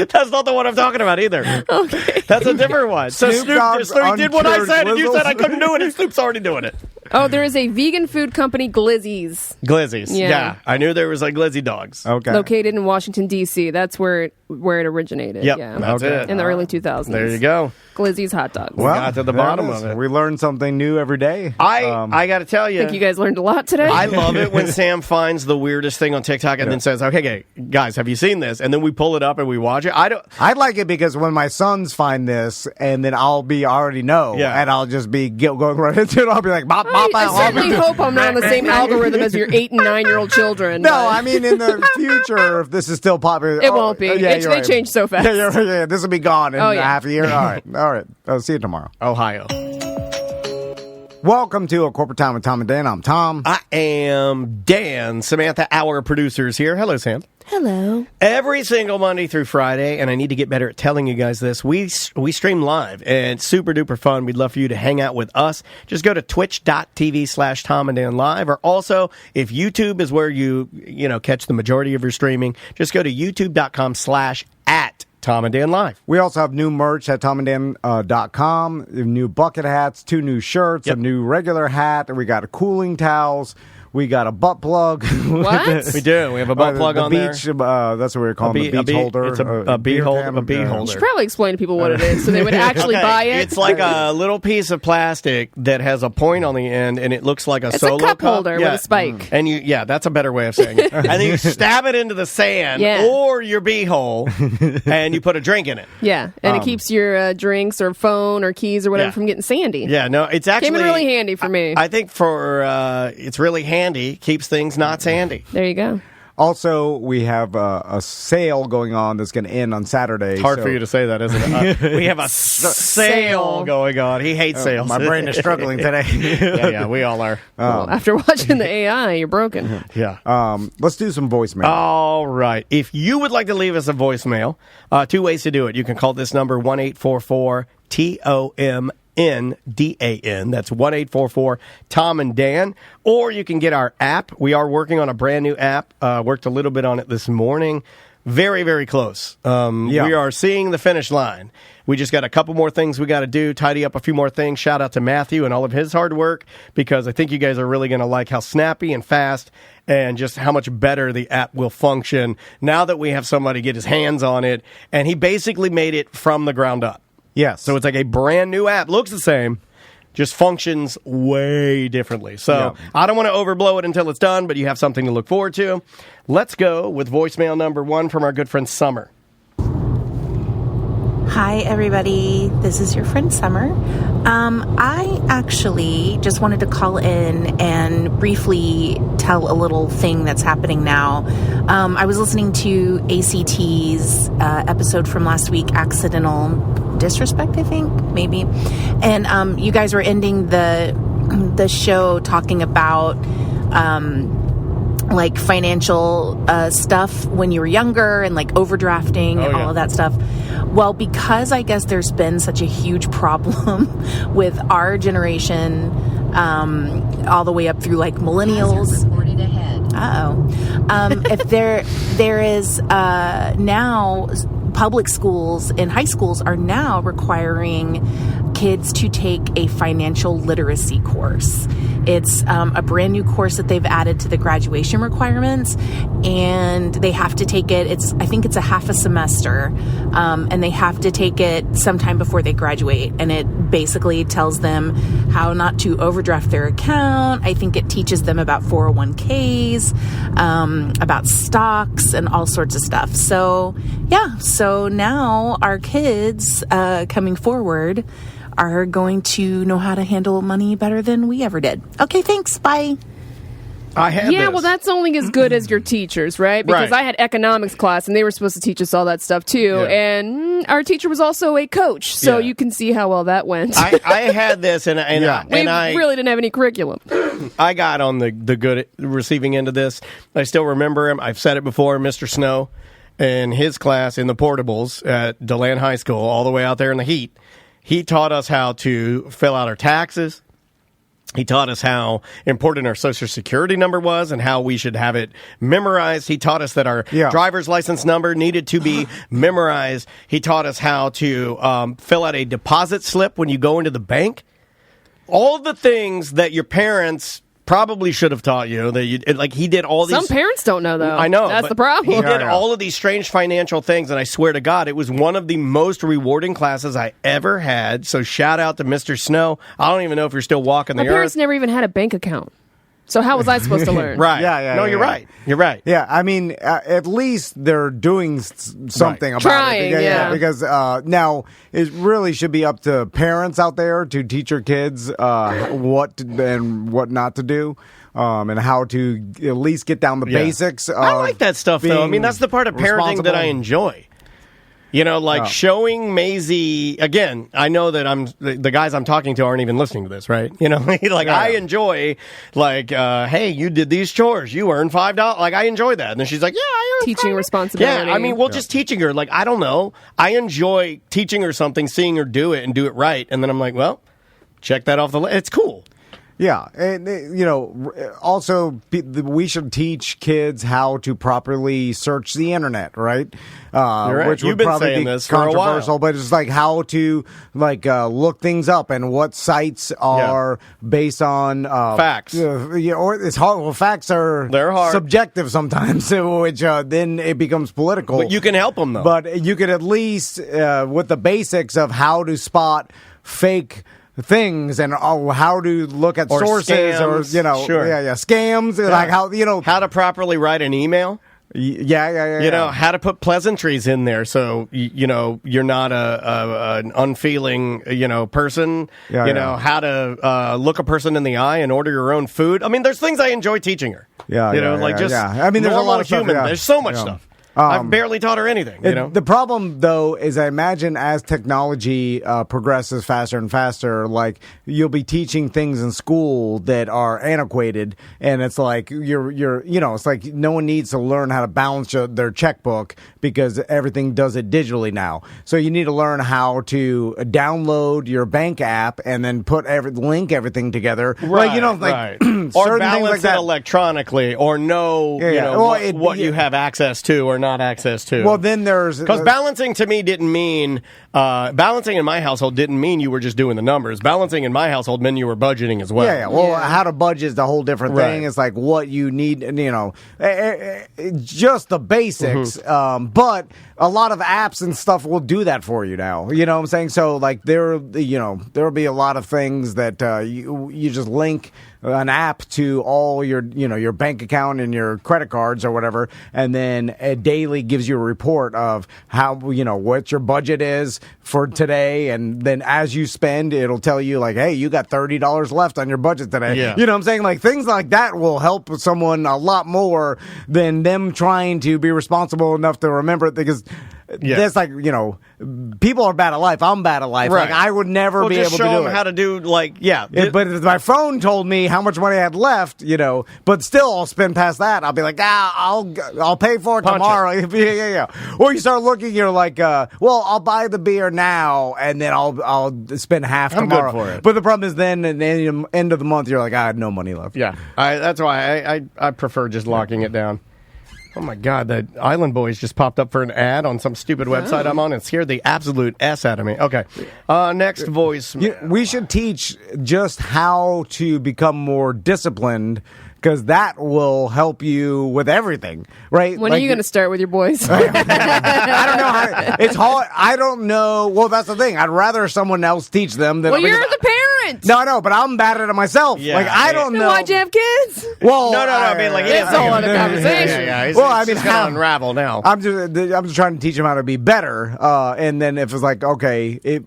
That's not the one I'm talking about either. Okay. That's a different one. So Snoop did what I said, and you said I couldn't do it, and Snoop's already doing it. Oh, there is a vegan food company, Glizzy's. Glizzies. Yeah. I knew there was like Glizzy dogs. Okay. Located in Washington, D.C. That's where it originated. Yep, Yeah. that's it. In the early 2000s. There you go. Glizzy's hot dogs. Well, got to the bottom of it. We learned something new every day. I got to tell you. I think you guys learned a lot today. I love it when Sam finds the weirdest thing on TikTok and then says, okay, guys, have you seen this? And then we pull it up and we watch it. I like it because when my sons find this, and then I already know, and I'll just be going right into it. I'll be like, bop, bop, I certainly hope I'm not on the same algorithm as your 8 and 9-year-old children. No, I mean in the future, if this is still popular, it won't be. They change so fast. Yeah, this will be gone in half a year. All right. I'll see you tomorrow. Ohio. Welcome to A Corporate Time with Tom and Dan. I'm Tom. I am Dan. Samantha, our producers here. Hello, Sam. Hello. Every single Monday through Friday, and I need to get better at telling you guys this, we stream live, and it's super duper fun. We'd love for you to hang out with us. Just go to twitch.tv/Tom and Dan Live, or also, if YouTube is where you catch the majority of your streaming, just go to youtube.com/@ Tom and Dan Live. We also have new merch at tomanddan.com, new bucket hats, 2 new shirts, a new regular hat, and we got cooling towels. We got a butt plug. What? We do. We have a butt plug on beach, there. That's what we're calling the beach holder. It's a bee holder. You should probably explain to people what it is so they would actually buy it. It's like a little piece of plastic that has a point on the end, and it looks like a solo It's a cup holder with a spike. And that's a better way of saying it. And then you stab it into the sand or your bee hole, and you put a drink in it. Yeah, and it keeps your drinks or phone or keys or whatever from getting sandy. Yeah, no, it's actually... Came in really handy for me. I think it's really handy. Keeps things not sandy. There you go. Also, we have a sale going on that's going to end on Saturday. It's hard for you to say that, isn't it? We have a sale going on. He hates sales. My brain is struggling today. Yeah, we all are. Well, after watching the AI, you're broken. Yeah. Let's do some voicemail. All right. If you would like to leave us a voicemail, 2 ways to do it. You can call this number 1-844-TOM. NDAN. That's 1-844-Tom and Dan. Or you can get our app. We are working on a brand new app. Worked a little bit on it this morning. Very, very close. We are seeing the finish line. We just got a couple more things we got to do, tidy up a few more things. Shout out to Matthew and all of his hard work, because I think you guys are really going to like how snappy and fast and just how much better the app will function now that we have somebody get his hands on it. And he basically made it from the ground up. Yes. So it's like a brand new app. Looks the same, just functions way differently. So I don't want to overblow it until it's done, but you have something to look forward to. Let's go with voicemail number 1 from our good friend Summer. Hi, everybody. This is your friend Summer. I actually just wanted to call in and briefly tell a little thing that's happening now. I was listening to ACT's episode from last week, Accidental Disrespect, I think, maybe. And you guys were ending the show talking about like financial stuff when you were younger and like overdrafting and all of that stuff. Well, because I guess there's been such a huge problem with our generation, all the way up through like millennials. If there is now public schools and high schools are now requiring kids to take a financial literacy course. It's a brand new course that they've added to the graduation requirements, and they have to take it. I think it's a half a semester, and they have to take it sometime before they graduate. And it basically tells them how not to overdraft their account. I think it teaches them about 401ks, about stocks, and all sorts of stuff. So yeah, so now our kids coming forward are going to know how to handle money better than we ever did. Okay, thanks. Bye. Well, that's only as good as your teachers, right? Because I had economics class, and they were supposed to teach us all that stuff, too. Yeah. And our teacher was also a coach, so you can see how well that went. I had this, and I really didn't have any curriculum. I got on the good receiving end of this. I still remember him. I've said it before, Mr. Snow, in his class in the portables at DeLand High School, all the way out there in the heat. He taught us how to fill out our taxes. He taught us how important our Social Security number was and how we should have it memorized. He taught us that our driver's license number needed to be memorized. He taught us how to fill out a deposit slip when you go into the bank. All the things that your parents probably should have taught you. He did all these. Some parents don't know, though. I know. That's the problem. He did all of these strange financial things, and I swear to God, it was one of the most rewarding classes I ever had. So shout out to Mr. Snow. I don't even know if you're still walking the earth. My parents never even had a bank account. So how was I supposed to learn? Right. Yeah. You're right. You're right. Yeah, I mean, at least they're doing something about Trying, it. Yeah. Because now it really should be up to parents out there to teach your kids what and what not to do. And how to at least get down the basics. I like that stuff, though. I mean, that's the part of parenting that I enjoy. You know, like showing Maisie, again, I know that the guys I'm talking to aren't even listening to this, right? You know, I enjoy, hey, you did these chores, you earned $5. Like, I enjoy that. And then she's like, yeah, I earned teaching responsibility. Yeah, I mean, just teaching her. Like, I don't know. I enjoy teaching her something, seeing her do it and do it right. And then I'm like, well, check that off the list. It's cool. Yeah, and also we should teach kids how to properly search the internet, right? Right. Which You've would been probably saying be this for a while. controversial, but it's like how to look things up and what sites are based on facts. Or it's hard. Well, facts they're hard. Subjective sometimes, which then it becomes political. But you can help them though. But you could at least with the basics of how to spot fake things and how to look at sources scams, or scams like how to properly write an email. How to put pleasantries in there so you're not an unfeeling person. How to look a person in the eye and order your own food. I mean, there's things I enjoy teaching her. I mean, there's a lot of human. Stuff, There's so much stuff. I've barely taught her anything. The problem, though, is I imagine as technology progresses faster and faster, like you'll be teaching things in school that are antiquated, and it's like it's like no one needs to learn how to balance their checkbook because everything does it digitally now. So you need to learn how to download your bank app and then link everything together, right? Or balance it electronically, or know what you have access to or not access to. Well, then there's because balancing to me didn't mean balancing in my household didn't mean you were just doing the numbers. Balancing in my household meant you were budgeting as well. Well, how to budget is the whole different thing. It's like what you need, just the basics. Mm-hmm. But a lot of apps and stuff will do that for you now. You know what I'm saying? So like there'll be a lot of things that you just link an app map to all your, your bank account and your credit cards or whatever, and then it daily gives you a report of how, what your budget is for today, and then as you spend, it'll tell you like, hey, you got $30 left on your budget today. Yeah. You know what I'm saying? Like things like that will help someone a lot more than them trying to be responsible enough to remember it, because that's like, people are bad at life. I'm bad at life. Right. Like I would never be able to do show it. them how to do But if my phone told me how much money I had left, but still I'll spend past that. I'll be like, I'll pay for it tomorrow. Yeah. Or you start looking, you're like, I'll buy the beer now and then I'll spend half tomorrow. Good for it. But the problem is then at the end of the month, you're like, I had no money left. Yeah. That's why I prefer just locking it down. Oh my God, the Island Boys just popped up for an ad on some stupid website I'm on and scared the absolute S out of me. Okay. Next voice. We should teach just how to become more disciplined, because that will help you with everything, right? When are you going to start with your boys? I don't know. It's hard. I don't know. Well, that's the thing. I'd rather someone else teach them than. Well, you're the parent. No, but I'm bad at it myself. Yeah, I don't know. Why'd you have kids? Well, no. I mean, like, it's a whole other conversation. Yeah. He's just going to unravel now. I'm just trying to teach him how to be better. And then if it's like, okay,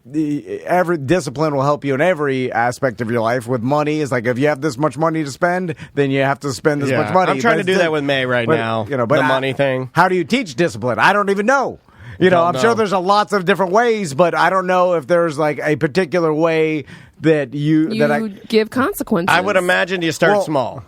every discipline will help you in every aspect of your life. With money, it's like if you have this much money to spend, then you have to spend this much money. I'm trying to do that with May now. The money thing. How do you teach discipline? I don't even know. I'm sure there's lots of different ways, but I don't know if there's like a particular way that you give consequences. I would imagine you start small.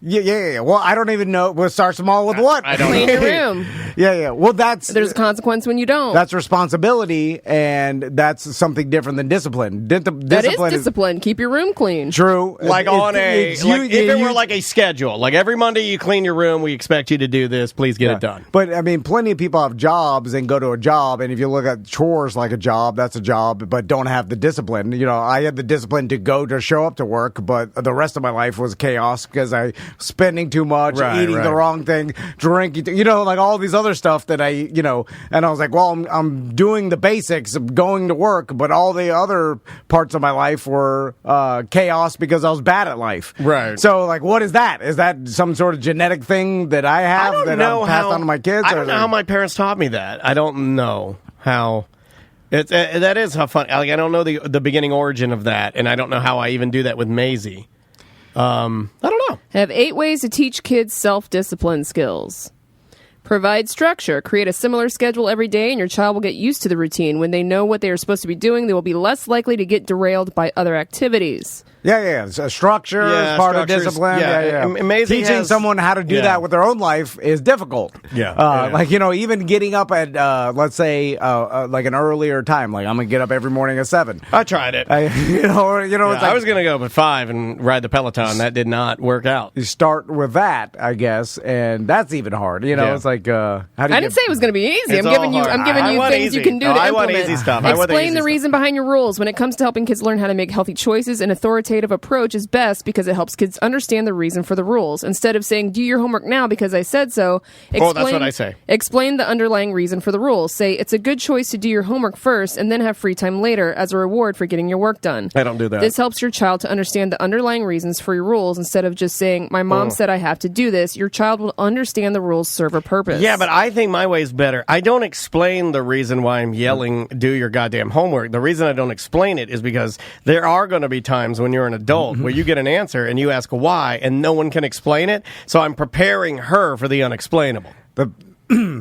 Yeah. Well, I don't even know. We'll start small with what? I don't Clean know. your room. Yeah. Well, there's a consequence when you don't. That's responsibility, and that's something different than discipline. That is discipline. Keep your room clean. True. Like if it were like a schedule, like every Monday you clean your room, we expect you to do this. Please get it done. But I mean, plenty of people have jobs and go to a job, and if you look at chores like a job, that's a job, but don't have the discipline. I had the discipline to show up to work, but the rest of my life was chaos because I spending too much, eating the wrong thing, drinking, like all these other stuff that and I was like, well, I'm doing the basics of going to work, but all the other parts of my life were chaos because I was bad at life. Right. So, like, what is that? Is that some sort of genetic thing that I have I'm passed on to my kids? I don't know how my parents taught me that. I don't know how. That is how fun. Like, I don't know the beginning origin of that, and I don't know how I even do that with Maisie. I don't know. Have 8 ways to teach kids self-discipline skills. Provide structure. Create a similar schedule every day, and your child will get used to the routine. When they know what they are supposed to be doing, they will be less likely to get derailed by other activities. Yeah. So structure is part of discipline. Yeah. Teaching someone how to do that with their own life is difficult. Like, even getting up at, let's say, like an earlier time. Like, I'm going to get up every morning at 7. I tried it. It's like, I was going to go up at 5 and ride the Peloton. That did not work out. You start with that, I guess, and that's even hard. It's like, how do you I didn't say it was going to be easy. I'm giving you things you can do to implement. I want easy stuff. Explain the reason behind your rules. When it comes to helping kids learn how to make healthy choices, an authoritative approach is best because it helps kids understand the reason for the rules. Instead of saying, do your homework now because I said so, that's what I say. Explain the underlying reason for the rules. Say, it's a good choice to do your homework first and then have free time later as a reward for getting your work done. I don't do that. This helps your child to understand the underlying reasons for your rules instead of just saying, my mom said I have to do this. Your child will understand the rules serve a purpose. Yeah, but I think my way is better. I don't explain the reason why I'm yelling, do your goddamn homework. The reason I don't explain it is because there are going to be times when you're an adult where you get an answer and you ask why and no one can explain it. So I'm preparing her for the unexplainable. The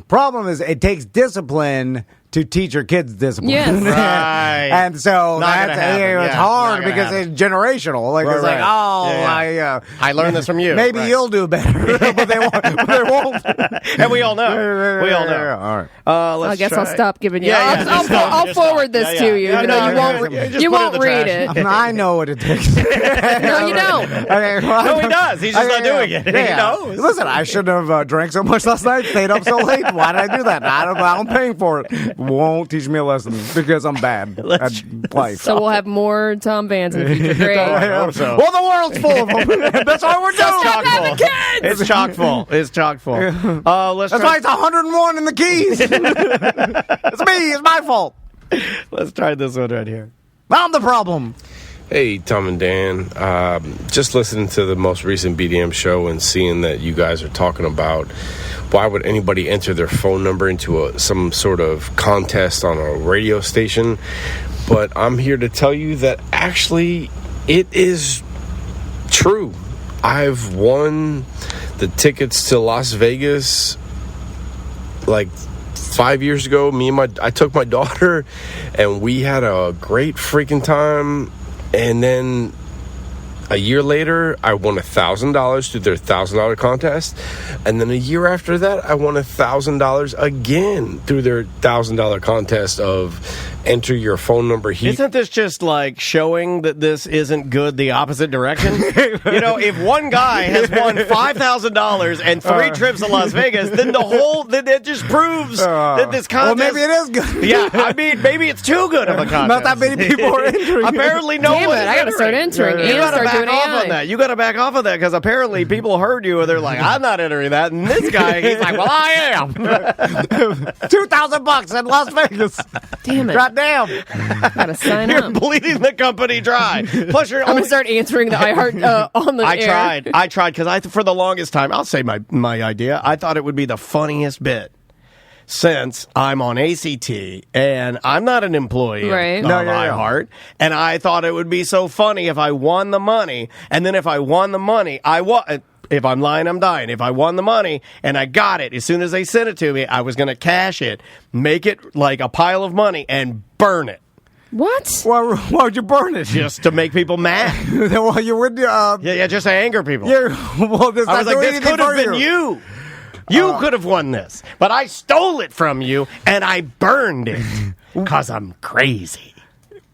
problem is it takes discipline to teach your kids discipline. Yes. Right. And so it's hard because happen. It's generational. Like, it's like, I learned this from you. Maybe you'll do better, but they won't. And we all know. We all know. All right. I guess I'll stop giving you. I'll forward this to you. You won't read it. I know what it takes. No, you don't. No, he does. He's just not doing it. He knows. Listen, I shouldn't have drank so much last night, stayed up so late. Why did I do that? I'm paying for it. Won't teach me a lesson because I'm bad at life. So we'll have more Tom Vans in the future. Great. Well, the world's full of them. That's all we're doing. Stop having kids. It's chock full. It's chock full. That's why it's 101 in the keys. It's me. It's my fault. Let's try this one right here. I'm the problem. Hey, Tom and Dan. Just listening to the most recent BDM show and seeing that you guys are talking about why would anybody enter their phone number into some sort of contest on a radio station. But I'm here to tell you that actually it is true. I've won the tickets to Las Vegas like 5 years ago. I took my daughter and we had a great freaking time. And then a year later, I won $1,000 through their $1,000 contest. And then a year after that, I won $1,000 again through their $1,000 contest of enter your phone number here. Isn't this just like showing that this isn't good the opposite direction? If one guy has won $5,000 and 3 trips to Las Vegas, then it just proves that this contest... Well, maybe it is good. Yeah, I mean, maybe it's too good of a contest. Not that many people are entering. Apparently no one is I gotta start entering. You gotta back off on that. You gotta back off of that because apparently people heard you and they're like, I'm not entering that. And this guy, he's like, well, I am. $2,000 in Las Vegas. Damn it. God damn. Gotta sign You're up. bleeding the company dry. Plus, you're I'm gonna start answering the iHeart on the air. I tried because for the longest time, I'll say my idea. I thought it would be the funniest bit since I'm on ACT and I'm not an employee of iHeart, and I thought it would be so funny if I won the money, and then if I won the money, if I'm lying, I'm dying. If I won the money and I got it, as soon as they sent it to me, I was going to cash it, make it like a pile of money, and burn it. What? Why would you burn it? Just to make people mad. Well, you would. Just to anger people. Well, I was like, this could have been you. You could have won this, but I stole it from you and I burned it because I'm crazy.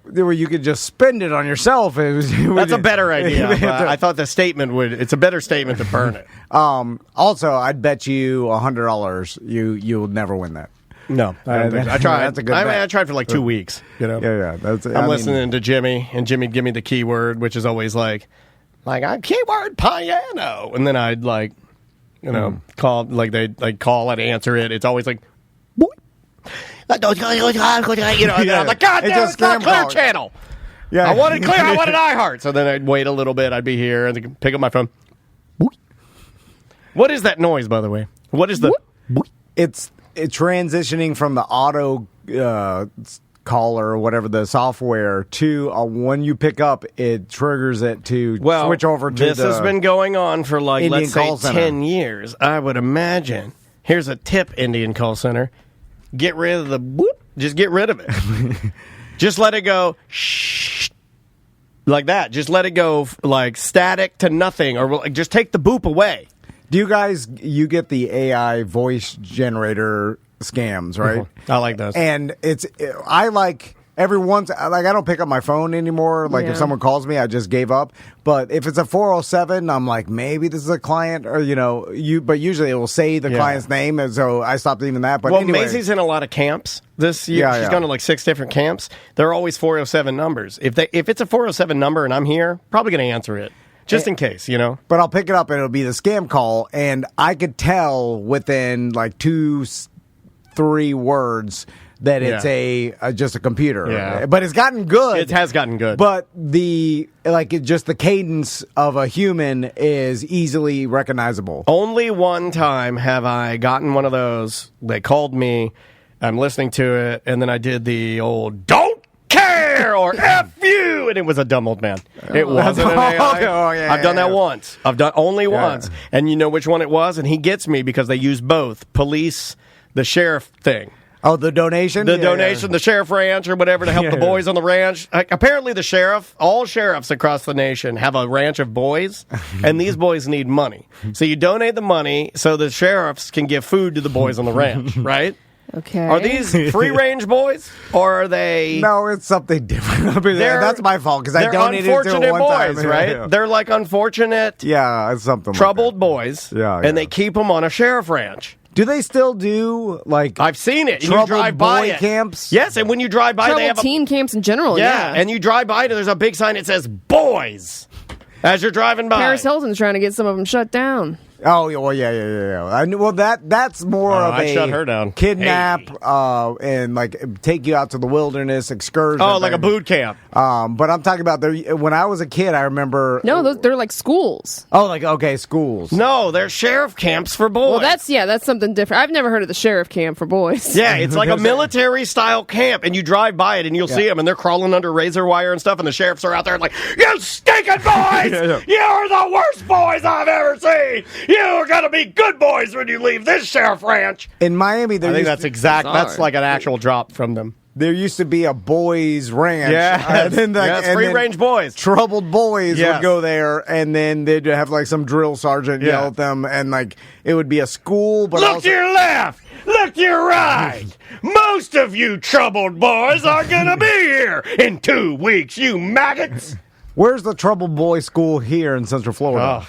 Where you could just spend it on yourself. That's a better idea. I thought the statement it's a better statement to burn it. Also, I'd bet you $100 you'll never win that. No, I tried. That's a good bet. I tried for like 2 weeks. Yeah. I'm listening to Jimmy, and Jimmy'd give me the keyword, which is always like keyword piano, and then I'd call they'd call and answer it. It's always like, boy. I'm like, God damn, it's not Clear Channel. Yeah, I wanted Clear. I wanted iHeart. So then I'd wait a little bit. I'd be here and pick up my phone. What is that noise, by the way? What is the? It's transitioning from the auto caller or whatever the software to when you pick up, it triggers it to switch over to. This has been going on for let's say 10 years. I would imagine. Here's a tip, Indian call center. Get rid of the whoop. Just get rid of it. Just let it go. Shh. Like that. Just let it go like static to nothing, or just take the boop away. Do you get the AI voice generator scams, right? I like those. And I like every once, I don't pick up my phone anymore. Like if someone calls me, I just gave up. But if it's a 407, I'm like, maybe this is a client, or but usually it will say the client's name, and so I stopped even that. But anyway. Maisie's in a lot of camps this year. She's gone to like 6 different camps. They're always 407 numbers. If it's a 407 number and I'm here, probably going to answer it. Just in case, But I'll pick it up and it'll be the scam call, and I could tell within like 2-3 words that it's just a computer. Yeah. But it's gotten good. It has gotten good. But the cadence of a human is easily recognizable. Only one time have I gotten one of those. They called me, I'm listening to it, and then I did the old don't care or F you, and it was a dumb old man. It wasn't an AI. I've done that once. I've done only once. And you know which one it was? And he gets me because they use both police, the sheriff thing. Oh, the donation? The donation, the sheriff ranch or whatever to help the boys on the ranch. Apparently all sheriffs across the nation have a ranch of boys, and these boys need money. So you donate the money so the sheriffs can give food to the boys on the ranch, right? Okay. Are these free-range boys, or are they... No, it's something different. That's my fault, because I donated to it one boys, time. Right? Yeah. They're like unfortunate... Yeah, it's something troubled boys, and they keep them on a sheriff ranch. Do they still do, like... I've seen it. Troubled you drive by boy camps? Yes, and when you drive by, they have teen camps in general, and you drive by, there's a big sign that says, boys, as you're driving by. Paris Hilton's trying to get some of them shut down. Oh, well, yeah. I knew. Well, that's more of I'd a shut her down. Kidnap and like take you out to the wilderness excursion. Oh, like a boot camp. But I'm talking about when I was a kid. I remember. No, they're like schools. Oh, like okay, schools. No, they're sheriff camps for boys. Well, that's something different. I've never heard of the sheriff camp for boys. Yeah, it's like a military style camp, and you drive by it and you'll see them, and they're crawling under razor wire and stuff, and the sheriffs are out there like, "You stinking boys! You're the worst boys I've ever seen. You are gonna be good boys when you leave this sheriff ranch." In Miami, I think that's like an actual drop from them. There used to be a boys' ranch. Yeah, it's free-range boys. Troubled boys would go there, and then they'd have like some drill sergeant yell at them, and like it would be a school. But look to your left, look to your right. Most of you troubled boys are gonna be here in 2 weeks, you maggots. Where's the troubled boy school here in Central Florida? Oh,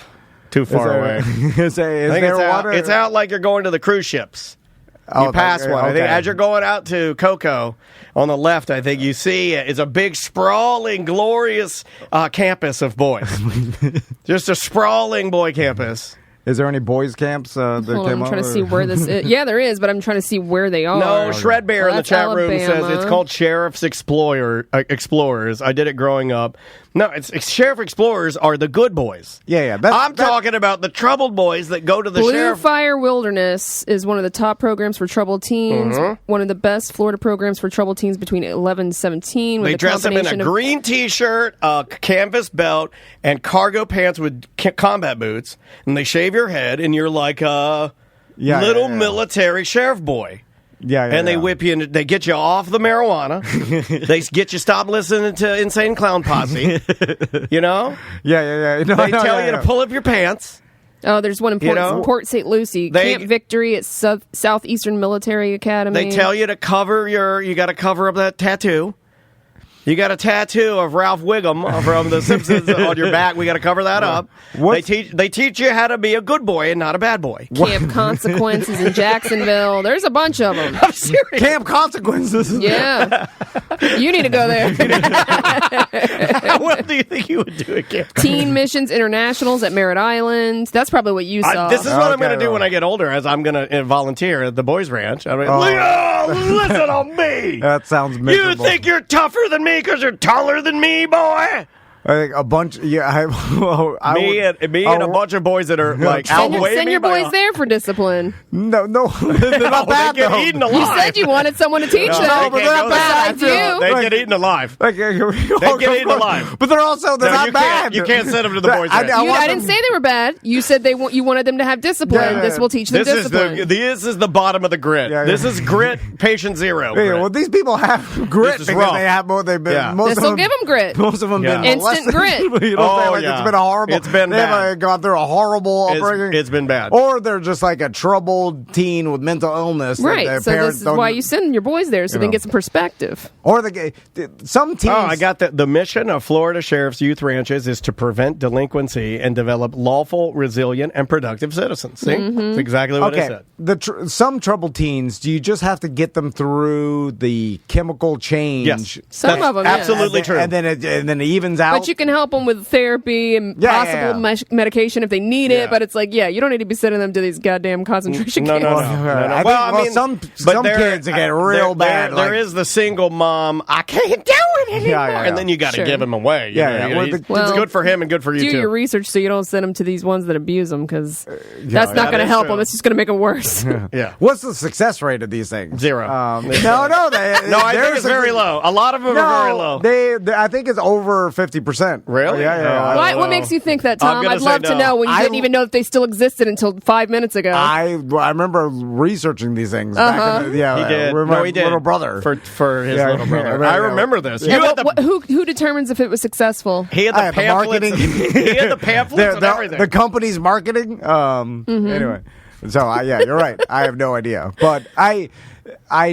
too far away. Is there water? It's out like you're going to the cruise ships. You pass one. I think as you're going out to Cocoa on the left, I think you see it's a big, sprawling, glorious campus of boys. Just a sprawling boy campus. Is there any boys' camps? I'm trying to see where this is. Yeah, there is, but I'm trying to see where they are. No, Shred Bear in the chat room says it's called Sheriff's Explorers. I did it growing up. No, it's Sheriff Explorers are the good boys. Yeah. I'm talking about the troubled boys that go to the sheriff. Blue Fire Wilderness is one of the top programs for troubled teens. One of the best Florida programs for troubled teens between 11 and 17. They dress them in a green T-shirt, a canvas belt, and cargo pants with combat boots, and they shave your head, and you're like a little military sheriff boy. They whip you, and they get you off the marijuana. They get you stop listening to Insane Clown Posse. You know? Yeah. They tell you to pull up your pants. Oh, there's one in Port St. Lucie. Camp Victory at Southeastern Military Academy. They tell you to you got to cover up that tattoo. You got a tattoo of Ralph Wiggum from The Simpsons on your back. We got to cover that up. They teach you how to be a good boy and not a bad boy. Camp Consequences in Jacksonville. There's a bunch of them. I'm serious. Camp Consequences. Yeah. You need to go there. How well do you think you would do at Camp Teen Missions Internationals at Merritt Island. That's probably what you saw. This is what I'm going to do when I get older, as I'm going to volunteer at the boys' ranch. I mean, listen on me. That sounds miserable. You think you're tougher than me because you're taller than me, boy? I think a bunch. Yeah, me and a bunch of boys that are like outweighing me. Send your boys there for discipline. No, they're not bad. They get eaten alive. You said you wanted someone to teach them. No, but they're not bad. They get eaten alive. They get eaten alive. But they're not bad. You can't send them to the boys' ranch. I didn't say they were bad. You said you wanted them to have discipline. This will teach them discipline. This is the bottom of the grit. This is grit, patient zero. Well, these people have grit because they have more. They've been. This will give them grit. Most of them been instant grit. It's been a horrible. It's been bad. They've gone through a horrible upbringing. It's been bad. Or they're just like a troubled teen with mental illness. Right. So this is why you send your boys there, so they can get some perspective. Or some teens. I got the mission of Florida Sheriff's Youth Ranches is to prevent delinquency and develop lawful, resilient, and productive citizens. See, that's exactly what I said. Some troubled teens, do you just have to get them through the chemical change? Yes, some of them. Absolutely true. And then it evens out. But you can help them with therapy and possible medication if they need it. But it's like, you don't need to be sending them to these goddamn concentration camps. No. Some kids get real bad. There is the single mom. I can't do it anymore, and then you got to give him away. It's good for him and good for you too. Do your research so you don't send them to these ones that abuse them, because that's not going to help them. It's just going to make them worse. What's the success rate of these things? 0. I think it's very low. A lot of them are very low. I think it's over 50%. Really? Yeah. What makes you think that, Tom? I'd love to know when you didn't even know that they still existed until 5 minutes ago. I remember researching these things back in he did. My little brother. For his little brother. I remember this. Who determines if it was successful? He had the pamphlets. He had the pamphlets and everything. The company's marketing. Anyway. So, you're right. I have no idea. But I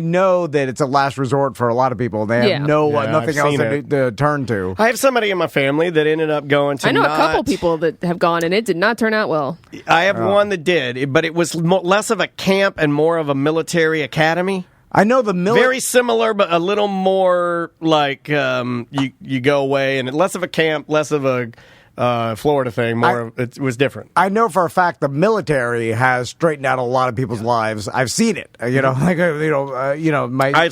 know that it's a last resort for a lot of people. They have nothing else to turn to. I have somebody in my family that ended up going to. I know a couple people that have gone, and it did not turn out well. I have one that did, but it was less of a camp and more of a military academy. I know the very similar, but a little more like you go away, and less of a camp, less of a Florida thing. It was different. I know for a fact the military has straightened out a lot of people's lives. I've seen it. I had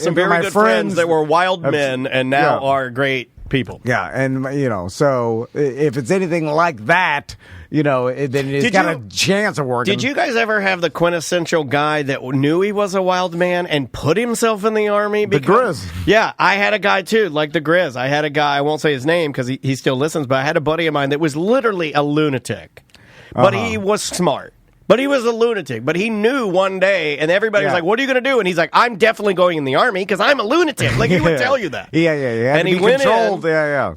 some very good friends that were wild men and now are great people. Yeah, and so if it's anything like that, then it's got a chance of working. Did you guys ever have the quintessential guy that knew he was a wild man and put himself in the Army? The Grizz. Yeah, I had a guy too, like the Grizz. I had a guy, I won't say his name because he still listens, but I had a buddy of mine that was literally a lunatic. But he was smart. But he was a lunatic. But he knew one day, and everybody was like, what are you going to do? And he's like, I'm definitely going in the Army because I'm a lunatic. Like, he would tell you that. Yeah. And he went in,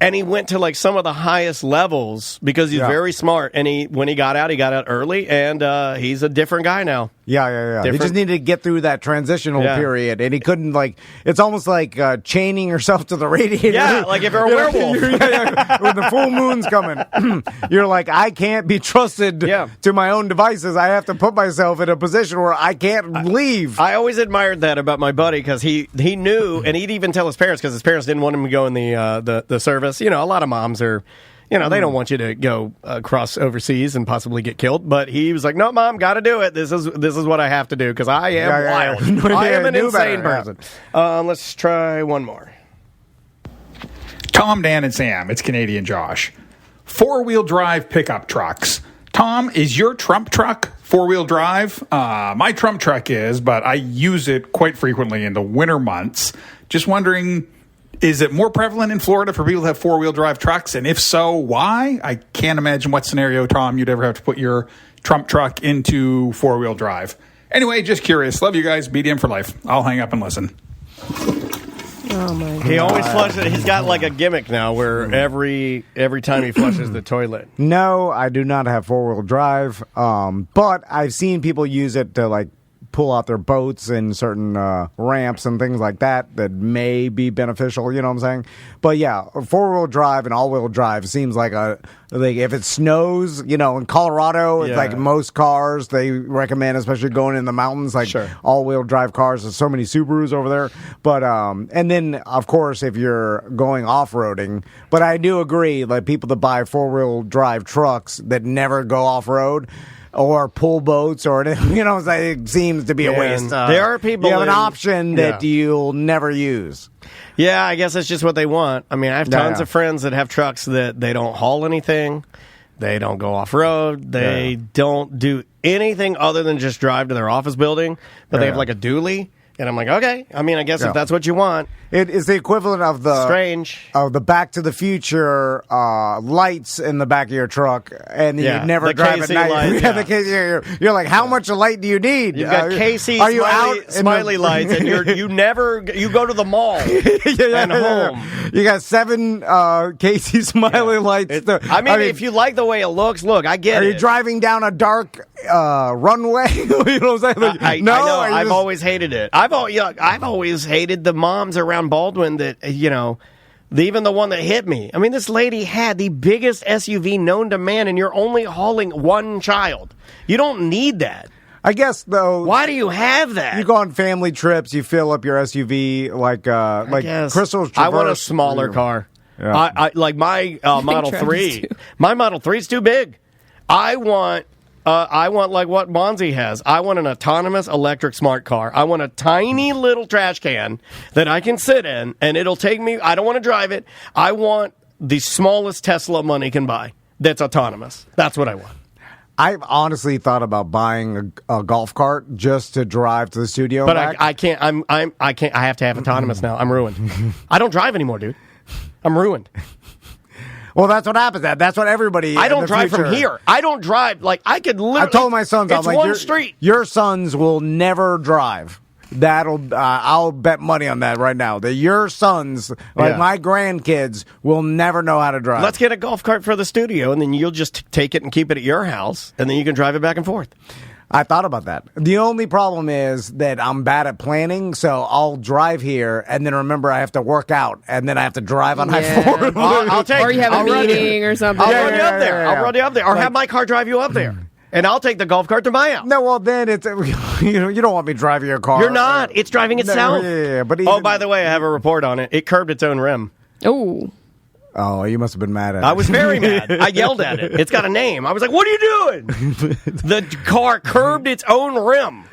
and he went to, like, some of the highest levels because he's very smart. And when he got out early, and he's a different guy now. Yeah. He just needed to get through that transitional period, and he couldn't, like, it's almost like chaining yourself to the radiator. Yeah, like if you're a werewolf. When the full moon's coming, you're like, I can't be trusted to my own devices. I have to put myself in a position where I can't leave. I always admired that about my buddy because he knew, and he'd even tell his parents because his parents didn't want him to go in the service. A lot of moms are, they don't want you to go across overseas and possibly get killed. But he was like, no, Mom, got to do it. This is what I have to do because I am wild. I am an insane person. Let's try one more. Tom, Dan, and Sam. It's Canadian Josh. 4-wheel drive pickup trucks. Tom, is your Trump truck 4-wheel drive? My Trump truck is, but I use it quite frequently in the winter months. Just wondering, is it more prevalent in Florida for people to have 4-wheel drive trucks? And if so, why? I can't imagine what scenario, Tom, you'd ever have to put your Trump truck into 4-wheel drive. Anyway, just curious. Love you guys. BDM for life. I'll hang up and listen. Oh my God. He always flushes. He's got like a gimmick now where every time he flushes the toilet. No, I do not have 4-wheel drive, but I've seen people use it to like pull out their boats and certain ramps and things like that may be beneficial, you know what I'm saying? But yeah, 4-wheel drive and all-wheel drive seems like if it snows, in Colorado, it's like most cars, they recommend, especially going in the mountains, like all-wheel drive cars. There's so many Subarus over there. But, and then, of course, if you're going off-roading, but I do agree, like people that buy 4-wheel drive trucks that never go off-road, or pull boats, or it seems to be a waste. There are people. You have an option that you'll never use. Yeah, I guess that's just what they want. I mean, I have tons of friends that have trucks that they don't haul anything, they don't go off road, they don't do anything other than just drive to their office building. But they have like a dually. And I'm like, okay. I mean, I guess if that's what you want. It is the equivalent of the Back to the Future lights in the back of your truck, and you never drive at night. Lights, you're like, how much light do you need? You've got KC are you out smiley lights, and you go to the mall and home. You got 7 KC smiley lights. I mean, if you like the way it looks, look, I get it. Are you driving down a dark runway? You know what I'm saying? I know. I've always hated it. I've always hated the moms around Baldwin that, even the one that hit me. I mean, this lady had the biggest SUV known to man, and you're only hauling one child. You don't need that. I guess, though. Why do you have that? You go on family trips, you fill up your SUV like Crystal's Traverse. I want a smaller car. Yeah. I like my Model 3. My Model 3 is too big. I want like what Bonzi has. I want an autonomous electric smart car. I want a tiny little trash can that I can sit in, and it'll take me. I don't want to drive it. I want the smallest Tesla money can buy that's autonomous. That's what I want. I've honestly thought about buying a golf cart just to drive to the studio. But I can't. I can't. I have to have autonomous now. I'm ruined. I don't drive anymore, dude. I'm ruined. Well, that's what happens. That's what everybody. I don't drive from here. I don't drive. Like, I could literally. I told my sons, it's one street. Your sons will never drive. I'll bet money on that right now. That your sons, like my grandkids, will never know how to drive. Let's get a golf cart for the studio, and then you'll just take it and keep it at your house, and then you can drive it back and forth. I thought about that. The only problem is that I'm bad at planning, so I'll drive here and then remember I have to work out, and then I have to drive on I-4. I'll take. Or you have a meeting or something. I'll run you up there. I'll run you up there, or have my car drive you up there. And I'll take the golf cart to my house. No, well, then it's you don't want me driving your car. You're not. It's driving itself. Yeah. But by the way, I have a report on it. It curbed its own rim. Oh. Oh, you must have been mad at it. I was very mad. I yelled at it. It's got a name. I was like, what are you doing? The car curbed its own rim.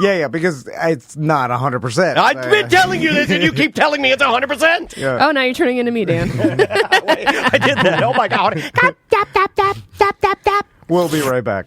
Yeah, because it's not 100%. I've been telling you this, and you keep telling me it's 100%. Yeah. Oh, now you're turning into me, Dan. I did that. Oh, my God. We'll be right back.